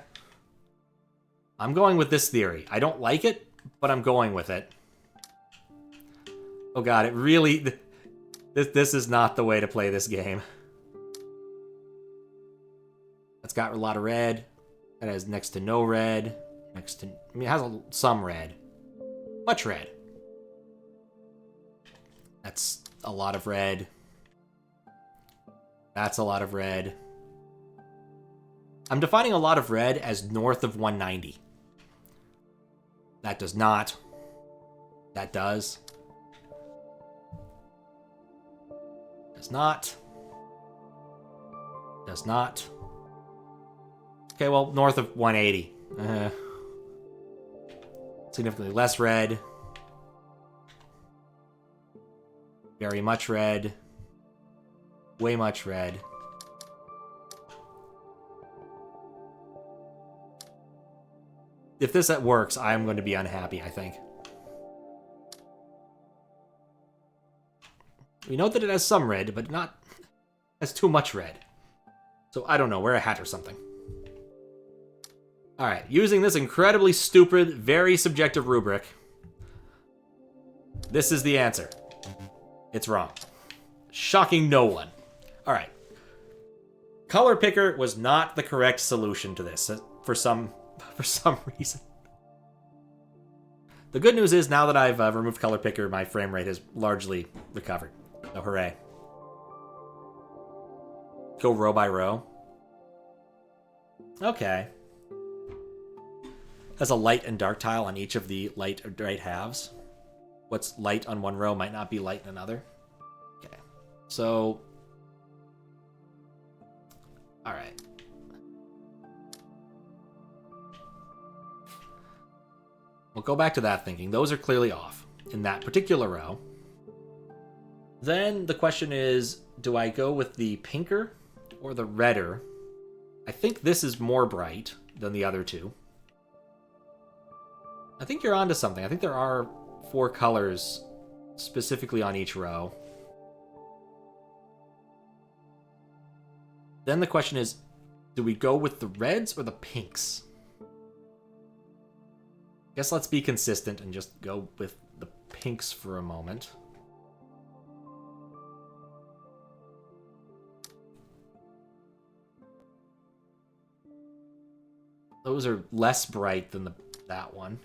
I'm going with this theory. I don't like it, but I'm going with it. Oh god, it really... This is not the way to play this game. It's got a lot of red. It has next to no red. Next to... I mean, it has some red. Much red. That's a lot of red. That's a lot of red. I'm defining a lot of red as north of 190. That does not. That does. Does not. Does not. Okay, well, north of 180. Significantly less red. Very much red. Way much red. If this works, I'm going to be unhappy, I think. We know that it has some red, but not has too much red. So I don't know, wear a hat or something. Alright, using this incredibly stupid, very subjective rubric, this is the answer. It's wrong. Shocking no one. Alright. Color picker was not the correct solution to this, for some reason. The good news is, now that I've removed color picker, my frame rate has largely recovered. So hooray. Go row by row. Okay. Has a light and dark tile on each of the light or right halves. What's light on one row might not be light in another. Okay. So... Alright. We'll go back to that thinking. Those are clearly off in that particular row. Then the question is, do I go with the pinker or the redder? I think this is more bright than the other two. I think you're onto something. I think there are 4 colors specifically on each row. Then the question is, do we go with the reds or the pinks? Guess let's be consistent and just go with the pinks for a moment. Those are less bright than that one.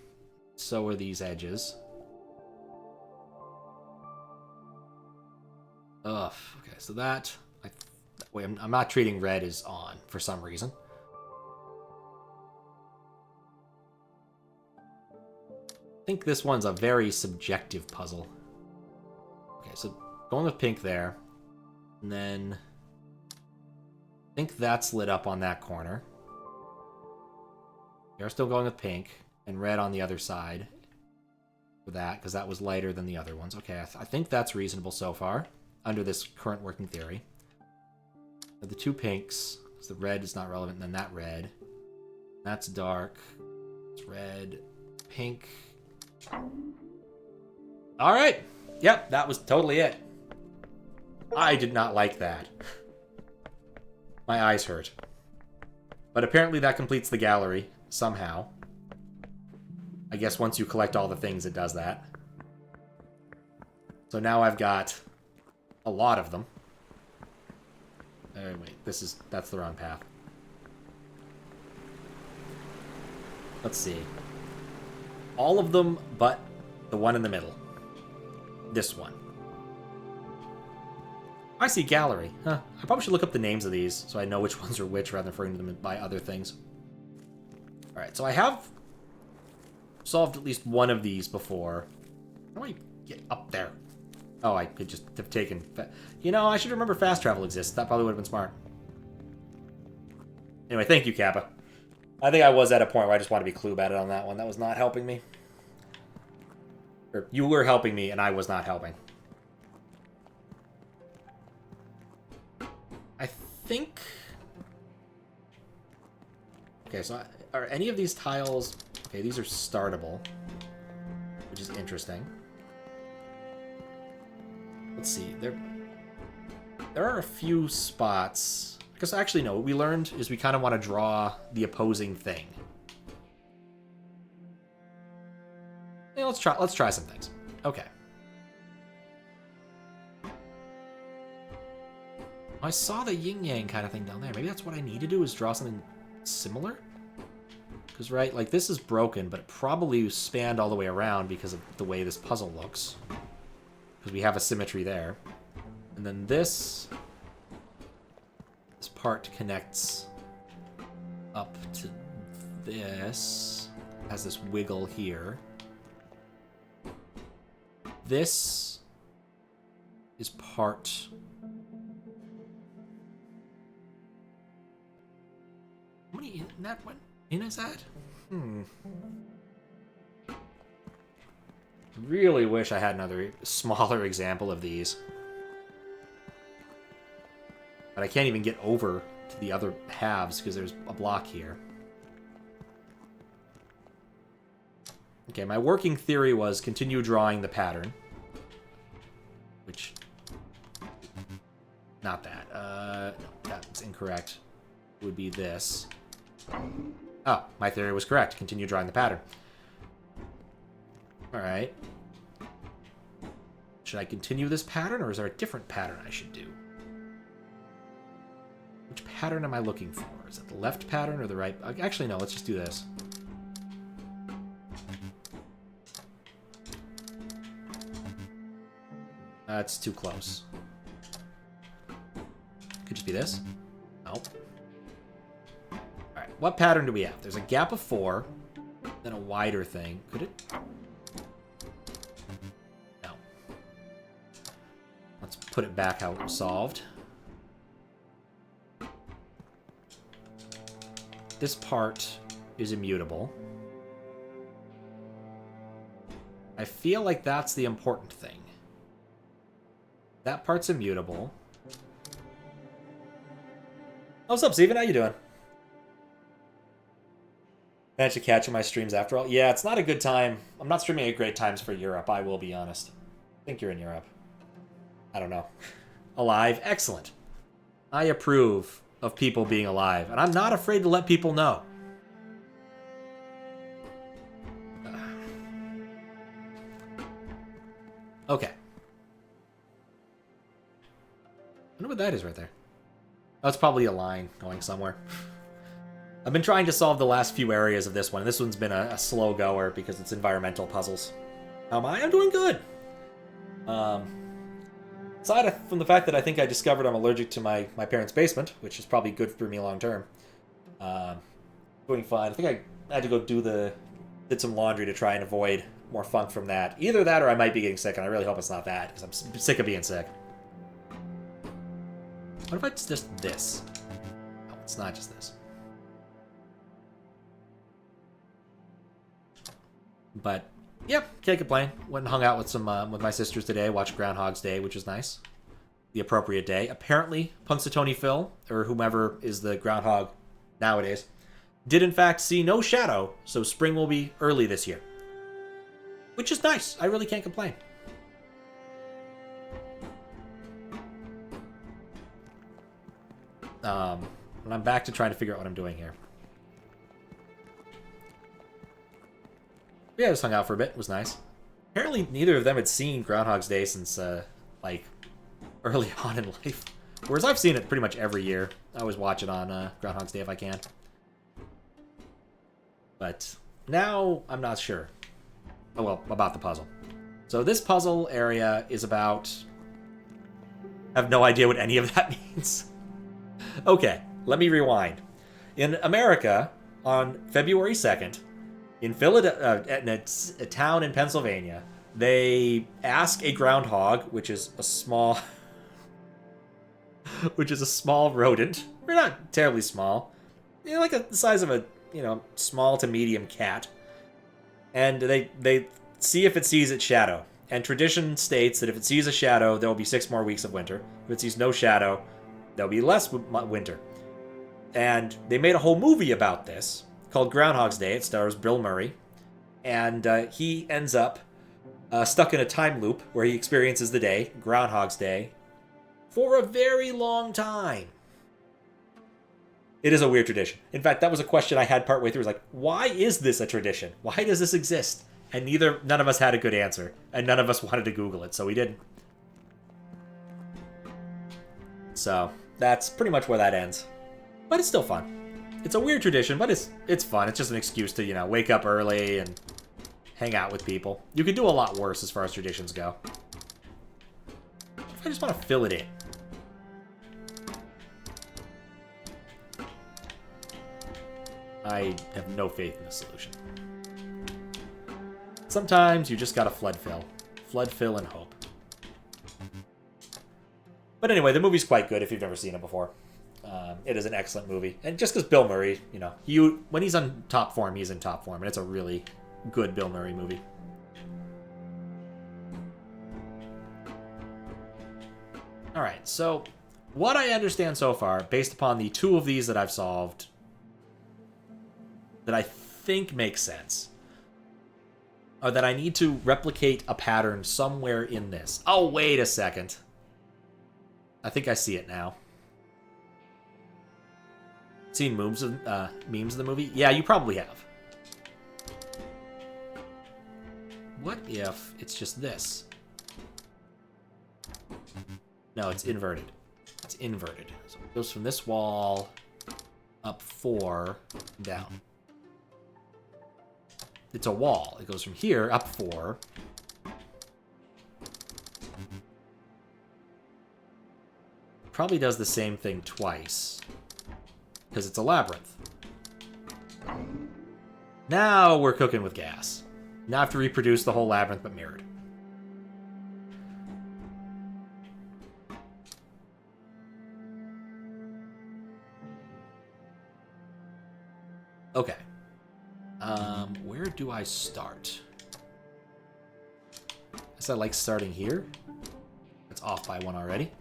So are these edges. Ugh. Okay, so that... Wait, I'm not treating red as on for some reason. I think this one's a very subjective puzzle. Okay, so going with pink there. And then... I think that's lit up on that corner. You're still going with pink and red on the other side for that, because that was lighter than the other ones. Okay, I think that's reasonable so far, under this current working theory. The 2 pinks, because the red is not relevant, and then that red. That's dark. It's red. Pink. Alright! Yep, that was totally it. I did not like that. My eyes hurt. But apparently that completes the gallery, somehow. I guess once you collect all the things, it does that. So now I've got a lot of them. Wait, that's the wrong path. Let's see. All of them but the one in the middle. This one. I see gallery. Huh. I probably should look up the names of these so I know which ones are which rather than referring to them by other things. Alright, so I have solved at least one of these before. How do I get up there? Oh, I could just have taken... You know, I should remember fast travel exists. That probably would have been smart. Anyway, thank you, Kappa. I think I was at a point where I just wanted to be clue about it on that one. That was not helping me. Or you were helping me, and I was not helping. I think... Okay, so are any of these tiles... Okay, these are startable, which is interesting. Let's see, there are a few spots... Because actually, no, what we learned is we kind of want to draw the opposing thing. Yeah, let's try some things. Okay. I saw the yin-yang kind of thing down there. Maybe that's what I need to do, is draw something similar? Because, right, like, this is broken, but it probably spanned all the way around because of the way this puzzle looks. Because we have a symmetry there. And then this part connects up to this. Has this wiggle here. This is part... How many in that one? In is that? Really wish I had another smaller example of these. But I can't even get over to the other halves because there's a block here. Okay, my working theory was continue drawing the pattern. Which... Not that. No, that's incorrect. It would be this. Oh, my theory was correct. Continue drawing the pattern. Alright. Should I continue this pattern, or is there a different pattern I should do? Which pattern am I looking for? Is it the left pattern or the right? Actually, no, let's just do this. That's too close. Could just be this. Nope. Alright, what pattern do we have? There's a gap of 4, then a wider thing. Could it? No. Let's put it back how it was solved. This part is immutable. I feel like that's the important thing. That part's immutable. Oh, what's up, Steven? How you doing? Managed to catch my streams after all. Yeah, it's not a good time. I'm not streaming at great times for Europe, I will be honest. I think you're in Europe. I don't know. Alive. Excellent. I approve of people being alive, and I'm not afraid to let people know. Okay. I wonder what that is right there. Oh, it's probably a line going somewhere. I've been trying to solve the last few areas of this one, and this one's been a slow goer because it's environmental puzzles. How am I? I'm doing good. Aside from the fact that I think I discovered I'm allergic to my parents' basement, which is probably good for me long term. Doing fine. I think I had to go did some laundry to try and avoid more funk from that. Either that or I might be getting sick, and I really hope it's not that, because I'm sick of being sick. What if it's just this? No, it's not just this. But, yeah, can't complain. Went and hung out with with my sisters today, watched Groundhog's Day, which was nice. The appropriate day. Apparently, Punxsutawney Phil, or whomever is the groundhog nowadays, did in fact see no shadow, so spring will be early this year. Which is nice. I really can't complain. And I'm back to trying to figure out what I'm doing here. Yeah, I just hung out for a bit. It was nice. Apparently, neither of them had seen Groundhog's Day since, like, early on in life. Whereas I've seen it pretty much every year. I always watch it on Groundhog's Day if I can. But now, I'm not sure. Oh, well, about the puzzle. So this puzzle area is about... I have no idea what any of that means. Okay, let me rewind. In America, on February 2nd, in Philadelphia, a town in Pennsylvania, they ask a groundhog, which is a small... which is a small rodent. We're not terribly small. You know, like the size of a, small to medium cat. And they see if it sees its shadow. And tradition states that if it sees a shadow, there will be 6 more weeks of winter. If it sees no shadow, there'll be less winter. And they made a whole movie about this called Groundhog's Day. It stars Bill Murray. And he ends up stuck in a time loop where he experiences the day, Groundhog's Day, for a very long time. It is a weird tradition. In fact, that was a question I had partway through. It was like, why is this a tradition? Why does this exist? And none of us had a good answer. And none of us wanted to Google it, so we didn't. So, that's pretty much where that ends. But it's still fun. It's a weird tradition, but it's fun. It's just an excuse to, wake up early and hang out with people. You could do a lot worse as far as traditions go. I just want to fill it in. I have no faith in the solution. Sometimes you just gotta flood fill. Flood, fill, and hope. But anyway, the movie's quite good if you've never seen it before. It is an excellent movie. And just because Bill Murray, when he's on top form, he's in top form. And it's a really good Bill Murray movie. Alright, so what I understand so far, based upon the 2 of these that I've solved, that I think makes sense, are that I need to replicate a pattern somewhere in this. Oh, wait a second. I think I see it now. Seen memes of the movie? Yeah, you probably have. What if it's just this? No, it's inverted. It's inverted. So it goes from this wall up 4 down. It's a wall. It goes from here up 4. Probably does the same thing twice. Because it's a labyrinth. Now we're cooking with gas. Now I have to reproduce the whole labyrinth but mirrored. Okay. Where do I start? guess I like starting here. It's off by 1 already.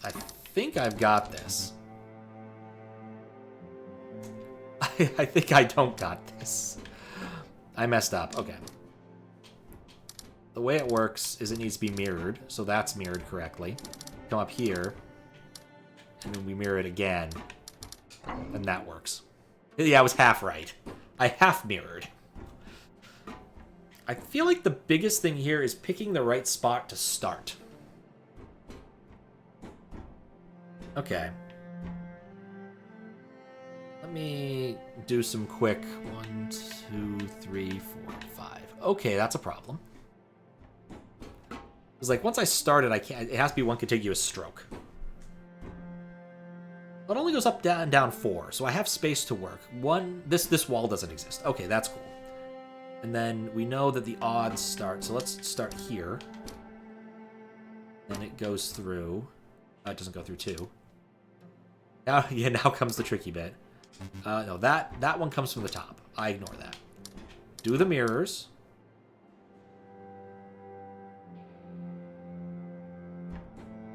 I think I've got this. I think I don't got this. I messed up. Okay. The way it works is it needs to be mirrored, so that's mirrored correctly. Come up here, and then we mirror it again, and that works. Yeah, I was half right. I half mirrored. I feel like the biggest thing here is picking the right spot to start. Okay. Let me do some quick 1, 2, 3, 4, 5. Okay, that's a problem. It's like once I started, I can't. It has to be one contiguous stroke. It only goes up, down, down 4, so I have space to work. This wall doesn't exist. Okay, that's cool. And then we know that the odds start. So let's start here. Then it goes through. It doesn't go through 2. Now, yeah, now comes the tricky bit. No, that one comes from the top. I ignore that. Do the mirrors.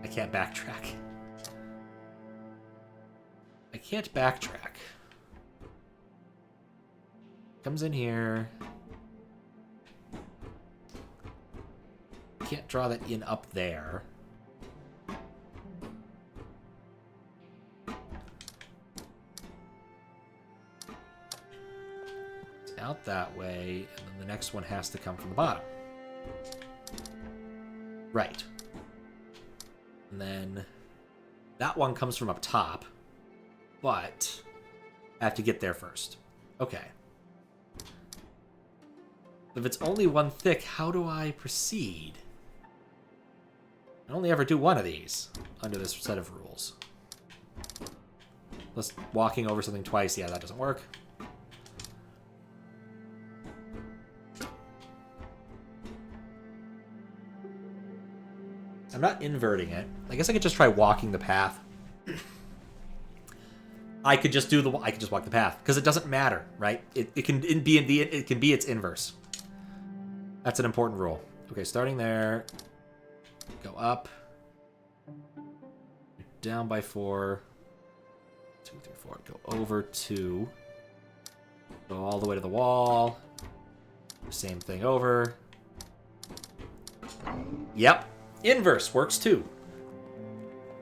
I can't backtrack. I can't backtrack. Comes in here. Can't draw that in up there. It's out that way, and then the next one has to come from the bottom. Right. And then that one comes from up top, but I have to get there first. Okay. If it's only one thick, how do I proceed? I only ever do one of these under this set of rules. Plus, walking over something twice, yeah, that doesn't work. I'm not inverting it. I guess I could just try walking the path. I could just walk the path because it doesn't matter, right? It can be its inverse. That's an important rule. Okay, starting there, go up, down by 4, 2, 3, 4, go over 2, go all the way to the wall, same thing over. Yep, inverse works too.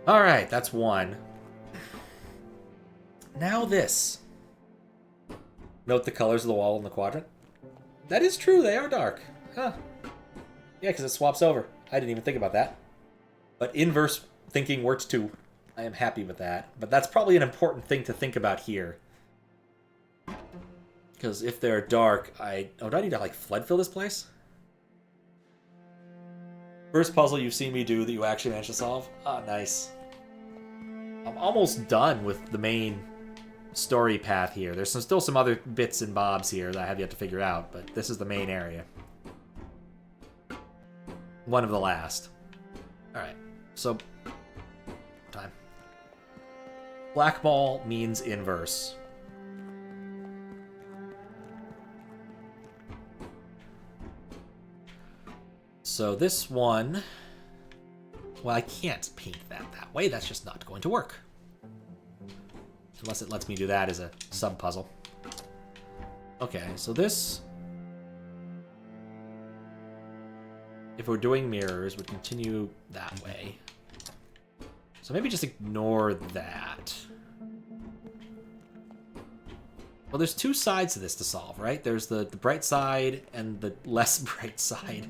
All right, that's 1. Now this. Note the colors of the wall in the quadrant. That is true, they are dark. Huh. Yeah, because it swaps over. I didn't even think about that. But inverse thinking works too. I am happy with that. But that's probably an important thing to think about here. Because if they're dark, Oh, do I need to, like, flood fill this place? First puzzle you've seen me do that you actually managed to solve? Ah, nice. I'm almost done with the main story path here. There's still some other bits and bobs here that I have yet to figure out, but this is the main area. One of the last. Alright, so... time. Black ball means inverse. So this one... well, I can't paint that way. That's just not going to work. Unless it lets me do that as a sub-puzzle. Okay, so this... if we're doing mirrors, would continue that way. So maybe just ignore that. Well, there's 2 sides to this to solve, right? There's the bright side and the less bright side.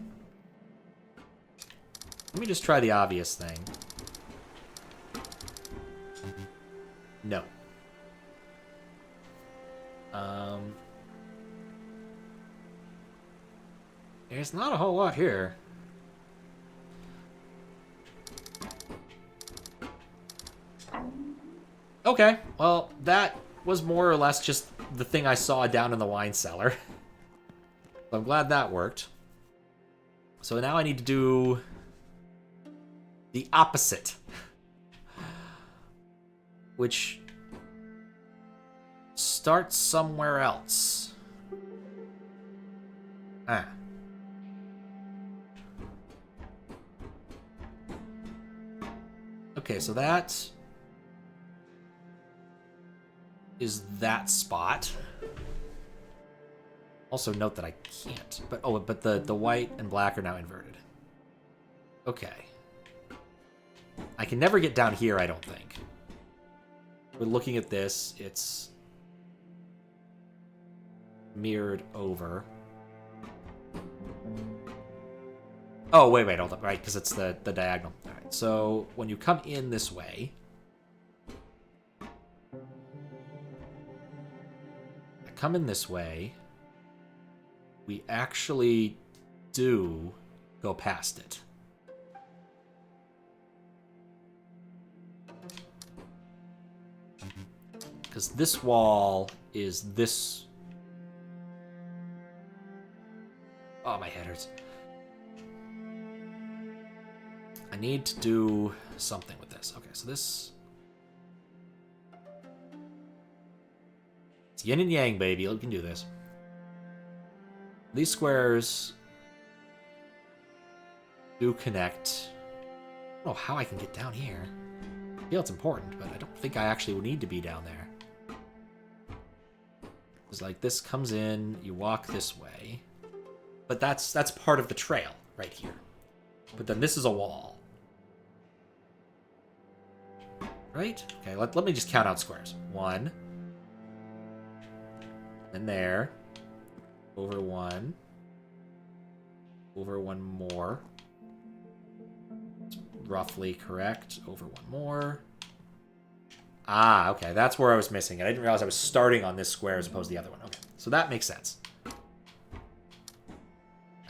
Let me just try the obvious thing. No. There's not a whole lot here. Okay, well, that was more or less just the thing I saw down in the wine cellar. So I'm glad that worked. So now I need to do the opposite. Which start somewhere else. Ah. Okay, so that is that spot. Also note that I can't. But the white and black are now inverted. Okay. I can never get down here, I don't think. We're looking at this, it's mirrored over. Oh, wait, hold up, right, because it's the diagonal. All right, so when you come in this way, I come in this way, we actually do go past it. Because this wall is this... Oh, my head hurts. I need to do something with this. Okay, so this... It's yin and yang, baby. You can do this. These squares do connect. I don't know how I can get down here. I feel it's important, but I don't think I actually would need to be down there. It's like this comes in, you walk this way. But that's part of the trail right here. But then this is a wall. Right? Okay, let me just count out squares. 1. And there. Over 1. Over 1 more. It's roughly correct. Over 1 more. Ah, okay, that's where I was missing it. I didn't realize I was starting on this square as opposed to the other one. Okay, so that makes sense.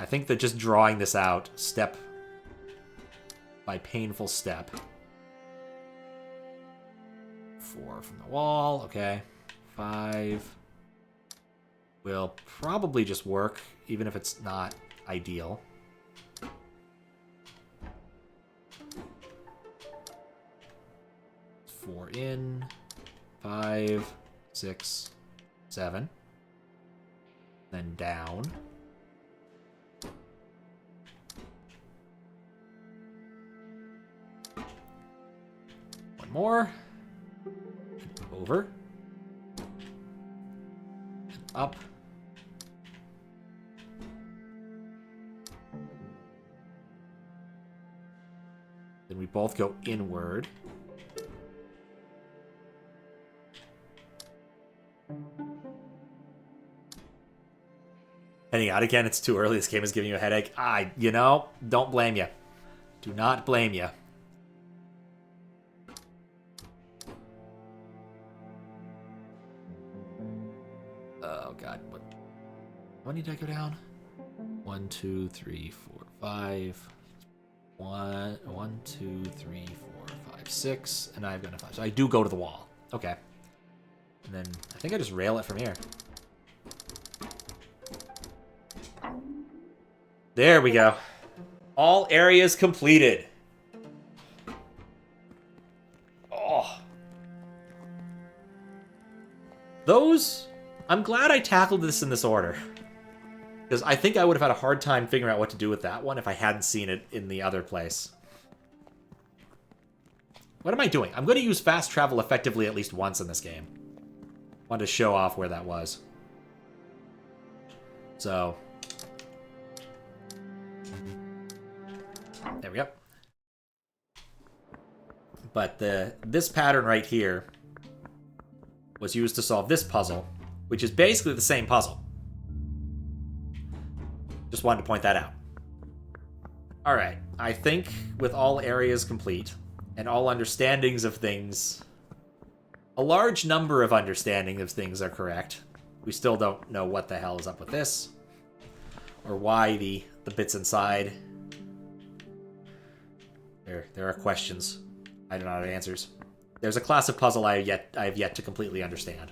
I think that just drawing this out step by painful step. 4 from the wall, okay. 5 will probably just work, even if it's not ideal. 4 in, 5, 6, 7. Then down. One more. Over. And up. Then we both go inward. Heading out again, it's too early. This game is giving you a headache. You know, don't blame you. Do not blame you. Oh, God. What did I go down? 1, 2, 3, 4, 5. 1, 2, 3, 4, 5, 6. And I've got a 5. So I do go to the wall. Okay. And then I think I just rail it from here. There we go. All areas completed. Oh. I'm glad I tackled this in this order. Because I think I would have had a hard time figuring out what to do with that one if I hadn't seen it in the other place. What am I doing? I'm going to use fast travel effectively at least once in this game. Wanted to show off where that was. So... There we go. But this pattern right here was used to solve this puzzle, which is basically the same puzzle. Just wanted to point that out. Alright, I think with all areas complete, and all understandings of things, a large number of understanding of things are correct. We still don't know what the hell is up with this, or why the bits inside. There are questions. I do not have answers. There's a class of puzzle I have yet to completely understand.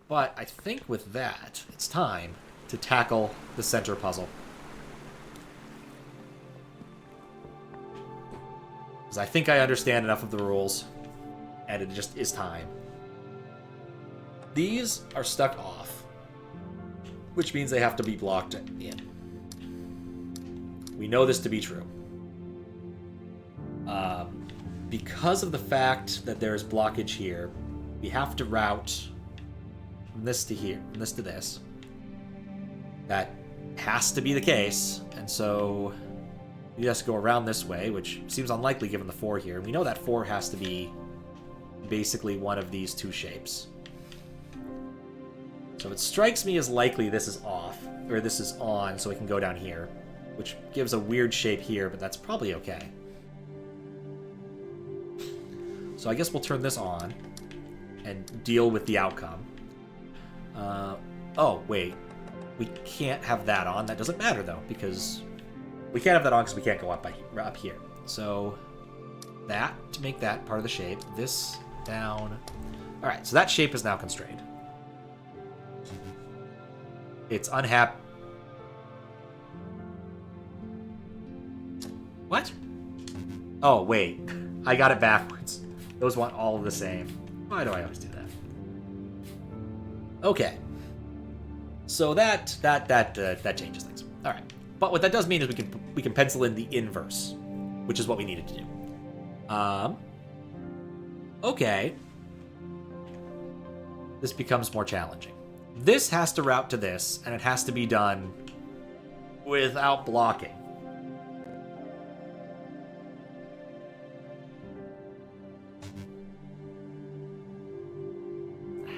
But I think with that, it's time to tackle the center puzzle. Because I think I understand enough of the rules, and it just is time. These are stuck off, which means they have to be blocked in. We know this to be true. Because of the fact that there is blockage here, we have to route from this to here, from this to this. That has to be the case, and so we have to go around this way, which seems unlikely given the 4 here. We know that 4 has to be basically one of these 2 shapes. So it strikes me as likely this is off, or this is on, so we can go down here, which gives a weird shape here, but that's probably okay. So I guess we'll turn this on and deal with the outcome. Oh, wait. We can't have that on. That doesn't matter, though, because we can't have that on because we can't go up here. So that, to make that part of the shape, this down. All right, so that shape is now constrained. It's unhappy. What? Oh, wait. I got it backwards. Those want all the same. Why do I always do that? Okay. So that changes things. All right. But what that does mean is we can pencil in the inverse, which is what we needed to do. Okay. This becomes more challenging. This has to route to this, and it has to be done without blocking.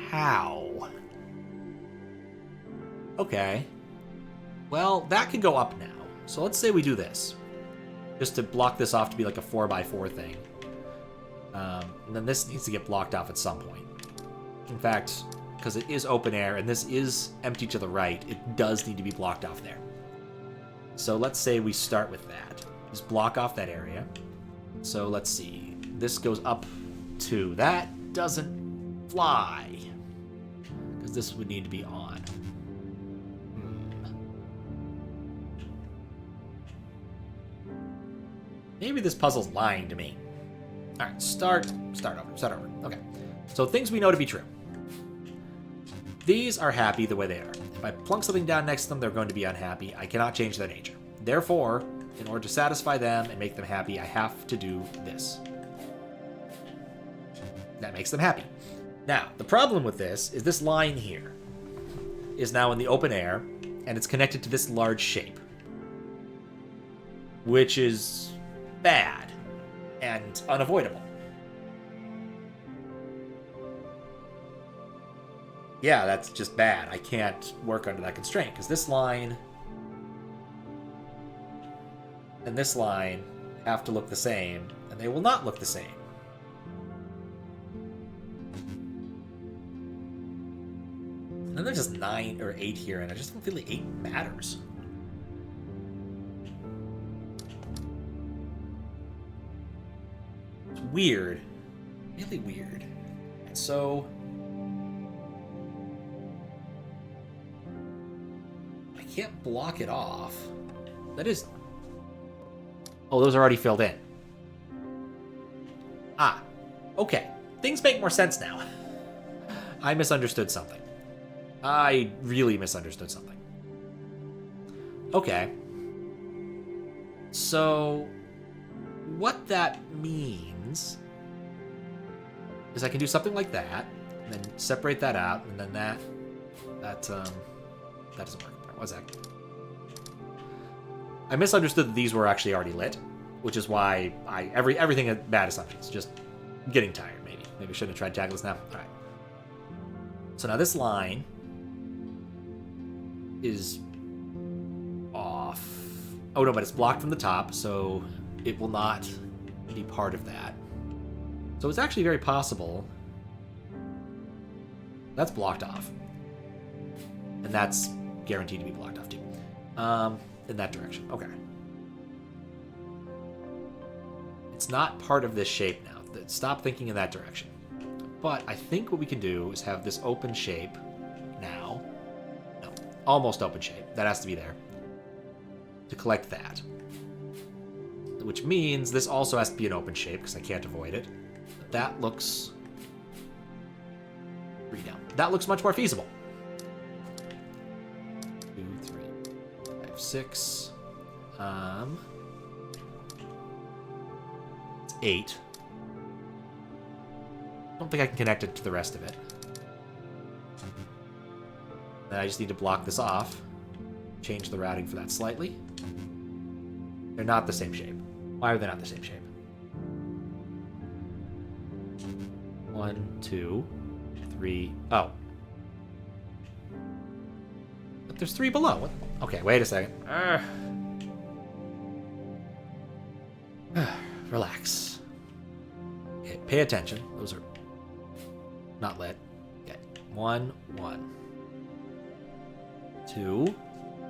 How? Okay. Well, that could go up now. So let's say we do this. Just to block this off to be like a 4x4 thing. And then this needs to get blocked off at some point. In fact, because it is open air and this is empty to the right, it does need to be blocked off there. So let's say we start with that. Just block off that area. So let's see. This goes up to that. Doesn't fly. Because this would need to be on. Maybe this puzzle's lying to me. Alright, start over. Okay. So things we know to be true. These are happy the way they are. If I plunk something down next to them, they're going to be unhappy. I cannot change their nature. Therefore, in order to satisfy them and make them happy, I have to do this. That makes them happy. Now, the problem with this line here is now in the open air, and it's connected to this large shape. Which is bad and unavoidable. Yeah, that's just bad. I can't work under that constraint, because this line and this line have to look the same, and they will not look the same. And then there's just 9 or 8 here, and I just don't feel like 8 matters. It's weird. Really weird. And so I can't block it off. That is... Oh, those are already filled in. Ah, okay. Things make more sense now. I misunderstood something. I really misunderstood something. Okay. So, what that means is I can do something like that, and then separate that out, and then that doesn't work. What's that? I misunderstood that these were actually already lit, which is why everything had bad assumptions. Just getting tired, maybe. Maybe I shouldn't have tried to tackle this now. All right. So now this line is off. Oh no, but it's blocked from the top, so it will not be part of that. So it's actually very possible that's blocked off. And that's guaranteed to be blocked off too. In that direction. Okay. It's not part of this shape now. Stop thinking in that direction. But I think what we can do is have this open shape now. No, almost open shape. That has to be there. To collect that. Which means this also has to be an open shape because I can't avoid it. That looks... 3 down. that looks much more feasible. 2, 3, 5, 6. It's 8. I don't think I can connect it to the rest of it. Then I just need to block this off. Change the routing for that slightly. They're not the same shape. Why are they not the same shape? 1, 2, 3. Oh. But there's 3 below. What? Okay, wait a second. Relax. Okay, pay attention. Those are not lit. Okay. 1, 1. 2,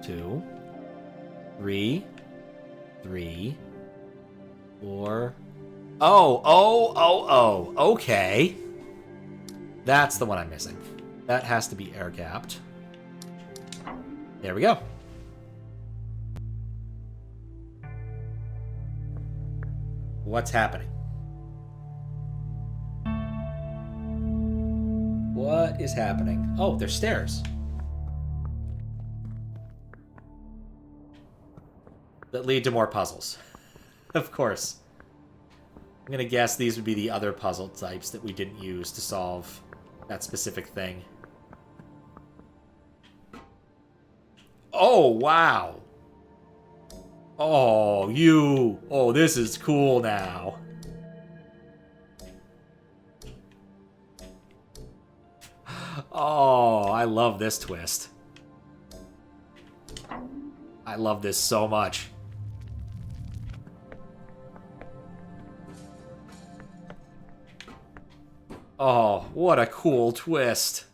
2. 3, 3. 4. Oh. Okay. That's the one I'm missing. That has to be air gapped. There we go. What's happening? What is happening? Oh, there's stairs. That lead to more puzzles. Of course. I'm gonna guess these would be the other puzzle types that we didn't use to solve that specific thing. Oh, wow. Oh, this is cool now. Oh, I love this twist. I love this so much. Oh, what a cool twist.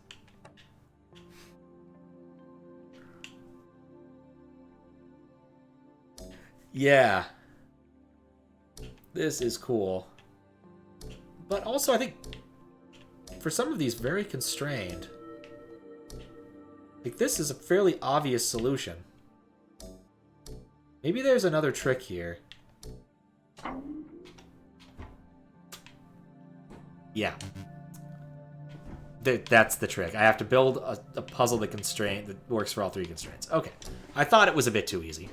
Yeah. This is cool. But also, I think, for some of these, very constrained. Like, this is a fairly obvious solution. Maybe there's another trick here. Yeah. That's the trick. I have to build a puzzle that works for all 3 constraints. Okay. I thought it was a bit too easy.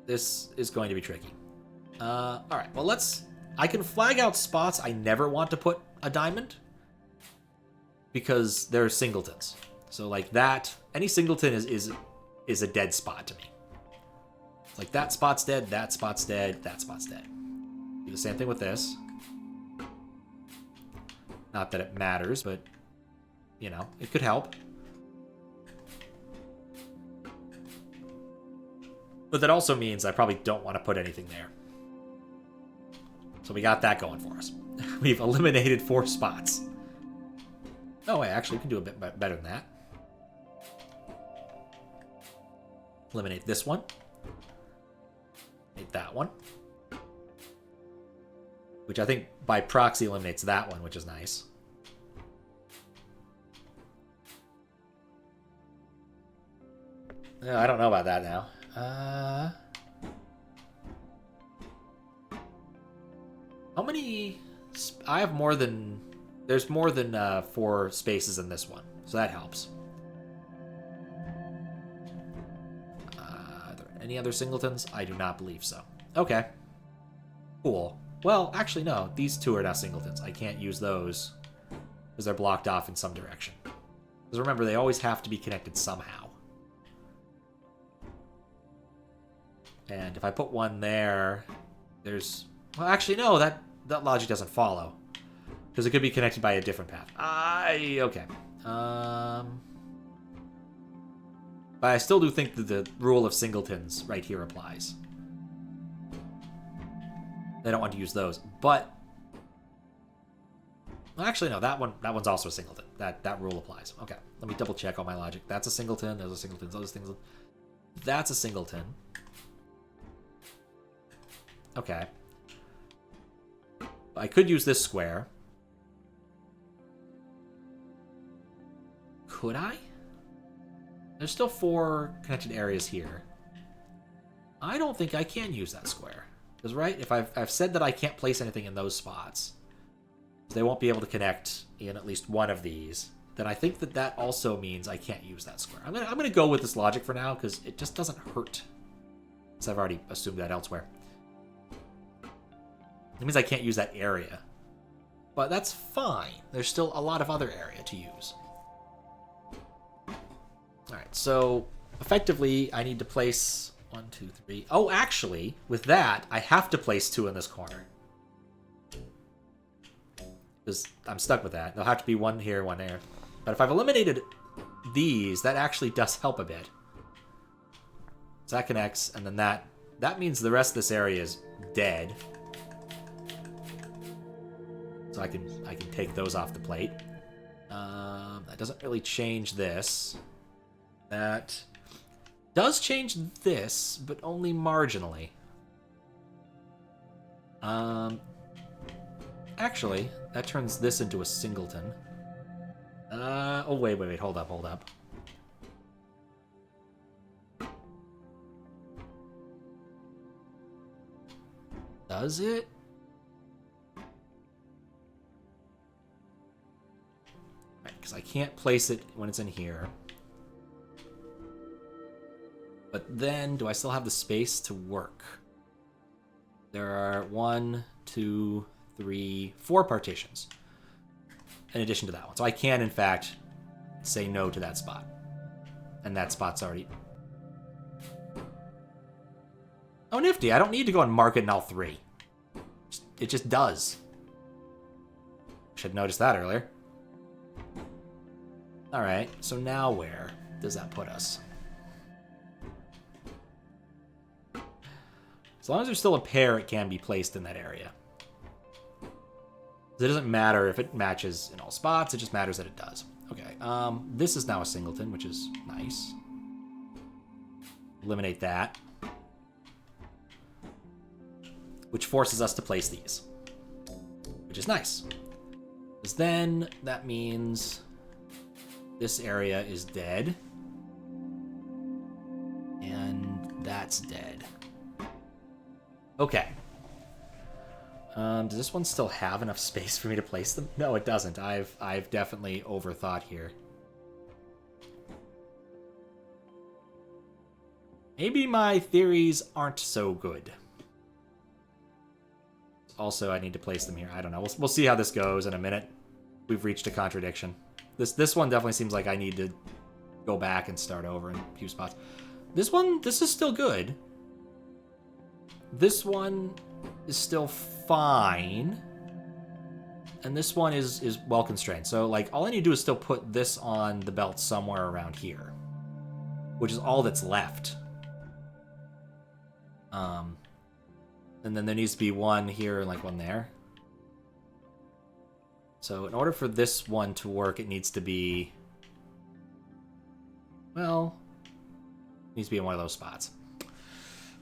This is going to be tricky. Alright, well I can flag out spots I never want to put a diamond. Because they're singletons. So like that, any singleton is a dead spot to me. It's like that spot's dead, that spot's dead, that spot's dead. Do the same thing with this. Not that it matters, but, you know, it could help. But that also means I probably don't want to put anything there. So we got that going for us. We've eliminated 4 spots. Oh, wait, actually, we can do a bit better than that. Eliminate this one. Eliminate that one. Which I think by proxy eliminates that one, which is nice. I don't know about that now. How many... I have more than... There's more than 4 spaces in this one, so that helps. Are there any other singletons? I do not believe so. Okay. Cool. Well, actually, no. These 2 are not singletons. I can't use those because they're blocked off in some direction. Because remember, they always have to be connected somehow. And if I put one there, there's... Well, actually, no. That logic doesn't follow. Because it could be connected by a different path. Okay. But I still do think that the rule of singletons right here applies. I don't want to use those. But... Well, actually, no. That one's also a singleton. That rule applies. Okay. Let me double check all my logic. That's a singleton. Those are singletons. Those things... That's a singleton. Okay. I could use this square. Could I? There's still 4 connected areas here. I don't think I can use that square. Because, right, if I've said that I can't place anything in those spots, They won't be able to connect in at least one of these. Then I think that that also means I can't use that square. I'm gonna go with this logic for now because it just doesn't hurt. Because I've already assumed that elsewhere. It means I can't use that area. But that's fine. There's still a lot of other area to use. Alright, so effectively I need to place 1, 2, 3. Oh, actually, with that, I have to place 2 in this corner. Because I'm stuck with that. There'll have to be 1 here, 1 there. But if I've eliminated these, that actually does help a bit. So that connects, and then that means the rest of this area is dead. So I can take those off the plate. That doesn't really change this. That does change this, but only marginally. Actually, that turns this into a singleton. Oh, wait, hold up. Does it? Right, because I can't place it when it's in here. But then, do I still have the space to work? There are 1, 2, 3, 4 partitions. In addition to that one. So I can, in fact, say no to that spot. And that spot's already... Oh, nifty. I don't need to go and mark it in all 3. It just does. Should have noticed that earlier. Alright, so now where does that put us? As long as there's still a pair, it can be placed in that area. It doesn't matter if it matches in all spots, it just matters that it does. Okay, this is now a singleton, which is nice. Eliminate that. Which forces us to place these. Which is nice. Because then that means this area is dead. And that's dead. Okay. Does this one still have enough space for me to place them? No, it doesn't. I've definitely overthought here. Maybe my theories aren't so good. Also, I need to place them here. I don't know. We'll see how this goes in a minute. We've reached a contradiction. This one definitely seems like I need to go back and start over in a few spots. This is still good. This one is still fine. And this one is well constrained. So, like, all I need to do is still put this on the belt somewhere around here. Which is all that's left. And then there needs to be one here and, like, one there. So, in order for this one to work, it needs to be... Well... It needs to be in one of those spots.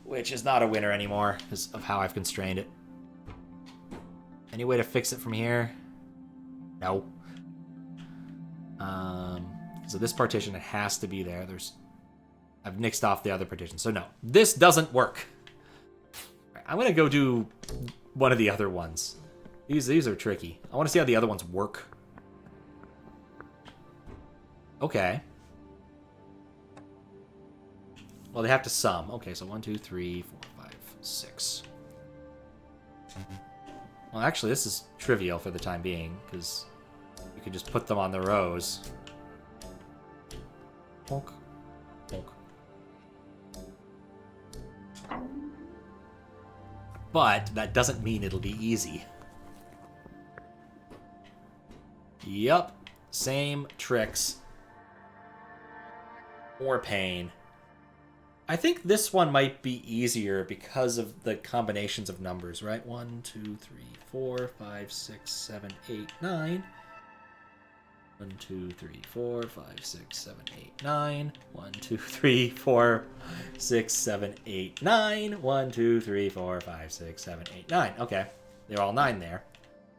Which is not a winner anymore, because of how I've constrained it. Any way to fix it from here? No. So this partition, it has to be there. I've nixed off the other partition, so no. This doesn't work. Right, I'm gonna go do one of the other ones. These are tricky. I want to see how the other ones work. Okay. Well, they have to sum. Okay, so 1, 2, 3, 4, 5, 6. Well, actually, this is trivial for the time being, because you can just put them on the rows. Bonk. Bonk. But that doesn't mean it'll be easy. Yup. Same tricks. More pain. I think this one might be easier because of the combinations of numbers, right? 1, 2, 3, 4, 5, 6, 7, 8, 9. 1, 2, 3, 4, 5, 6, 7, 8, 9. 1, 2, 3, 4, 6, 7, 8, 9. 1, 2, 3, 4, 5, 6, 7, 8, 9. Okay. They're all 9 there.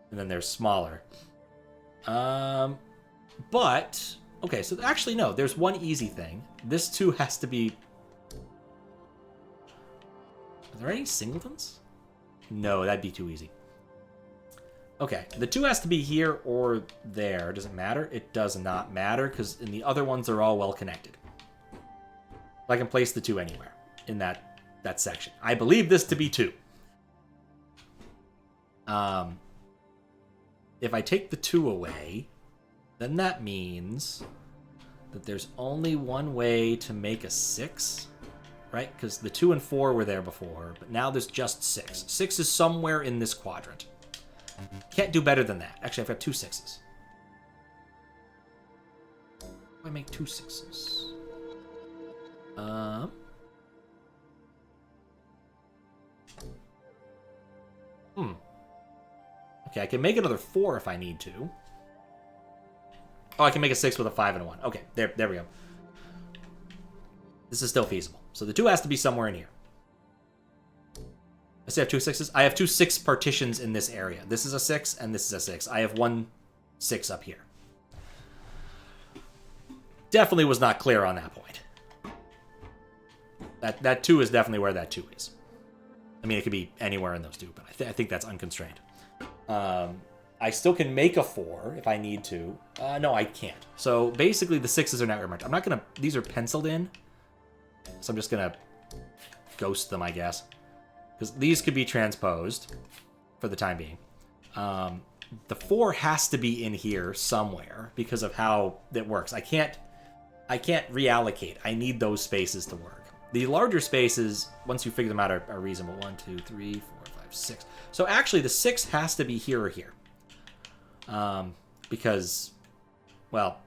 And then they're smaller. But, okay, so actually, no. There's one easy thing. This, too, has to be... Are there any singletons? No, that'd be too easy. Okay, the 2 has to be here or there. Does it matter? It does not matter, because in the other ones, they're all well connected. I can place the 2 anywhere in that section. I believe this to be 2. If I take the 2 away, then that means that there's only one way to make a 6, right? Because the 2 and 4 were there before, but now there's just 6. 6 is somewhere in this quadrant. Can't do better than that. Actually, I've got 2 6s. How do I make 2 6s? Okay, I can make another 4 if I need to. Oh, I can make a 6 with a 5 and a 1. Okay, there we go. This is still feasible. So the 2 has to be somewhere in here. I still have 2 6s. I have 2 6 partitions in this area. This is a 6, and this is a 6. I have 1 6 up here. Definitely was not clear on that point. That 2 is definitely where that 2 is. I mean, it could be anywhere in those 2, but I think that's unconstrained. I still can make a 4 if I need to. No, I can't. So basically, the 6s are not remarked. I'm not gonna. These are penciled in, so I'm just gonna ghost them, I guess, because these could be transposed for the time being. The 4 has to be in here somewhere because of how that works. I can't reallocate. I need those spaces to work. The larger spaces, once you figure them out, are reasonable. 1, 2, 3, 4, 5, 6. So actually, the 6 has to be here or here. Because, well,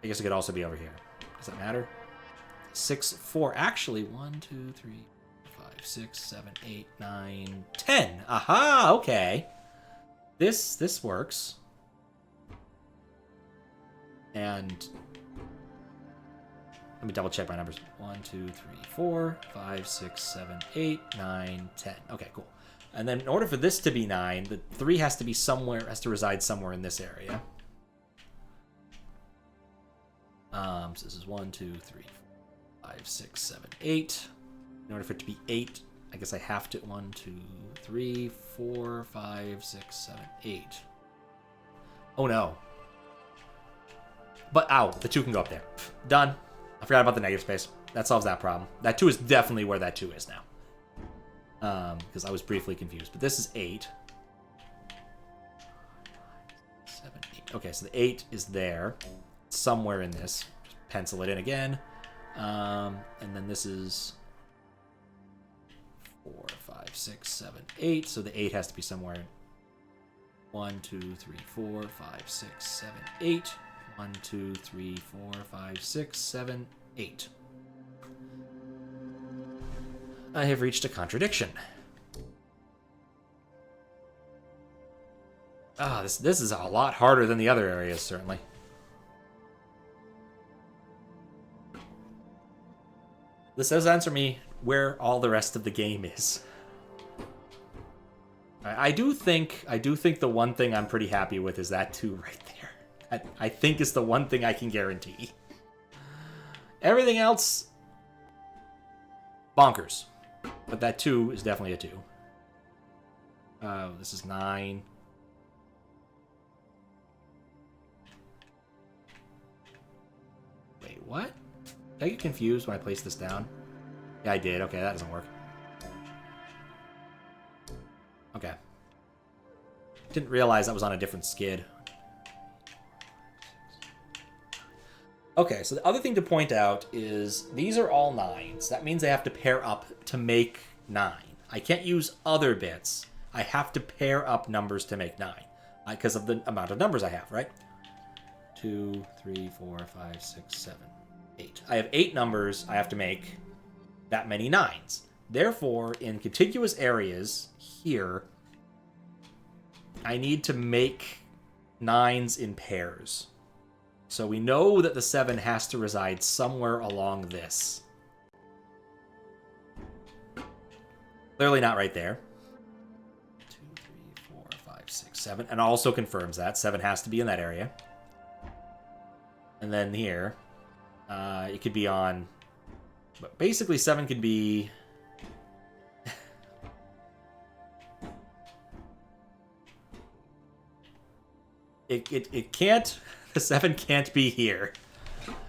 I guess it could also be over here. Does that matter? 6, 4. Actually, 1, 2, 3, 5, 6, 7, 8, 9, 10. Aha! Okay. This works. And let me double check my numbers. 1, 2, 3, 4, 5, 6, 7, 8, 9, 10. Okay, cool. And then in order for this to be 9, the 3 has to be somewhere, has to reside somewhere in this area. So this is 1, 2, 3, 4, 5, 6, 7, 8. In order for it to be 8, I guess I have to 1, 2, 3, 4, 5, 6, 7, 8. Oh no. But ow, the 2 can go up there. Done. I forgot about the negative space. That solves that problem. That 2 is definitely where that 2 is now. Because I was briefly confused. But this is 8. 7, 8. Okay, so the 8 is there. Somewhere in this. Just pencil it in again. And then this is 4, 5, 6, 7, 8. So the 8 has to be somewhere. 1, 2, 3, 4, 5, 6, 7, 8. 1, 2, 3, 4, 5, 6, 7, 8. I have reached a contradiction. This is a lot harder than the other areas, certainly. This does answer me where all the rest of the game is. I do think the one thing I'm pretty happy with is that 2 right there. I think is the one thing I can guarantee. Everything else, bonkers. But that 2 is definitely a 2. This is 9. Wait, what? Did I get confused when I placed this down? Yeah, I did. Okay, that doesn't work. Okay. Didn't realize that was on a different skid. Okay, so the other thing to point out is these are all 9s. That means they have to pair up to make 9. I can't use other bits. I have to pair up numbers to make 9. Because of the amount of numbers I have, right? 2, 3, 4, 5, 6, 7, 8. I have 8 numbers. I have to make that many 9s. Therefore, in contiguous areas here, I need to make 9s in pairs. So we know that the 7 has to reside somewhere along this. Clearly not right there. 2, 3, 4, 5, 6, 7. And also confirms that. 7 has to be in that area. And then here, it could be on... But basically, 7 could be... It can't... The 7 can't be here.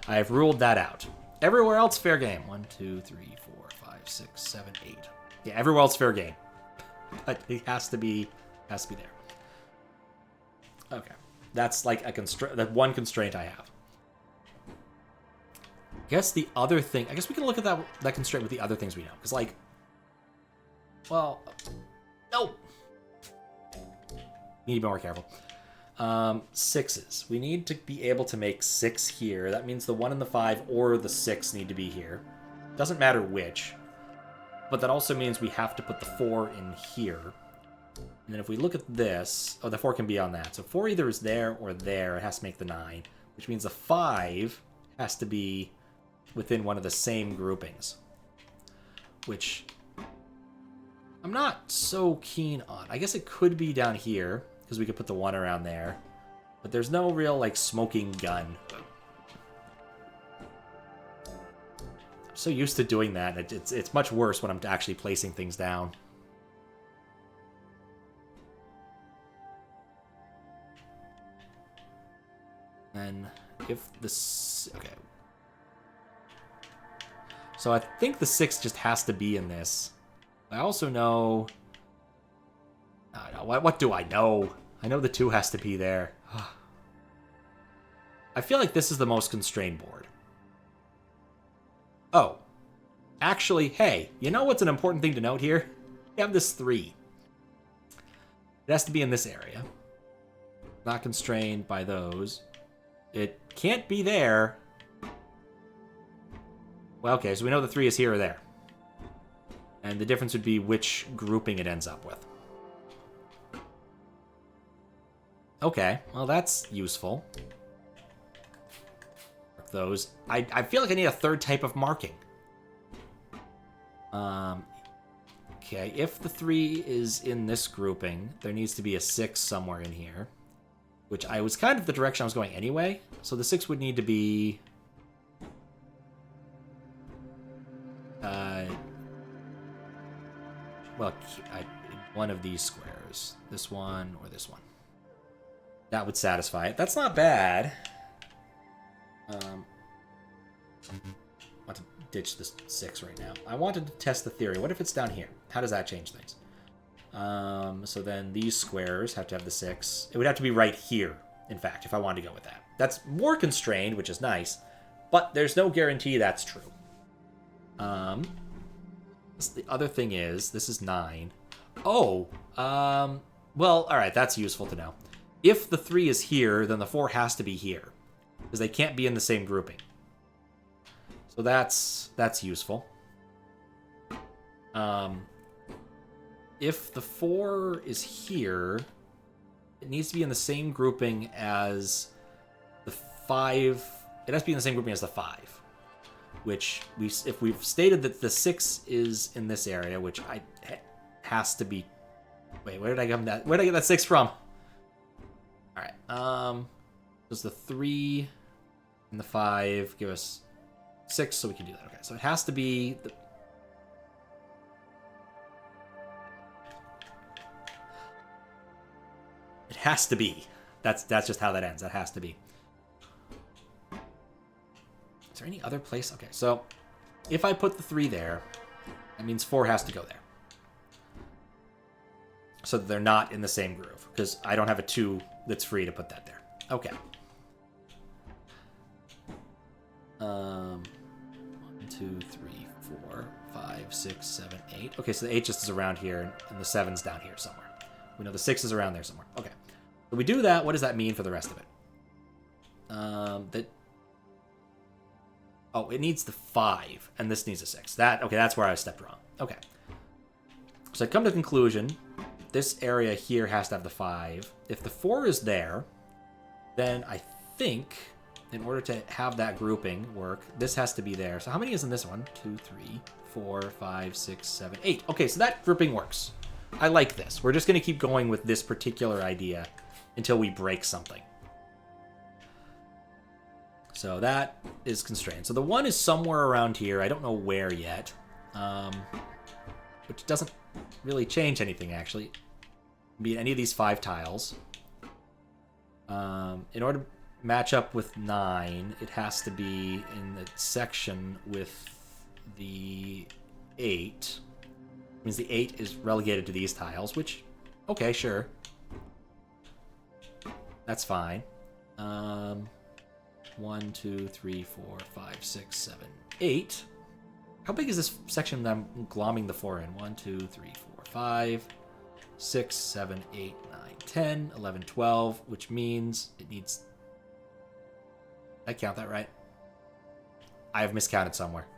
I've ruled that out. Everywhere else, fair game. 1, 2, 3, 4, 5, 6, 7, 8. Yeah, everywhere else, fair game. But it has to be there. Okay. That's like a constraint. That one constraint I have. I guess the other thing... I guess we can look at that constraint with the other things we know. Because, like... Well... No! Need to be more careful. 6s. We need to be able to make 6 here. That means the 1 and the 5 or the 6 need to be here. Doesn't matter which. But that also means we have to put the 4 in here. And then if we look at this... Oh, the 4 can be on that. So 4 either is there or there. It has to make the 9. Which means the 5 has to be within one of the same groupings. Which I'm not so keen on. I guess it could be down here, because we could put the 1 around there. But there's no real, like, smoking gun. I'm so used to doing that. It's much worse when I'm actually placing things down. And if this... Okay. So I think the 6 just has to be in this. I also know... What do I know? I know the 2 has to be there. I feel like this is the most constrained board. Oh. Actually, hey, you know what's an important thing to note here? We have this 3. It has to be in this area. Not constrained by those. It can't be there. Well, okay, so we know the 3 is here or there. And the difference would be which grouping it ends up with. Okay, well that's useful. Mark those. I feel like I need a third type of marking. Okay, if the 3 is in this grouping, there needs to be a 6 somewhere in here. Which I was kind of the direction I was going anyway. So the 6 would need to be... well, one of these squares. This one or this one. That would satisfy it. That's not bad. I want to ditch this 6 right now. I wanted to test the theory. What if it's down here? How does that change things? So then these squares have to have the 6. It would have to be right here, in fact, if I wanted to go with that. That's more constrained, which is nice, but there's no guarantee that's true. The other thing is, this is 9. Oh, well, alright, that's useful to know. If the 3 is here, then the 4 has to be here, because they can't be in the same grouping. So that's useful. If the 4 is here, it needs to be in the same grouping as the 5. It has to be in the same grouping as the 5. Which, if we've stated that the 6 is in this area, which has to be... Wait, where did I get that 6 from? Alright, does the 3 and the 5 give us 6, so we can do that. Okay, so it has to be... It has to be. That's just how that ends. That has to be. Is there any other place? Okay, so if I put the 3 there, that means 4 has to go there. So that they're not in the same groove, because I don't have a 2 that's free to put that there. Okay. 1, 2, 3, 4, 5, 6, 7, 8. Okay, so the 8 just is around here, and the 7's down here somewhere. We know the 6 is around there somewhere. Okay. So we do that, what does that mean for the rest of it? Oh, it needs the 5, and this needs a 6. Okay, that's where I stepped wrong. Okay. So I come to the conclusion, this area here has to have the 5. If the 4 is there, then I think, in order to have that grouping work, this has to be there. So how many is in this one? 2, 3, 4, 5, 6, 7, 8. Okay, so that grouping works. I like this. We're just going to keep going with this particular idea until we break something. So that is constrained. So the 1 is somewhere around here. I don't know where yet. Which doesn't really change anything, actually. It can be in any of these 5 tiles. In order to match up with 9, it has to be in the section with the 8. It means the 8 is relegated to these tiles, which, okay, sure. That's fine. 1, 2, 3, 4, 5, 6, 7, 8. How big is this section that I'm glomming the 4 in? 1, 2, 3, 4, 5, 6, 7, 8, 9, 10, 11, 12, which means it needs... Did I count that right? I have miscounted somewhere.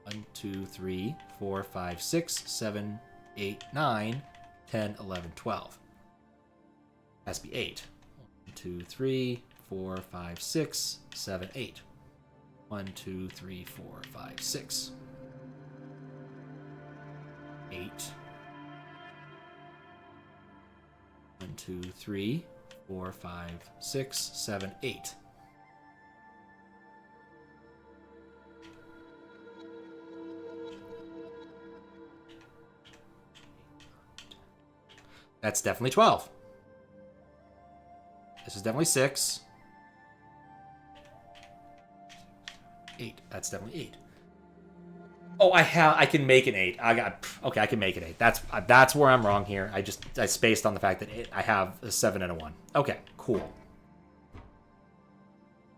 1, 2, 3, 4, 5, 6, 7, 8, 9, 10, 11, 12. Has to be 8. 1, 2, 3, 4, 5, 6, 7, 8. 1, 2, 3, 4, 5, 6. 8. 1, 2, 3, 4, 5, 6, 7, 8. That's definitely 12. This is definitely 6. 8. That's definitely 8. Oh, I can make an 8. Okay, I can make an 8. That's where I'm wrong here. I spaced on the fact that I have a 7 and a 1. Okay, cool.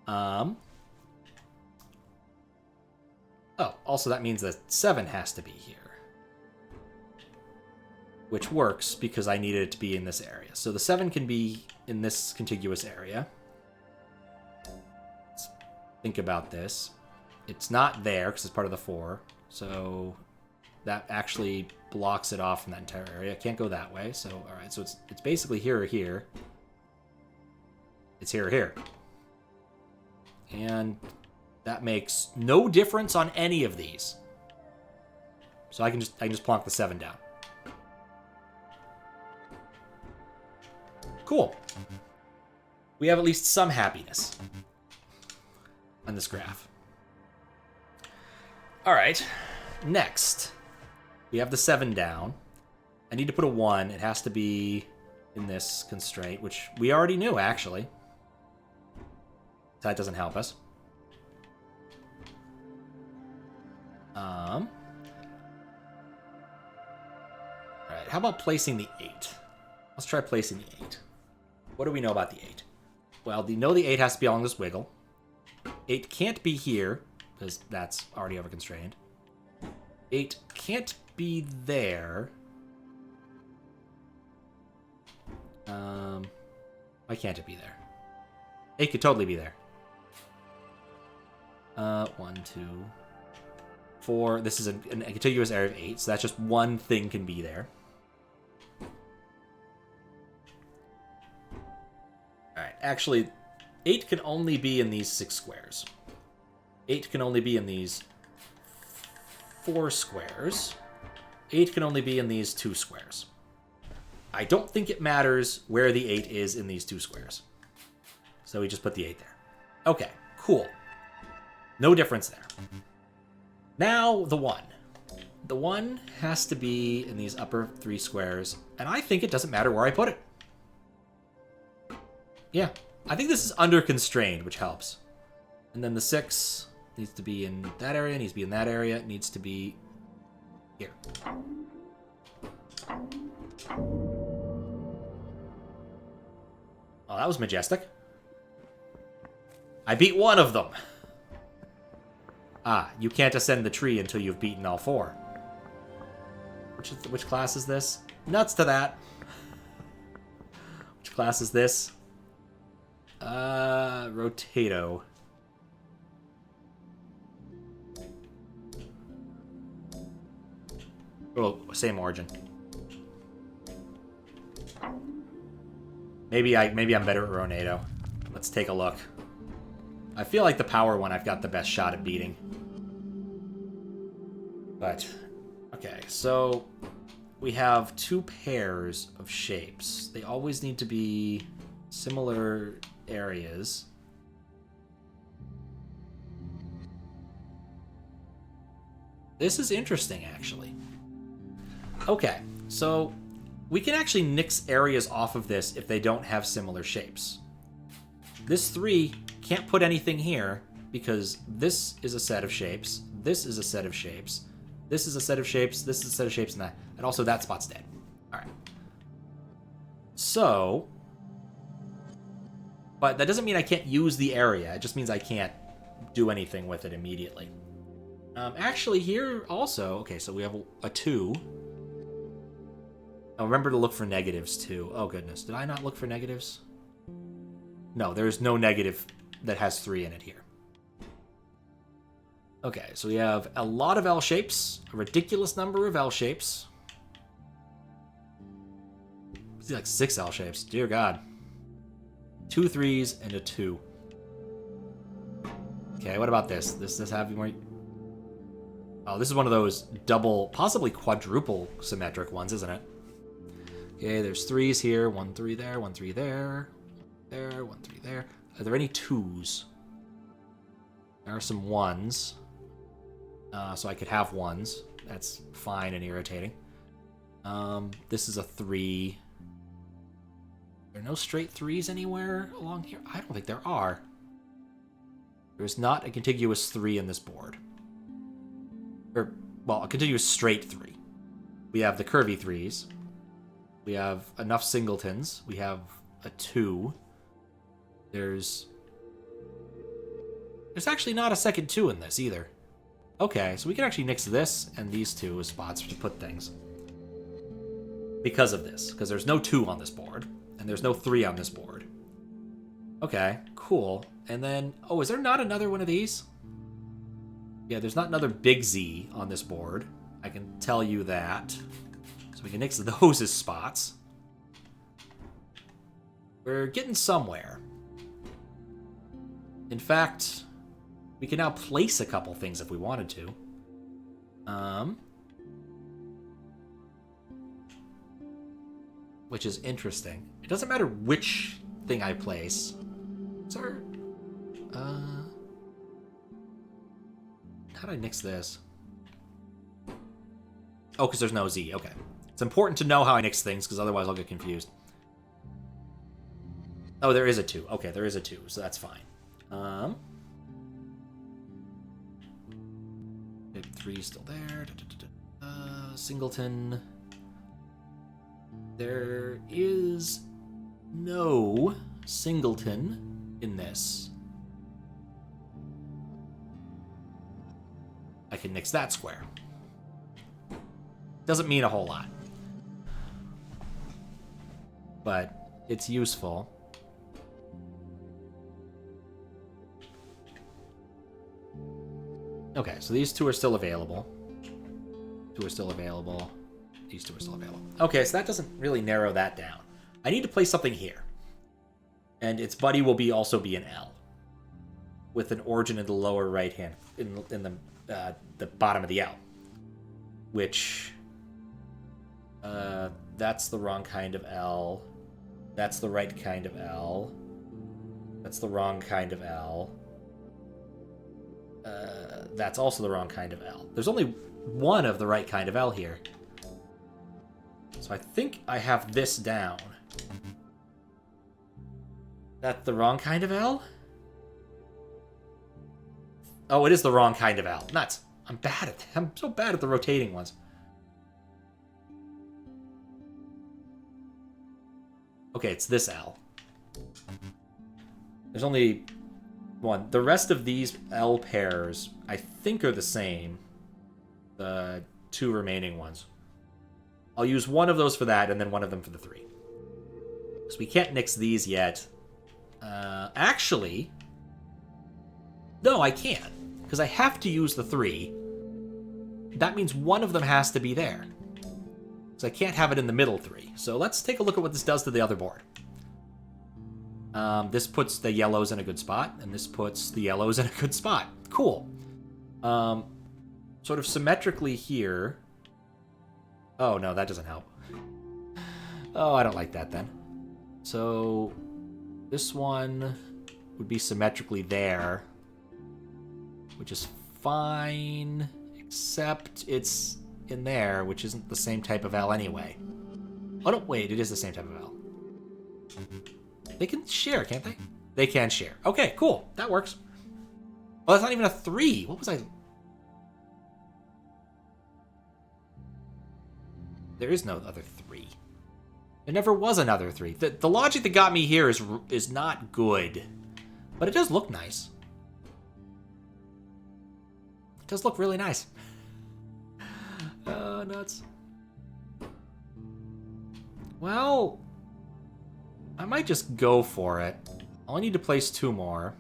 Oh, also that means that 7 has to be here. Which works because I needed it to be in this area. So the 7 can be in this contiguous area. Let's think about this. It's not there because it's part of the 4. So that actually blocks it off from that entire area. It can't go that way. So, alright, so it's basically here or here. It's here or here. And that makes no difference on any of these. So I can just plonk the 7 down. Cool. We have at least some happiness on this graph. Alright, next. We have the 7 down. I need to put a 1. It has to be in this constraint, which we already knew, actually. So that doesn't help us. Alright, how about placing the 8? Let's try placing the 8. What do we know about the 8? Well, we know the 8 has to be along this wiggle. 8 can't be here, because that's already over-constrained. 8 can't be there. Why can't it be there? 8 could totally be there. 1, 2, 4. This is a contiguous area of 8, so that's just one thing can be there. Alright, actually, 8 can only be in these 6 squares. 8 can only be in these 4 squares. 8 can only be in these 2 squares. I don't think it matters where the 8 is in these 2 squares. So we just put the 8 there. Okay, cool. No difference there. Now, the 1. The 1 has to be in these upper 3 squares, and I think it doesn't matter where I put it. Yeah, I think this is under-constrained, which helps. And then the 6 needs to be in that area, needs to be in that area, it needs to be here. Oh, that was majestic. I beat one of them. Ah, you can't ascend the tree until you've beaten all 4. Which class is this? Nuts to that. Which class is this? Rotato. Oh, same origin. Maybe I'm better at Ronato. Let's take a look. I feel like the power one I've got the best shot at beating. But, okay, so we have 2 pairs of shapes. They always need to be similar areas. This is interesting, actually. Okay, so we can actually nix areas off of this if they don't have similar shapes. This 3 can't put anything here because this is a set of shapes, this is a set of shapes, this is a set of shapes, this is a set of shapes, and also that spot's dead. Alright. So... But that doesn't mean I can't use the area, it just means I can't do anything with it immediately. Actually, here also... Okay, so we have a 2. Oh, remember to look for negatives, too. Oh, goodness. Did I not look for negatives? No, there's no negative that has 3 in it here. Okay, so we have a lot of L shapes, a ridiculous number of L shapes. It's like 6 L shapes. Dear God. 2 3s and a 2. Okay, what about this? Does this have more... Oh, this is one of those double, possibly quadruple symmetric ones, isn't it? Okay, there's 3s here. 1 3 there, 1 3 there. There, 1 3 there. Are there any 2s? There are some 1s. So I could have 1s. That's fine and irritating. This is a 3. Are there no straight 3s anywhere along here? I don't think there are. There's not a contiguous 3 in this board. Or, well, a continuous straight 3. We have the curvy 3s. We have enough singletons. We have a 2. There's actually not a second 2 in this either. Okay, so we can actually nix this and these 2 as spots to put things. Because of this. Because there's no 2 on this board. And there's no 3 on this board. Okay, cool. And then... Oh, is there not another one of these? Yeah, there's not another big Z on this board. I can tell you that. So we can nix those as spots. We're getting somewhere. In fact, we can now place a couple things if we wanted to. Which is interesting. It doesn't matter which thing I place. Is there... How do I nix this? Oh, because there's no Z. Okay. It's important to know how I nix things, because otherwise I'll get confused. Oh, there is a 2. Okay, there is a 2, so that's fine. Big 3 still there. Singleton. There is no singleton in this. I can nix that square. Doesn't mean a whole lot. But it's useful. Okay, so these 2 are still available. 2 are still available. These 2 are still available. Okay, so that doesn't really narrow that down. I need to place something here. And its buddy will also be an L. With an origin in the lower right hand, in the bottom of the L. Which, that's the wrong kind of L. That's the right kind of L. That's the wrong kind of L. That's also the wrong kind of L. There's only one of the right kind of L here. So I think I have this down. That's the wrong kind of L? Oh, it is the wrong kind of L. Nuts. I'm so bad at the rotating ones. Okay, it's this L. There's only one. The rest of these L pairs, I think, are the same. The 2 remaining ones. I'll use one of those for that, and then one of them for the 3. So we can't nix these yet. Actually... No, I can. Because I have to use the 3. That means one of them has to be there. So I can't have it in the middle 3. So let's take a look at what this does to the other board. This puts the yellows in a good spot, and this puts the yellows in a good spot. Cool. Sort of symmetrically here... Oh, no, that doesn't help. Oh, I don't like that then. So, this one would be symmetrically there, which is fine, except it's in there, which isn't the same type of L anyway. Oh, no, wait, it is the same type of L. They can share, can't they? They can share. Okay, cool. That works. Oh, that's not even a 3. What was I... There is no other 3. There never was another 3. The logic that got me here is not good. But it does look nice. It does look really nice. Nuts. Well, I might just go for it. I only need to place 2 more.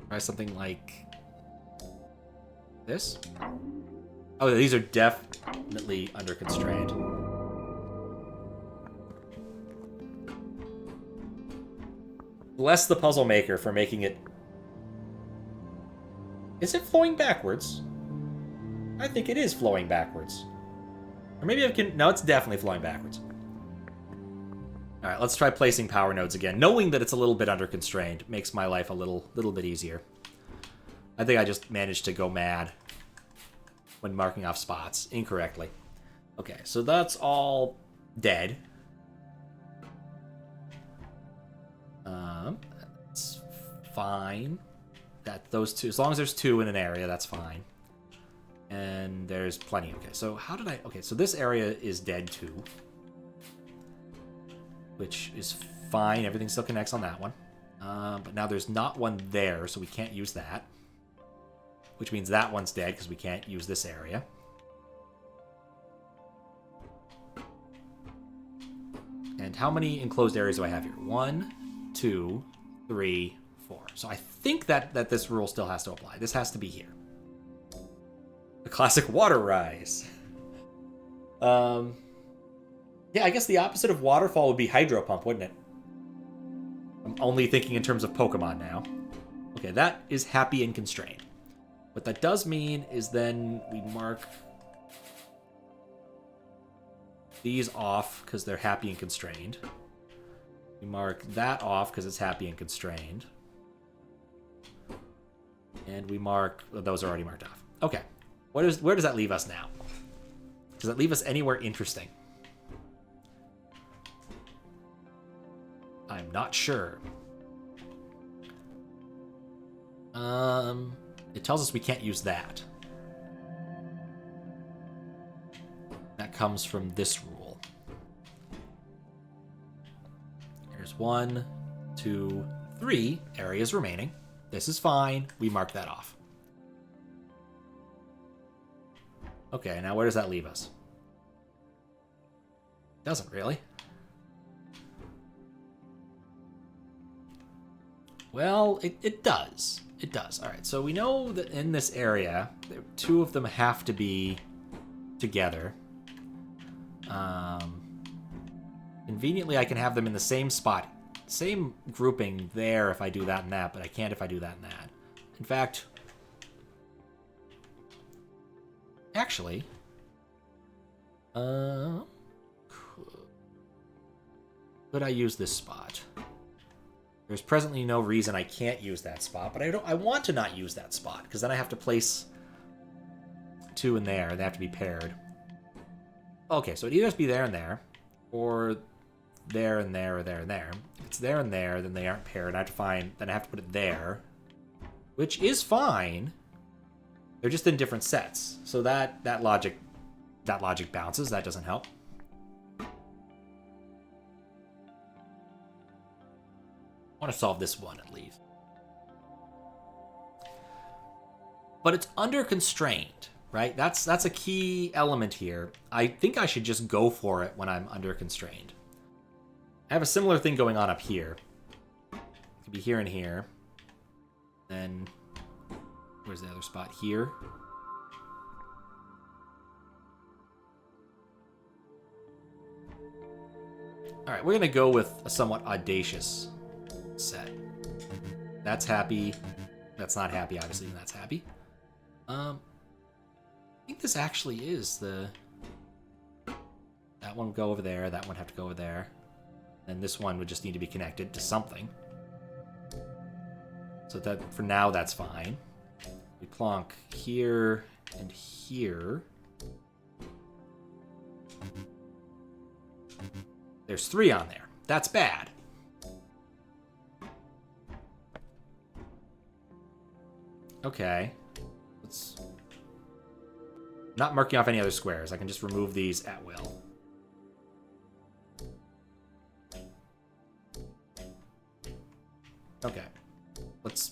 Try something like this. Oh, these are definitely under constraint. Bless the puzzle maker for making it... Is it flowing backwards? I think it is flowing backwards. Or maybe I can... No, it's definitely flowing backwards. Alright, let's try placing power nodes again. Knowing that it's a little bit under constrained makes my life a little bit easier. I think I just managed to go mad when marking off spots incorrectly. Okay, so that's all dead. That's fine. That those 2, as long as there's 2 in an area, that's fine. And there's plenty. Okay, so how did I... Okay, so this area is dead too. Which is fine. Everything still connects on that one. But now there's not one there, so we can't use that. Which means that one's dead, because we can't use this area. And how many enclosed areas do I have here? 1, 2, 3, 4. So I think that this rule still has to apply. This has to be here. The classic water rise. Yeah, I guess the opposite of waterfall would be hydro pump, wouldn't it? I'm only thinking in terms of Pokemon now. Okay, that is happy and constrained. What that does mean is then we mark these off because they're happy and constrained. We mark that off because it's happy and constrained. And we mark... Well, those are already marked off. Okay. Where does that leave us now? Does that leave us anywhere interesting? I'm not sure. It tells us we can't use that. That comes from this rule. There's 1, 2, 3 areas remaining. This is fine. We mark that off. Okay, now where does that leave us? Doesn't really. Well, it does. It does. All right, so we know that in this area, 2 of them have to be together. Conveniently, I can have them in the same spot. Same grouping there if I do that and that, but I can't if I do that and that. In fact... Actually... Could I use this spot? There's presently no reason I can't use that spot, but I want to not use that spot, because then I have to place 2 in there, and they have to be paired. Okay, so it either has to be there and there, or there and there, or there and there. If it's there and there, then they aren't paired, and then I have to put it there, which is fine. They're just in different sets, so that logic bounces. That doesn't help. I want to solve this one at least. But it's under constraint, right? That's a key element here. I think I should just go for it when I'm under constrained. I have a similar thing going on up here. It could be here and here. Then, where's the other spot? Here. Alright, we're going to go with a somewhat audacious set. That's happy. That's not happy, obviously, and that's happy. I think this actually is the... That one would go over there, that one would have to go over there. And this one would just need to be connected to something. So that for now, that's fine. We plonk here And here... There's 3 on there. That's bad. Okay. Let's... Not marking off any other squares. I can just remove these at will. Okay. Let's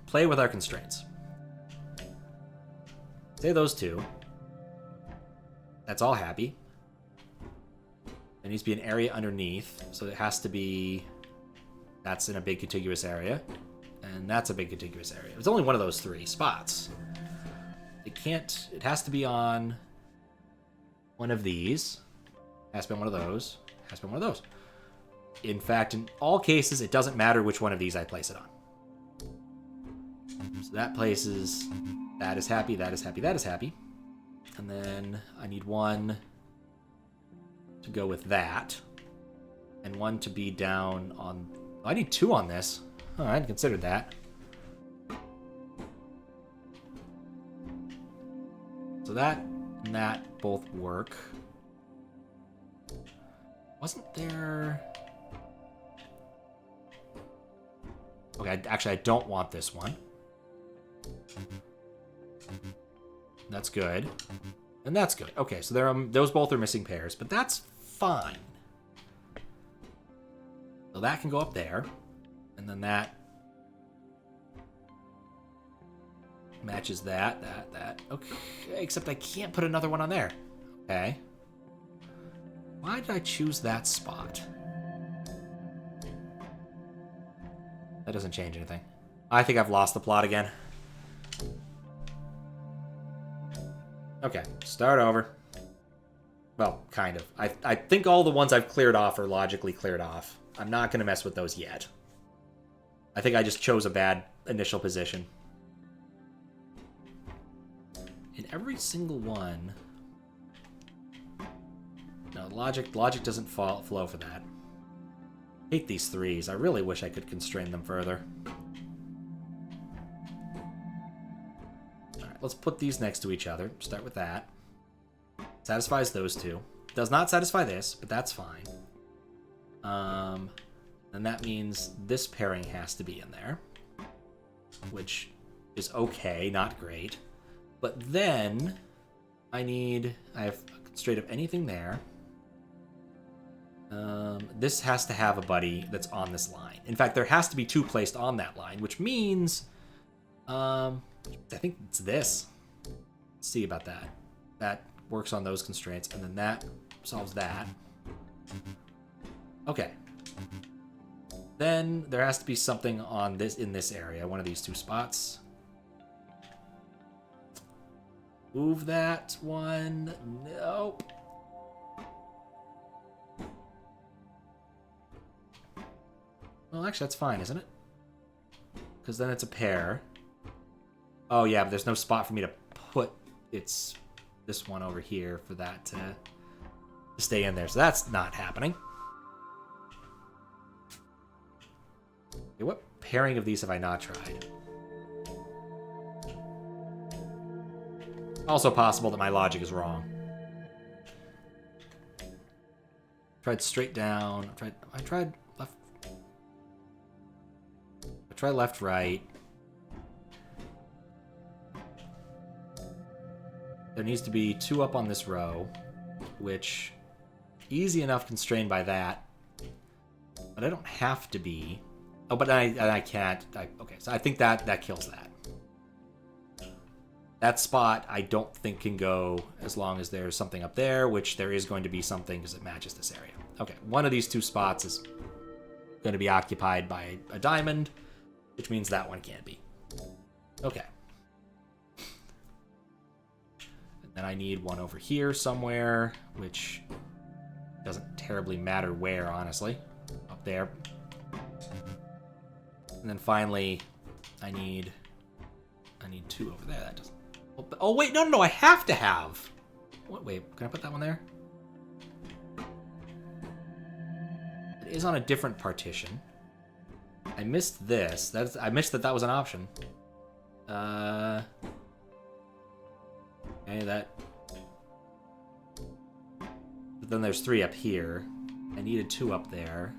play with our constraints. Say those 2. That's all happy. There needs to be an area underneath, so it has to be... That's in a big contiguous area. And that's a big contiguous area. It's only one of those 3 spots. It can't... It has to be on one of these. Has to be on one of those. Has to be on one of those. In fact, in all cases, it doesn't matter which one of these I place it on. So that places... That is happy, that is happy, that is happy. And then I need one to go with that. And one to be down on... Oh, I need 2 on this. Oh, I hadn't considered that. So that and that both work. Wasn't there... Okay, actually, I don't want this one. That's good. And that's good. Okay, so those both are missing pairs, but that's fine. So that can go up there. And then that matches that. Okay, except I can't put another one on there. Okay. Why did I choose that spot? That doesn't change anything. I think I've lost the plot again. Okay, start over. Well, kind of. I think all the ones I've cleared off are logically cleared off. I'm not going to mess with those yet. I think I just chose a bad initial position. In every single one... No, logic doesn't flow for that. Hate these 3s. I really wish I could constrain them further. Alright, let's put these next to each other. Start with that. Satisfies those 2. Does not satisfy this, but that's fine. And that means this pairing has to be in there. Which is okay, not great. But then, I have a constraint of anything there. This has to have a buddy that's on this line. In fact, there has to be 2 placed on that line, which means... I think it's this. Let's see about that. That works on those constraints, and then that solves that. Okay. Then there has to be something on this in this area, one of these 2 spots. Move that one. Nope. Well, actually, that's fine, isn't it? Because then it's a pair. Oh, yeah, but there's no spot for me to put this one over here for that to stay in there. So that's not happening. Okay, what pairing of these have I not tried? Also possible that my logic is wrong. Tried straight down. I tried left. I tried left, right. There needs to be 2 up on this row, which easy enough constrained by that. But I don't have to be. Oh, but I can't. Okay, so I think that kills that. That spot I don't think can go as long as there's something up there, which there is going to be something because it matches this area. Okay, one of these 2 spots is going to be occupied by a diamond, which means that one can't be. Okay. And then I need one over here somewhere, which doesn't terribly matter where, honestly. Up there. And then finally, I need 2 over there. That doesn't... Oh, wait, no, I have to have... What, wait, can I put that one there? It is on a different partition. I missed this. I missed that was an option. Okay, that... But then there's 3 up here. I needed 2 up there.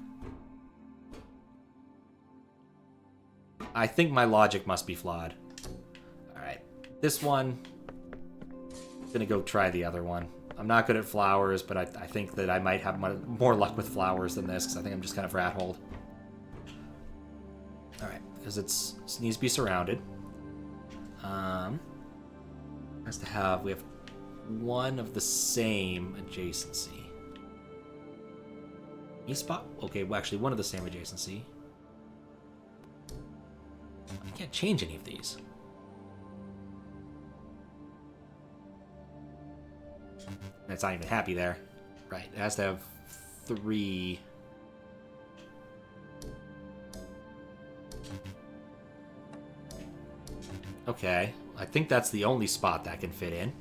I think my logic must be flawed. Alright. This one... I'm gonna go try the other one. I'm not good at flowers, but I think that I might have more luck with flowers than this, because I think I'm just kind of rat-holed. Alright, because it needs to be surrounded. Has to have... We have 1 of the same adjacency. E spot? Okay, well, actually, 1 of the same adjacency. I can't change any of these. It's not even happy there. Right, it has to have 3. Okay, I think that's the only spot that can fit in.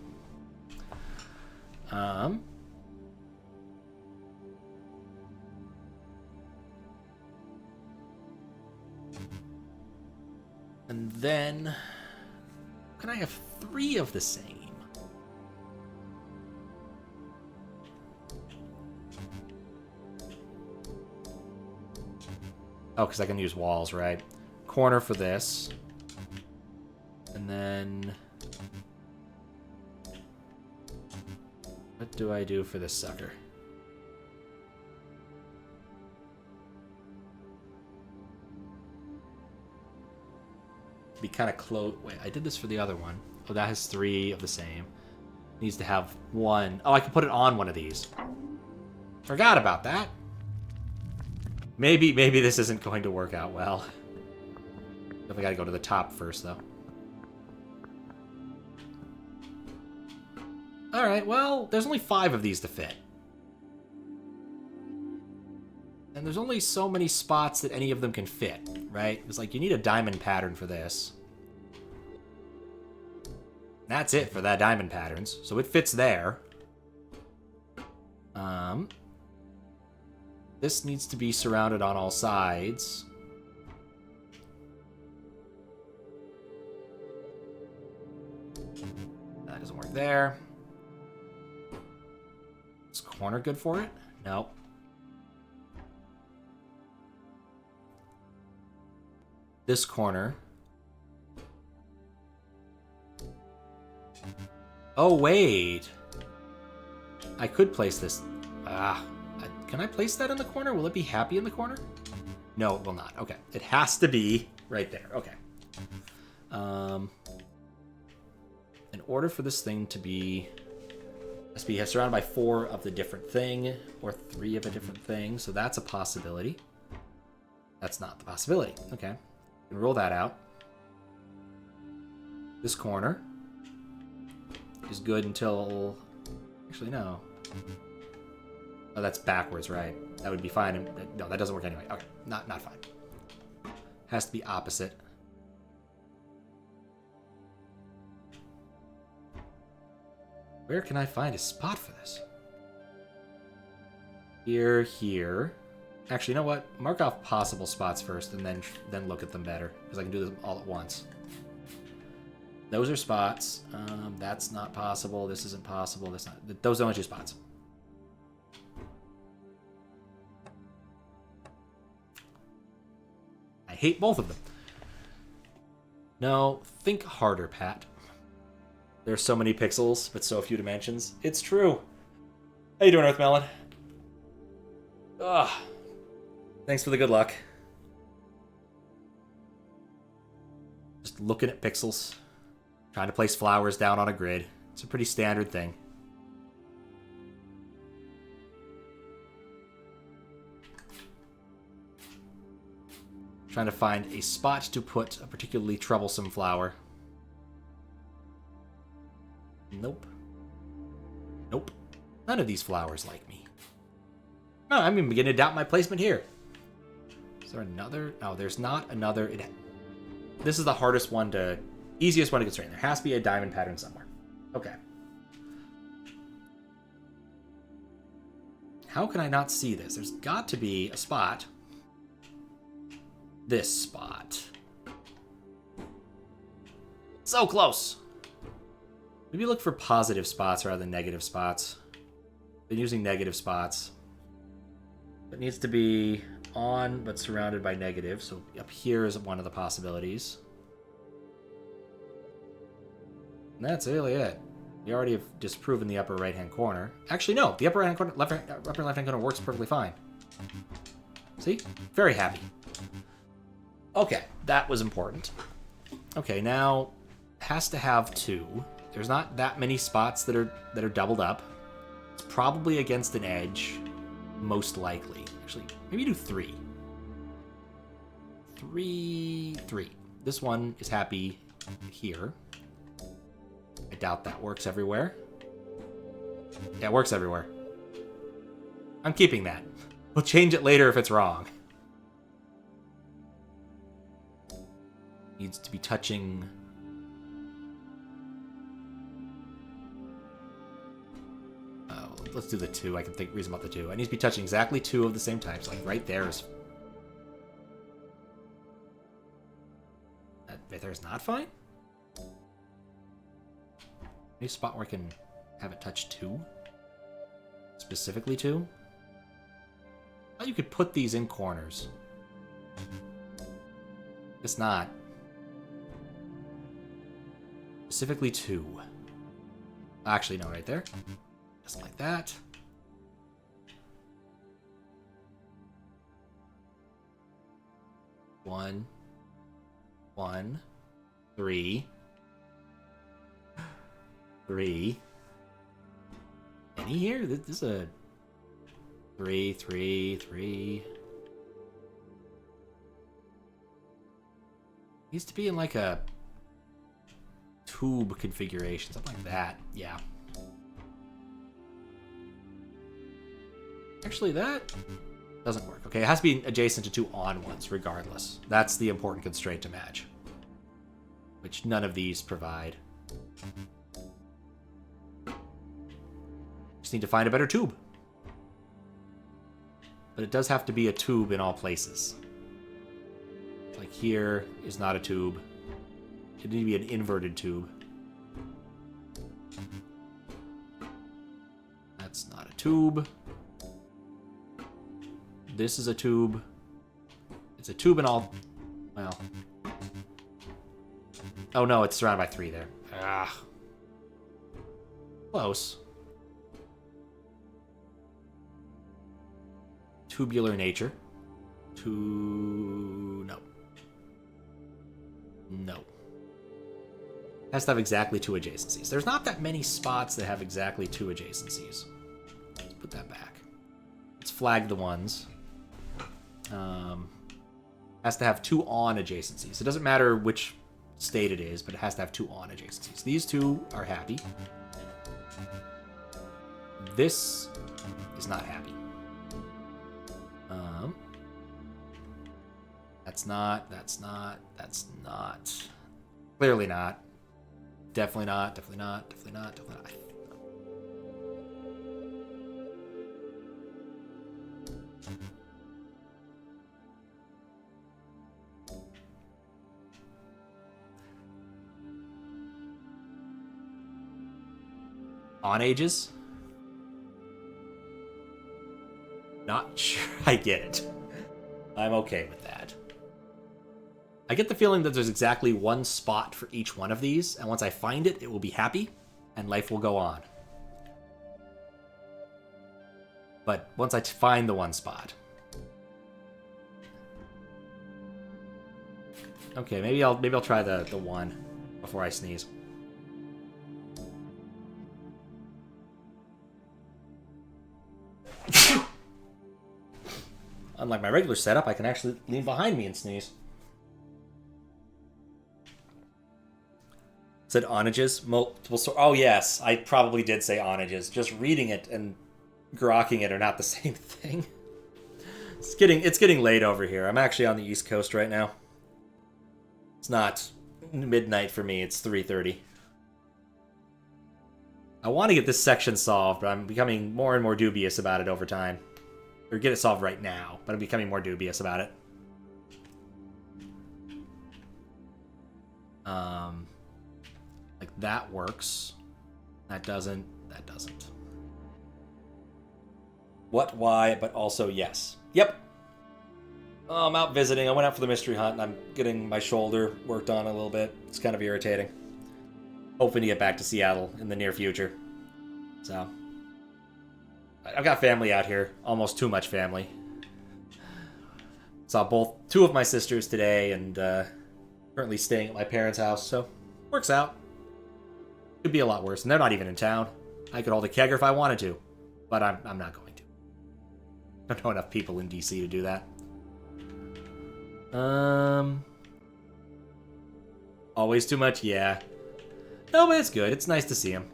And then... Can I have 3 of the same? Oh, because I can use walls, right? Corner for this. And then... What do I do for this sucker? Be kind of close. Wait, I did this for the other one. Oh, that has 3 of the same. Needs to have 1. Oh, I can put it on one of these. Forgot about that. Maybe this isn't going to work out well. Definitely gotta go to the top first, though. Alright, well, there's only 5 of these to fit. And there's only so many spots that any of them can fit, right? It's like, you need a diamond pattern for this. That's it for that diamond patterns. So it fits there. This needs to be surrounded on all sides. That doesn't work there. Is corner good for it? No. This corner. Oh, wait. I could place this. Can I place that in the corner? Will it be happy in the corner? No, it will not. Okay. It has to be right there. Okay. In order for this thing to be... It has to be surrounded by 4 of the different thing, or 3 of a different thing, so that's a possibility. That's not the possibility. Okay. And roll that out. This corner is good until... Actually, no. Oh, that's backwards, right? That would be fine. No, that doesn't work anyway. Okay, not fine. Has to be opposite. Where can I find a spot for this? Here, here. Actually, you know what? Mark off possible spots first, and then look at them better, because I can do them all at once. Those are spots. That's not possible. This isn't possible. This not. Those are the only 2 spots. I hate both of them. No, think harder, Pat. There's so many pixels, but so few dimensions. It's true. How you doing, Earthmelon? Ugh. Thanks for the good luck. Just looking at pixels. Trying to place flowers down on a grid. It's a pretty standard thing. Trying to find a spot to put a particularly troublesome flower. Nope. Nope. None of these flowers like me. No, I'm even beginning to doubt my placement here. Is there another? No, there's not another. This is the hardest one to... Easiest one to constrain. There has to be a diamond pattern somewhere. Okay. How can I not see this? There's got to be a spot. This spot. So close. Maybe look for positive spots rather than negative spots. Been using negative spots. It needs to be on, but surrounded by negative. So up here is one of the possibilities. And that's really it. We already have disproven the upper right-hand corner. Actually, no. The upper right-hand corner, upper left-hand corner works perfectly fine. See? Very happy. Okay, that was important. Okay, now has to have 2. There's not that many spots that are doubled up. It's probably against an edge, most likely. Actually, maybe do 3. 3. This one is happy here. I doubt that works everywhere. Yeah, it works everywhere. I'm keeping that. We'll change it later if it's wrong. Needs to be touching... Oh, let's do the 2. I can reason about the 2. I need to be touching exactly 2 of the same types. Like right there is... That right there is not fine? Any spot where I can have it touch 2? Specifically 2? Oh, you could put these in corners. It's not. Specifically 2. Actually, no, right there. Just like that. One. 3. 3. Any here? This is a 3, 3, 3. Needs to be in like a tube configuration, something like that. Yeah. Actually, that doesn't work. Okay, it has to be adjacent to 2 on ones, regardless. That's the important constraint to match, which none of these provide. Just need to find a better tube. But it does have to be a tube in all places. Like here is not a tube. It needs to be an inverted tube. That's not a tube. This is a tube. It's a tube in all... Well... Oh no, it's surrounded by 3 there. Ah. Close. Tubular nature. No. No. Has to have exactly 2 adjacencies. There's not that many spots that have exactly 2 adjacencies. Let's put that back. Let's flag the ones. Has to have 2 on adjacencies. It doesn't matter which state it is, but it has to have 2 on adjacencies. These 2 are happy. This is not happy. That's not. Clearly not. Definitely not. On ages? Not sure I get it. I'm okay with that. I get the feeling that there's exactly 1 spot for each one of these, and once I find it, it will be happy, and life will go on. But once I find the 1 spot... Okay, maybe I'll try the 1 before I sneeze. Unlike my regular setup, I can actually lean behind me and sneeze. Said onages? Multiple Oh, yes. I probably did say onages. Just reading it and grokking it are not the same thing. It's getting late over here. I'm actually on the East Coast right now. It's not midnight for me. It's 3:30. I want to get this section solved, but I'm becoming more and more dubious about it over time. Or get it solved right now, but I'm becoming more dubious about it. Like, that works. That doesn't. That doesn't. What, why, but also yes. Yep. Oh, I'm out visiting. I went out for the mystery hunt, and I'm getting my shoulder worked on a little bit. It's kind of irritating. Hoping to get back to Seattle in the near future. So, I've got family out here. Almost too much family. Saw two of my sisters today, and currently staying at my parents' house, so works out. Could be a lot worse, and they're not even in town. I could hold a kegger if I wanted to, but I'm not going to. I don't know enough people in DC to do that. Always too much, yeah. No, but it's good. It's nice to see him.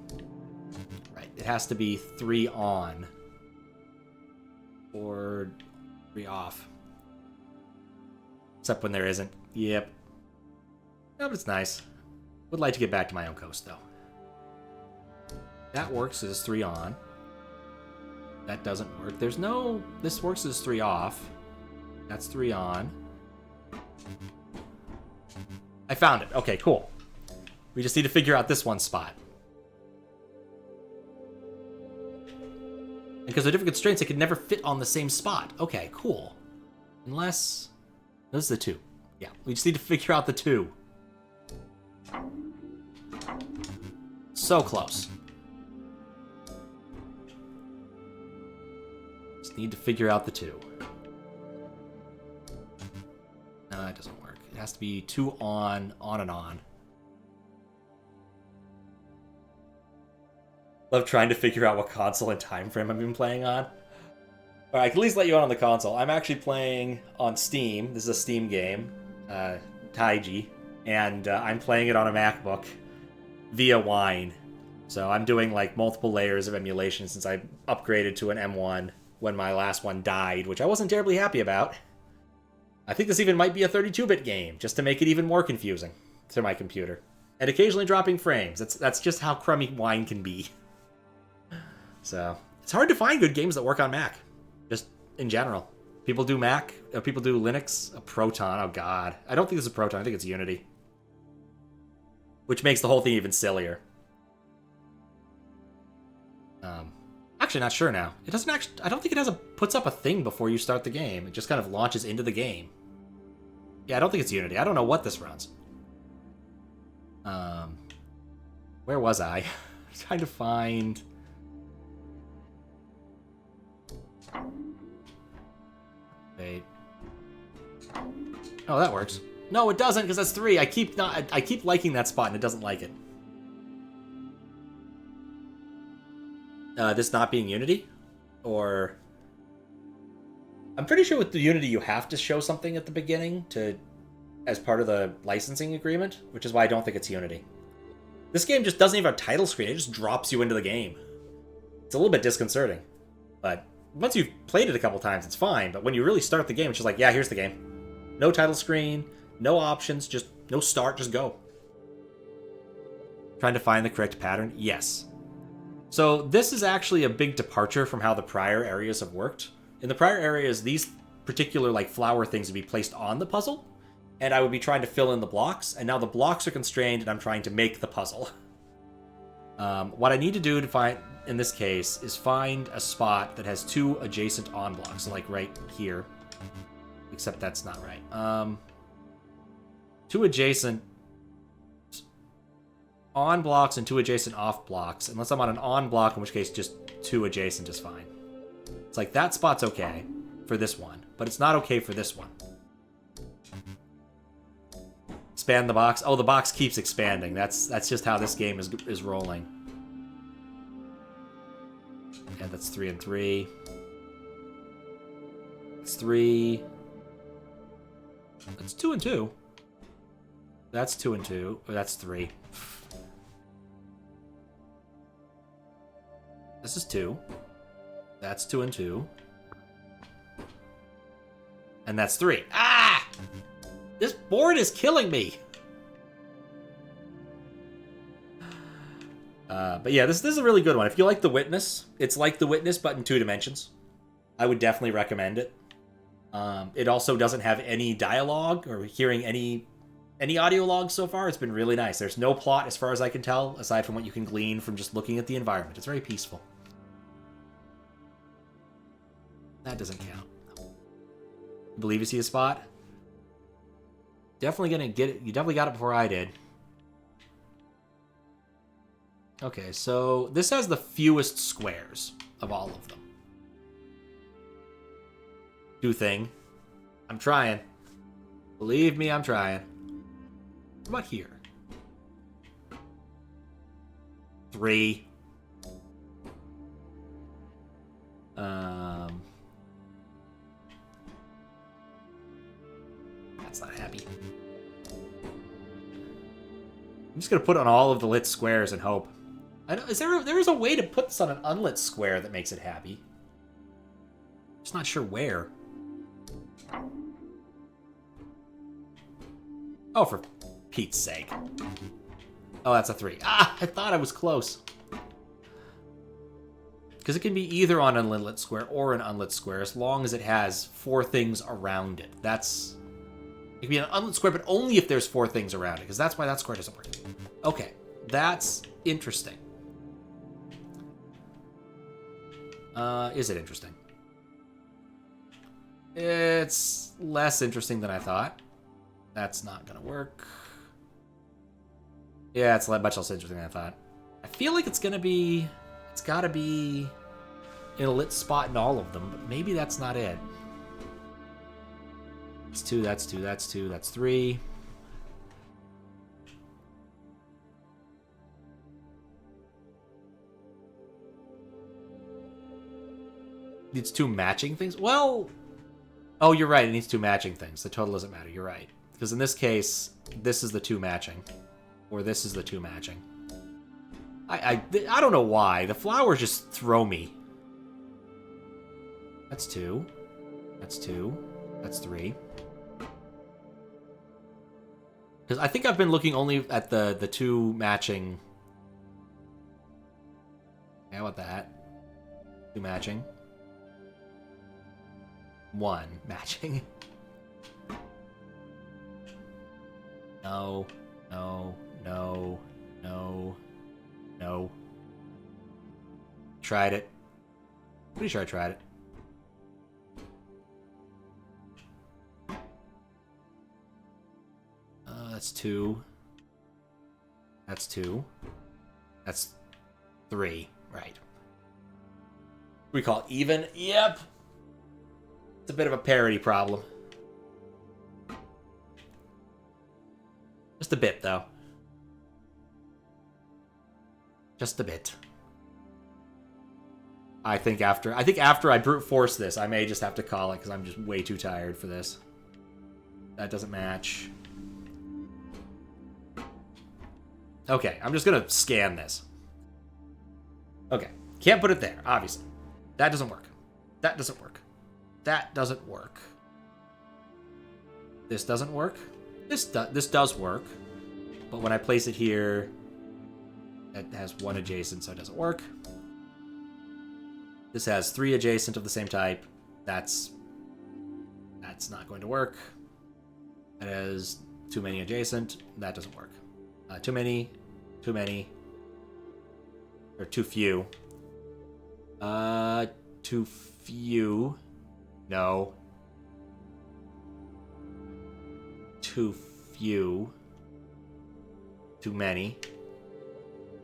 Right, it has to be 3 on. Or 3 off. Except when there isn't. Yep. No, but it's nice. Would like to get back to my own coast, though. That works as 3 on. That doesn't work. There's no... This works as 3 off. That's 3 on. I found it. Okay, cool. We just need to figure out this one spot. And because of different constraints, it could never fit on the same spot. Okay, cool. Unless... This is the 2. Yeah, we just need to figure out the 2. So close. Just need to figure out the 2. No, it doesn't work. It has to be 2 on and on. Love trying to figure out what console and time frame I've been playing on. Alright, I can at least let you on the console. I'm actually playing on Steam. This is a Steam game. Taiji. And I'm playing it on a MacBook via Wine. So I'm doing like multiple layers of emulation since I upgraded to an M1 when my last one died, which I wasn't terribly happy about. I think this even might be a 32-bit game, just to make it even more confusing to my computer. And occasionally dropping frames. That's just how crummy Wine can be. So, it's hard to find good games that work on Mac. Just in general. People do Mac, people do Linux, a Proton, oh god. I don't think it's a Proton, I think it's Unity. Which makes the whole thing even sillier. Actually not sure now. It doesn't actually, I don't think it puts up a thing before you start the game. It just kind of launches into the game. Yeah, I don't think it's Unity. I don't know what this runs. Where was I? Trying to find... Wait. Oh, that works. No, it doesn't, because that's 3. I keep liking that spot, and it doesn't like it. This not being Unity? Or... I'm pretty sure with the Unity you have to show something at the beginning as part of the licensing agreement, which is why I don't think it's Unity. This game just doesn't even have a title screen, it just drops you into the game. It's a little bit disconcerting. But once you've played it a couple times, it's fine, but when you really start the game, it's just like, yeah, here's the game. No title screen, no options, just no start, just go. Trying to find the correct pattern? Yes. So this is actually a big departure from how the prior areas have worked. In the prior areas, these particular like flower things would be placed on the puzzle, and I would be trying to fill in the blocks, and now the blocks are constrained, and I'm trying to make the puzzle. What I need to do to find, in this case, is find a spot that has 2 adjacent on blocks, so like right here. Except that's not right. 2 adjacent on blocks and 2 adjacent off blocks, unless I'm on an on block, in which case just 2 adjacent is fine. It's like that spot's okay for this one, but it's not okay for this one. Expand the box. Oh, the box keeps expanding. That's just how this game is rolling. Yeah, that's 3 and 3. It's 3. That's 2 and 2. That's 2 and 2. Oh, that's 3. This is 2. That's 2 and 2. And that's 3. Ah! This board is killing me! But yeah, this is a really good one. If you like The Witness, it's like The Witness, but in 2 dimensions. I would definitely recommend it. It also doesn't have any dialogue or hearing any any audio logs so far, it's been really nice. There's no plot as far as I can tell, aside from what you can glean from just looking at the environment. It's very peaceful. That doesn't count. Believe you see a spot? Definitely gonna get it. You definitely got it before I did. Okay, so this has the fewest squares of all of them. Do thing. I'm trying. Believe me, I'm trying. What about here? 3. That's not happy. I'm just gonna put on all of the lit squares and hope. I don't, there is a way to put this on an unlit square that makes it happy. Just not sure where. Oh, for Pete's sake. Oh, that's a 3. Ah, I thought I was close. Because it can be either on an unlit square or an unlit square, as long as it has 4 things around it. That's... It can be an unlit square, but only if there's 4 things around it, because that's why that square doesn't work. Okay, that's interesting. Is it interesting? It's less interesting than I thought. That's not gonna work. Yeah, it's much less interesting than I thought. I feel like it's gonna be... It's gotta be in a lit spot in all of them, but maybe that's not it. That's 2, that's 2, that's 2, that's 3. Needs 2 matching things? Well... Oh, you're right, it needs 2 matching things. The total doesn't matter, you're right. Because in this case, this is the 2 matching. Or this is the 2 matching. I don't know why. The flowers just throw me. That's 2. That's 2. That's 3. Because I think I've been looking only at the 2 matching. Yeah, how about that? 2 matching. 1 matching. No. No. No. No. No. Tried it. Pretty sure I tried it. That's 2. That's 2. That's 3. Right. We call it even? Yep. It's a bit of a parity problem. Just a bit, though. Just a bit. I think after I brute force this, I may just have to call it because I'm just way too tired for this. That doesn't match. Okay, I'm just gonna scan this. Okay, can't put it there, obviously. That doesn't work. That doesn't work. That doesn't work. This doesn't work. This does work, but when I place it here, it has 1 adjacent, so it doesn't work. This has 3 adjacent of the same type. That's not going to work. It has too many adjacent. That doesn't work. Too many, or too few. Too few. No. Too few. Too many.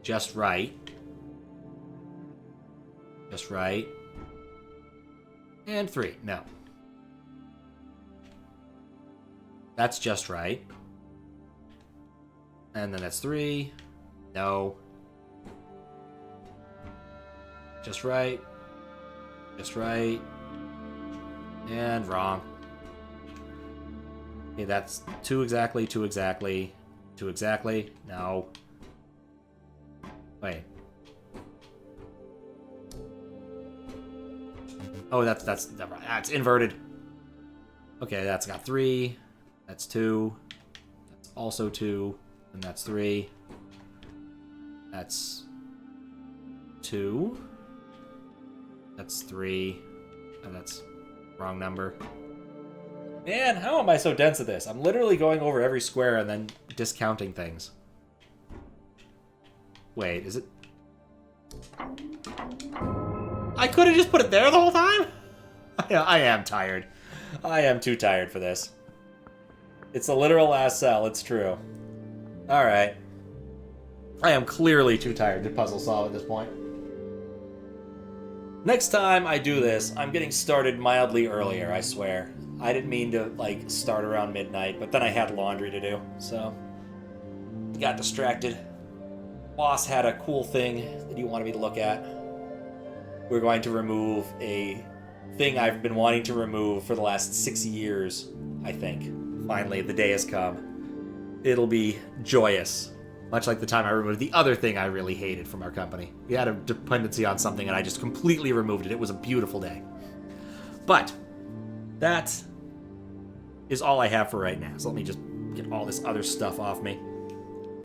Just right. Just right. And 3. No. That's just right. And then that's 3. No. Just right. Just right. And wrong. Okay, that's 2 exactly, 2 exactly, 2 exactly. No. Wait. Oh, that's inverted. Okay, that's got 3. That's 2. That's also 2. And that's 3. That's 2. That's 3. And that's wrong number. Man, how am I so dense at this? I'm literally going over every square and then discounting things. Wait, is it... I could have just put it there the whole time? I am tired. I am too tired for this. It's the literal last cell, it's true. Alright. I am clearly too tired to puzzle solve at this point. Next time I do this, I'm getting started mildly earlier, I swear. I didn't mean to, like, start around midnight, but then I had laundry to do, so... got distracted. Boss had a cool thing that he wanted me to look at. We're going to remove a thing I've been wanting to remove for the last 6 years, I think. Finally, the day has come. It'll be joyous. Much like the time I removed the other thing I really hated from our company. We had a dependency on something and I just completely removed it. It was a beautiful day. But that is all I have for right now. So let me just get all this other stuff off me.